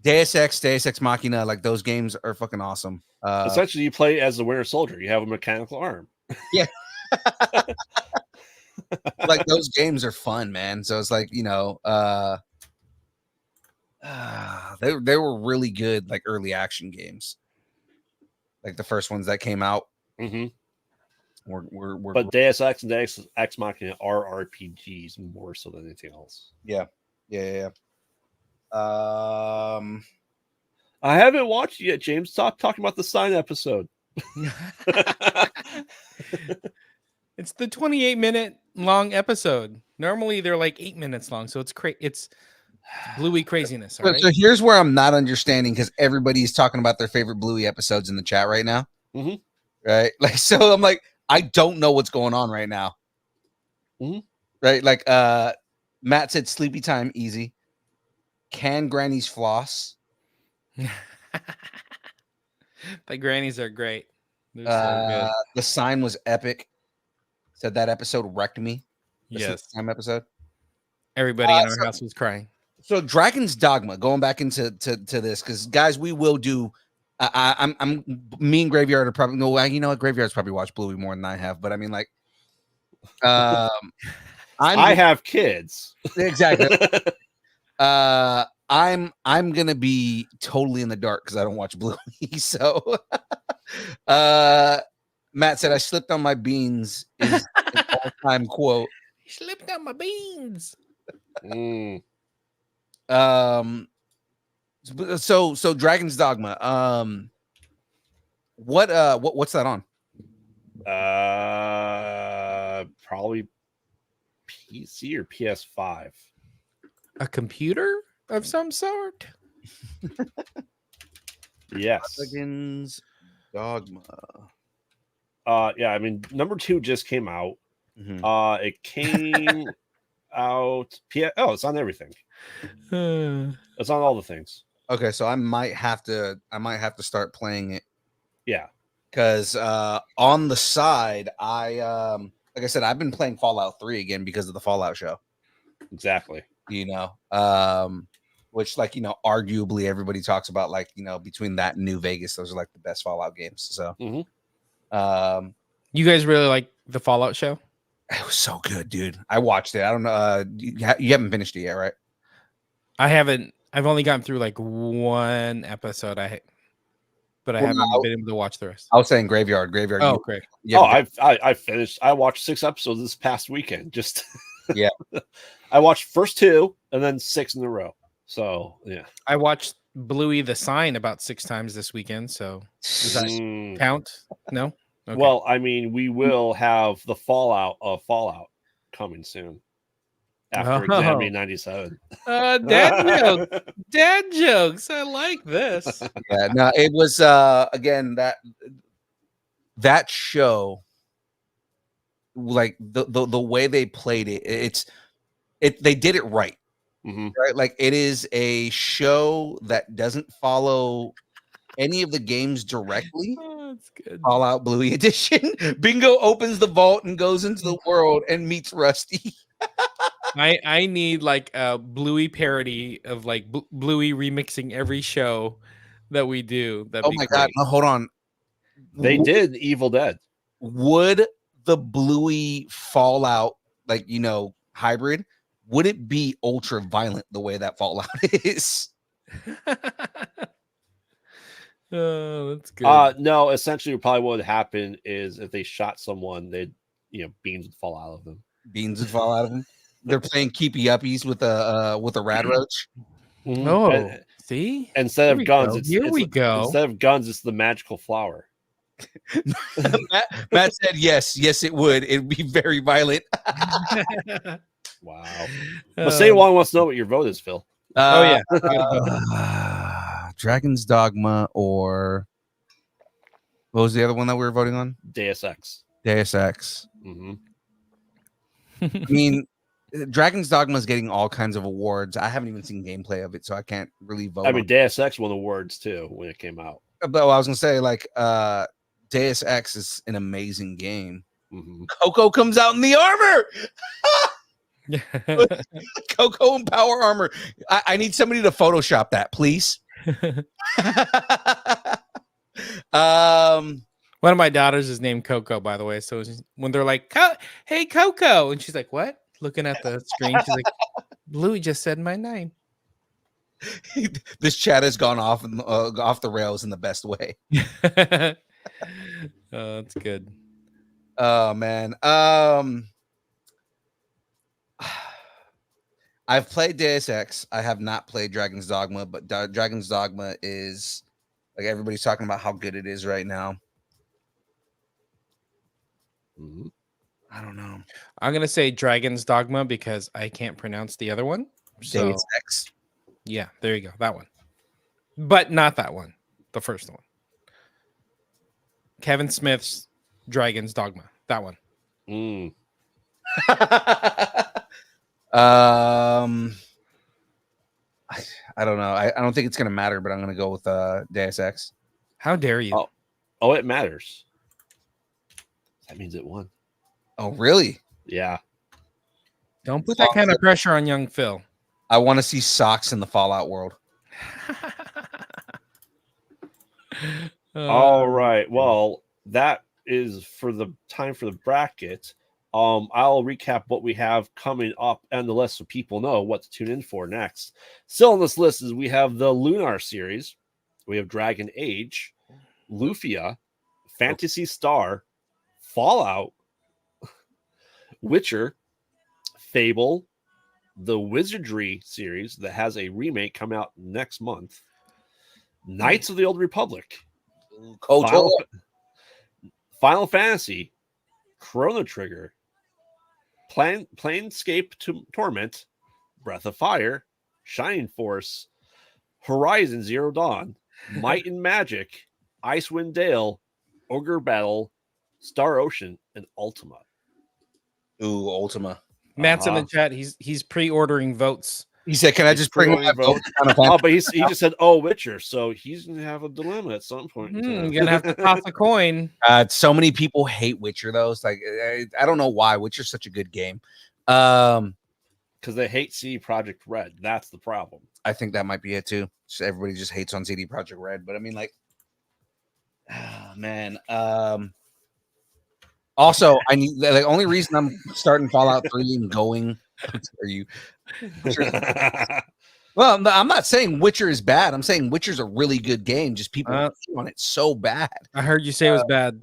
Deus Ex Machina, like those games are fucking awesome. Essentially, you play as the Winter Soldier. You have a mechanical arm. Yeah. Like those games are fun, man. So it's like, they were really good, like early action games. Like the first ones that came out. Mm-hmm. Were but Deus Ex and Deus Ex Machina are RPGs more so than anything else. Yeah. I haven't watched it yet, James. Stop talking about the Sign episode. It's the 28-minute long episode. Normally they're like 8 minutes long, so it's Bluey craziness. All right? So here's where I'm not understanding because everybody's talking about their favorite Bluey episodes in the chat right now. Mm-hmm. Right? Like, so I'm like, I don't know what's going on right now. Mm-hmm. Right? Like, Matt said sleepy time easy. Can grannies floss? The grannies are great. They're so good. The Sign was epic. Said that episode wrecked me. The Yes. sleepy time episode. Everybody in our house was crying. So Dragon's Dogma, going back into this, because guys, we will do. I'm me and Graveyard are probably what Graveyard's probably watched Bluey more than I have, but I mean like, I have kids. Exactly. I'm gonna be totally in the dark because I don't watch Bluey. So Matt said, "I slipped on my beans." Is an all-time quote. He slipped on my beans. Mm. So Dragon's Dogma. What's that on? Probably PC or PS5. A computer of some sort. Yes. Dragon's Dogma. Yeah, I mean, number 2 just came out. Mhm. It came out. It's on everything. It's on all the things. Okay, so I might have to start playing it. Yeah. Because on the side, like I said, I've been playing Fallout 3 again because of the Fallout show. Exactly. Which arguably everybody talks about, between that and New Vegas, those are like the best Fallout games. So You guys really like the Fallout show? it was so good, dude. I watched it. I don't know. You haven't finished it yet, right? I haven't. I've only gotten through like one episode. But I haven't been able to watch the rest. I was saying Graveyard. Oh, great. I finished. I watched 6 episodes this past weekend. Just yeah. I watched first 2 and then 6 in a row. So yeah. I watched Bluey the Sign about 6 times this weekend. So does that count? No. Okay. Well, I mean, we will have the Fallout of Fallout coming soon after examining 97. Dad jokes. Dad jokes. I like this. Yeah, no, it was again that show, like the way they played it, they did it right. Right? Like, it is a show that doesn't follow any of the games directly. That's good. Fallout Bluey edition. Bingo opens the vault and goes into the world and meets Rusty. I need like a Bluey parody of like Bluey remixing every show that we do. Oh my god! No, hold on. They did Evil Dead. Would the Bluey Fallout, hybrid, would it be ultra violent the way that Fallout is? Oh, that's good. No, essentially probably what would happen is if they shot someone, they'd beans would fall out of them. Beans would fall out of them. They're playing keepy uppies with a rad roach. Oh, see? Instead of guns, Here we go. Instead of guns, it's the magical flower. Matt said yes, it would. It'd be very violent. Wow. But say one wants to know what your vote is, Phil. Dragon's Dogma, or what was the other one that we were voting on? Deus Ex. I mean, Dragon's Dogma is getting all kinds of awards. I haven't even seen gameplay of it, so I can't really vote. I mean, Deus Ex won awards too when it came out. But I was gonna say, Deus Ex is an amazing game. Coco comes out in the armor. Coco in power armor. I need somebody to Photoshop that, please. One of my daughters is named Coco, by the way. So when they're like, "Hey, Coco," and she's like, "What?" Looking at the screen, she's like, "Bluey just said my name." This chat has gone off the rails in the best way. Oh, that's good. Oh man. I've played Deus Ex. I have not played Dragon's Dogma, but Dragon's Dogma is, like, everybody's talking about how good it is right now. I don't know. I'm gonna say Dragon's Dogma because I can't pronounce the other one. So, Deus Ex. Yeah, there you go. That one, but not that one. The first one. Kevin Smith's Dragon's Dogma. That one. I don't know. I don't think it's gonna matter, but I'm gonna go with Deus Ex. How dare you? Oh, it matters. That means it won. Oh, really? Yeah. Don't put that kind of pressure on young Phil. I want to see socks in the Fallout world. All right. Well, that is for the time for the bracket. I'll recap what we have coming up on the list so people know what to tune in for next. Still on this list is we have the Lunar series, we have Dragon Age, Lufia, Phantasy Star, Fallout, Witcher, Fable, the Wizardry series that has a remake coming out next month, Knights of the Old Republic, KOTOR. Final Fantasy, Chrono Trigger, Planescape Torment, Breath of Fire, Shining Force, Horizon Zero Dawn, Might and Magic, Icewind Dale, Ogre Battle, Star Ocean, and Ultima. Ooh, Ultima. Matt's in the chat. He's pre-ordering votes. He said, "Can I just bring my vote?" Oh, but he just said, "Oh, Witcher," so he's gonna have a dilemma at some point. You're gonna have to toss a coin. So many people hate Witcher, though. It's like I don't know why. Witcher's such a good game. Because they hate CD Projekt Red. That's the problem. I think that might be it too. So everybody just hates on CD Projekt Red. But I mean, like, man. Also, I need the only reason I'm starting Fallout 3 and going. Are you? Well, I'm not saying Witcher is bad. I'm saying Witcher's a really good game. Just people on it so bad. I heard you say it was bad.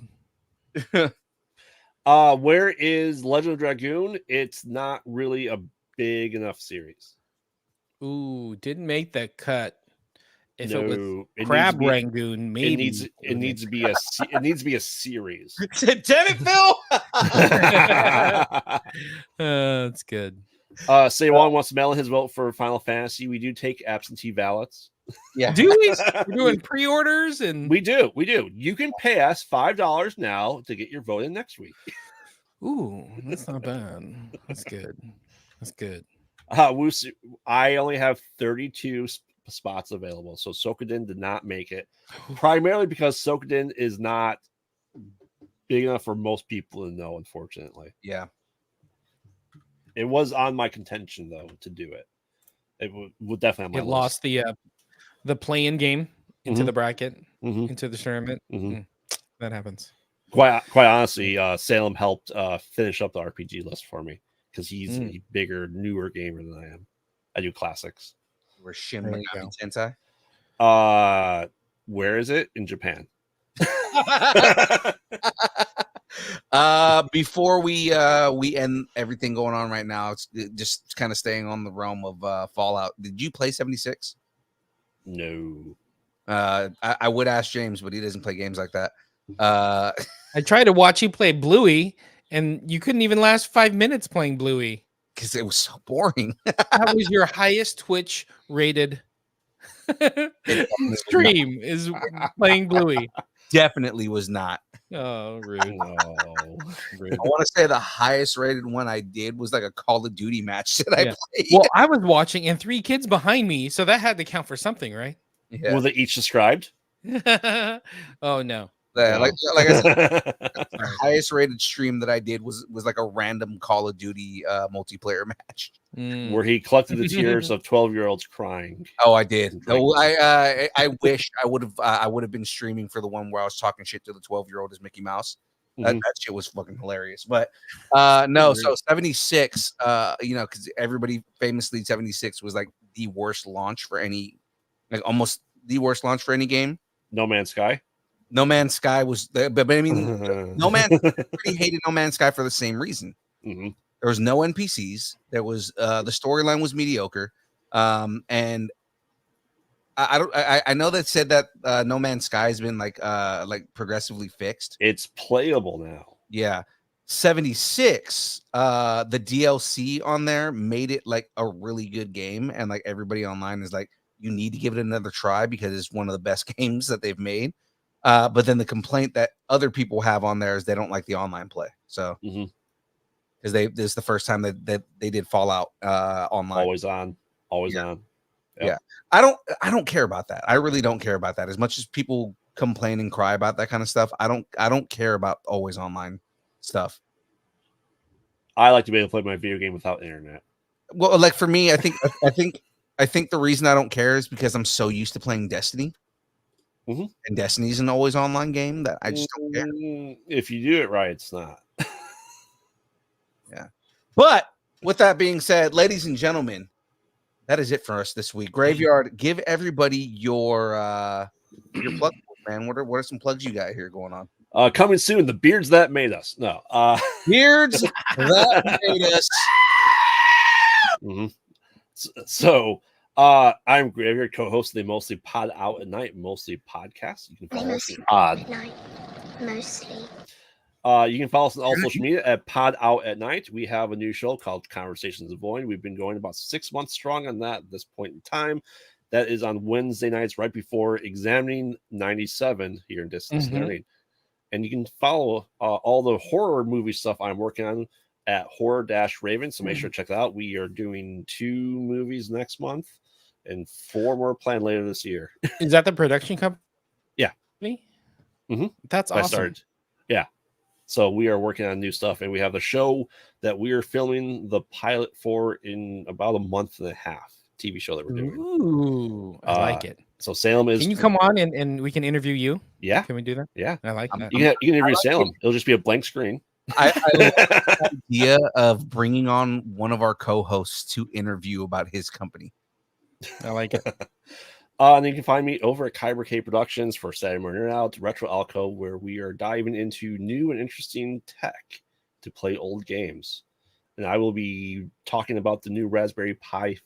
Where is Legend of Dragoon? It's not really a big enough series. Ooh, didn't make that cut. If it was it Crab needs to be- Rangoon, maybe it needs to be a series. Damn it, Phil. That's good. Saywan wants to mail in his vote for Final Fantasy. We do take absentee ballots. Yeah. Do we? We're doing pre-orders and We do. You can pay us $5 now to get your vote in next week. ooh, that's not bad. That's good. That's good. I only have 32 spots available, so Sokudin did not make it, primarily because Sokudin is not big enough for most people to know, unfortunately. Yeah. It was on my contention, though, to do it. It would definitely have my It lost the play-in game into Mhm. the bracket, Mhm. into the tournament. Mhm. That happens. Quite honestly, Salem helped finish up the RPG list for me because he's a bigger, newer gamer than I am. I do classics. We're Shin There you Megami go. Tensei. Where is it? In Japan. Before we end everything going on right now, it's just kind of staying on the realm of Fallout. Did you play 76? No. I would ask James, but he doesn't play games like that. I tried to watch you play Bluey, and you couldn't even last 5 minutes playing Bluey. Because it was so boring. That was your highest Twitch rated stream is playing Bluey. Definitely was not. Oh, rude. I want to say the highest rated one I did was like a Call of Duty match that I played. Well, I was watching and 3 kids behind me, so that had to count for something, right? Yeah. Were they each subscribed? Oh no. Like I said, the highest rated stream that I did was like a random Call of Duty multiplayer match. Where he collected the tears of 12-year-olds crying. Oh, I did. No, I wish I would have been streaming for the one where I was talking shit to the 12-year-old as Mickey Mouse. That shit was fucking hilarious. But no, so 76, because everybody famously 76 was like the worst launch for any, like almost the worst launch for any game. No Man's Sky. No Man's Sky was, but I mean, No Man's pretty hated No Man's Sky for the same reason. Mm-hmm. There was no NPCs. There was the storyline was mediocre, and I know that said that No Man's Sky has been like progressively fixed. It's playable now. Yeah, 76. The DLC on there made it like a really good game, and like everybody online is like, you need to give it another try because it's one of the best games that they've made. But then the complaint that other people have on there is they don't like the online play. So because this is the first time that they did Fallout online. Always on. Yep. Yeah. I don't care about that. I really don't care about that. As much as people complain and cry about that kind of stuff, I don't care about always online stuff. I like to be able to play my video game without internet. Well, like for me, I think the reason I don't care is because I'm so used to playing Destiny. And Destiny's an always online game that I just don't care. If you do it right, it's not. Yeah. But with that being said, ladies and gentlemen, that is it for us this week. Graveyard, give everybody your plug, man. What are some plugs you got here going on? Coming soon, the beards that made us. No. Beards that made us. Mhm. So, I'm Graveyard, co-host of the Mostly Pod Out at Night, Mostly Podcast. You can follow us on night, mostly. You can follow us on all social media at Pod Out at Night. We have a new show called Conversations of Void. We've been going about 6 months strong on that at this point in time. That is on Wednesday nights, right before examining 97 here in Distance Learning. And you can follow all the horror movie stuff I'm working on at Horror-Raven. So make sure to check that out. We are doing 2 movies next month and 4 more planned later this year. Is that the production company? Yeah. That's I awesome. started. Yeah. So we are working on new stuff, and we have a show that we are filming the pilot for in about a month and a half. TV show that we're doing. Ooh, I like it. So Salem is. Can you come on and we can interview you? Yeah. Can we do that? Yeah. I like that. You can interview Salem. It'll just be a blank screen. I love the idea of bringing on one of our co-hosts to interview about his company. I like it. And you can find me over at Kyber K Productions for Saturday Morning Out, Retro Alco, where we are diving into new and interesting tech to play old games. And I will be talking about the new Raspberry Pi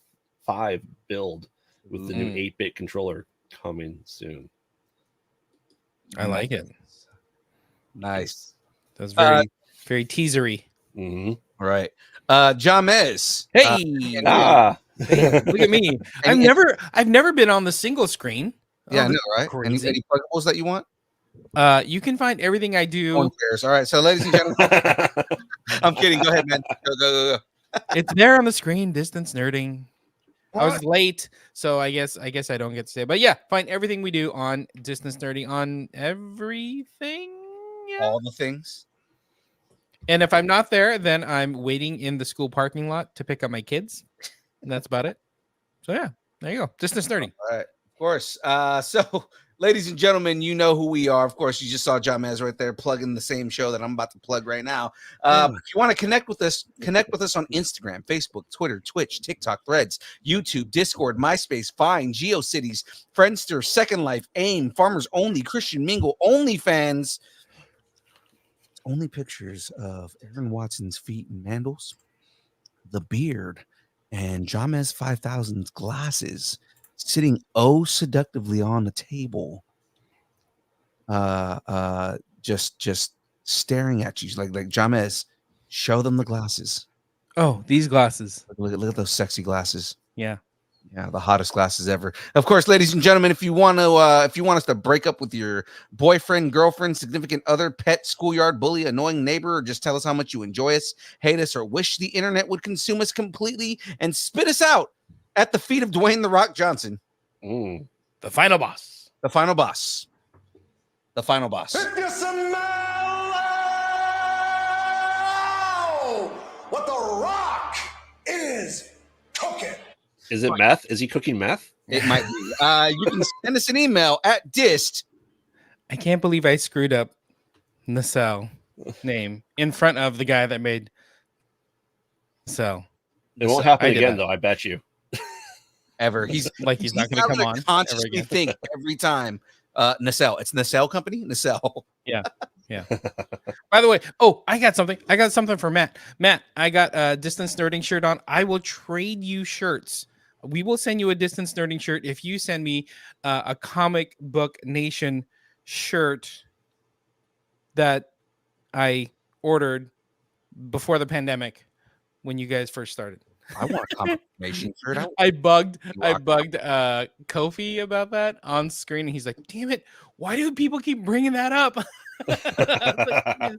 5 build with the new 8-bit controller coming soon. I like it. Nice. That's very, very teasery. Mm-hmm. All right. Jamez. Hey, Hey, look at me. I've never been on the single screen. Yeah, Oh, I know, right? crazy. Any pluggables that you want? You can find everything I No do. one cares. All right. So, ladies and gentlemen, I'm kidding. Go ahead, man. Go. It's there on the screen. Distance nerding. I was late, so I guess I don't get to say it. But yeah, find everything we do on Distance Nerding on everything. Yeah. All the things. And if I'm not there, then I'm waiting in the school parking lot to pick up my kids. And that's about it. So yeah, there you go. Distance Nerding. All right. Of course. So, ladies and gentlemen, you know who we are. Of course, you just saw Jamez right there plugging the same show that I'm about to plug right now. But if you want to connect with us on Instagram, Facebook, Twitter, Twitch, TikTok, Threads, YouTube, Discord, MySpace, Vine, GeoCities, Friendster, Second Life, AIM, Farmers Only, Christian Mingle, OnlyFans. Only pictures of Aaron Watson's feet and mandals, the beard, and Jamez 5000's glasses sitting seductively on the table, just staring at you like Jamez. Show them the glasses. Oh, these glasses. Look at those sexy glasses. Yeah. Yeah, the hottest glasses ever. Of course, ladies and gentlemen, if you want us to break up with your boyfriend, girlfriend, significant other, pet, schoolyard bully, annoying neighbor, or just tell us how much you enjoy us, hate us, or wish the internet would consume us completely and spit us out at the feet of Dwayne "The Rock" Johnson, The final boss. the final boss. The final boss. If you smell what the Rock is cooking. Is it meth? Is he cooking meth? It might be. You can send us an email at dist. I can't believe I screwed up Nacelle name in front of the guy that made Nacelle. It won't happen I did again, that. though. I bet you. Ever. He's Like he's not going to come on ever consciously again. think every time. Nacelle. It's Nacelle Company. Nacelle. Yeah. By the way, I got something for Matt. Matt, I got a Distance Nerding shirt on. I will trade you shirts. We will send you a Distance Nerding shirt if you send me a Comic Book Nation shirt that I ordered before the pandemic when you guys first started. I want a confirmation shirt. I bugged are. Kofi about that on screen, and he's like, "Damn it! Why do people keep bringing that up?" I'm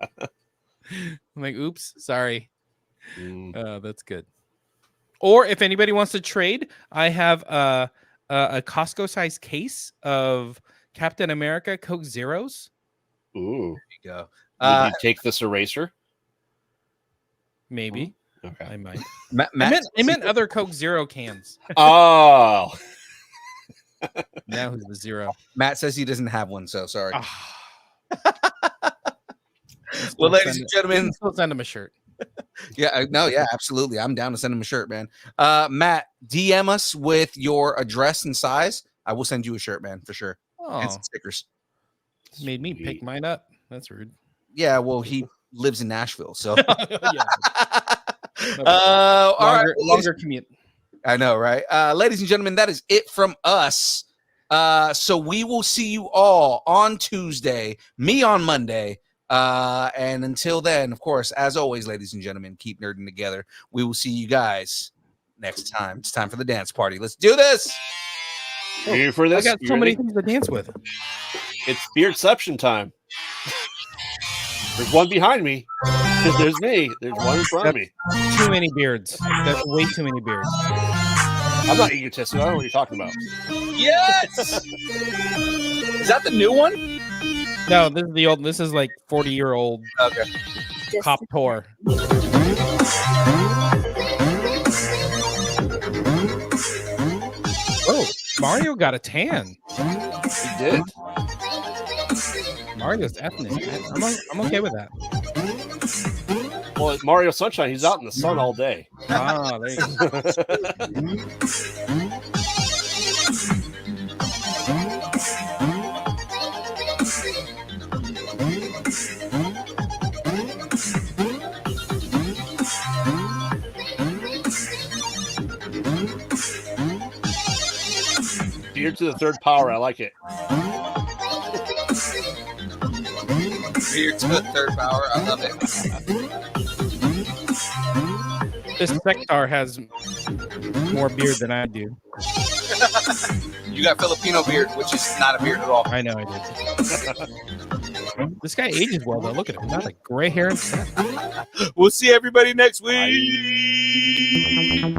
like, "Oops, sorry." That's good. Or if anybody wants to trade, I have a Costco size case of Captain America Coke Zeros. Ooh. There you go. Would you take this eraser? Maybe Okay. I might. I I meant other Coke Zero cans. Oh. Now who's the zero? Matt says he doesn't have one, so sorry. Ah. Well, ladies and gentlemen, Still send him a shirt. yeah, absolutely. I'm down to send him a shirt, man. Matt, DM us with your address and size. I will send you a shirt, man, for sure. And Oh, some stickers. made me pick mine up. That's rude. Yeah, well, he lives in Nashville, so. Yeah. All right. Longer commute. I know, right? Ladies and gentlemen, that is it from us. So we will see you all on Tuesday, me on Monday. And until then, of course, as always, ladies and gentlemen, keep nerding together. We will see you guys next time. It's time for the dance party. Let's do this. Here for I this. got You so many ready? things to dance with. It's beardception time. There's one behind me. There's me. There's one in front of me. Too many beards. That's way too many beards. I'm not egotistic. I don't know what you're talking about. Yes. Is that the new one? No, this is the old. This is like 40-year-old Okay. pop tour. Oh, Mario got a tan. He did. Mario's ethnic. I'm okay with that. Well, at Mario Sunshine, he's out in the sun all day. Ah, there you go. Beard to the third power. I like it. Beard to the third power. I love it. This sectar has more beard than I do. You got Filipino beard, which is not a beard at all. I know I do. This guy ages well, though. Look at him. Not like gray hair and stuff. We'll see everybody next week. Bye.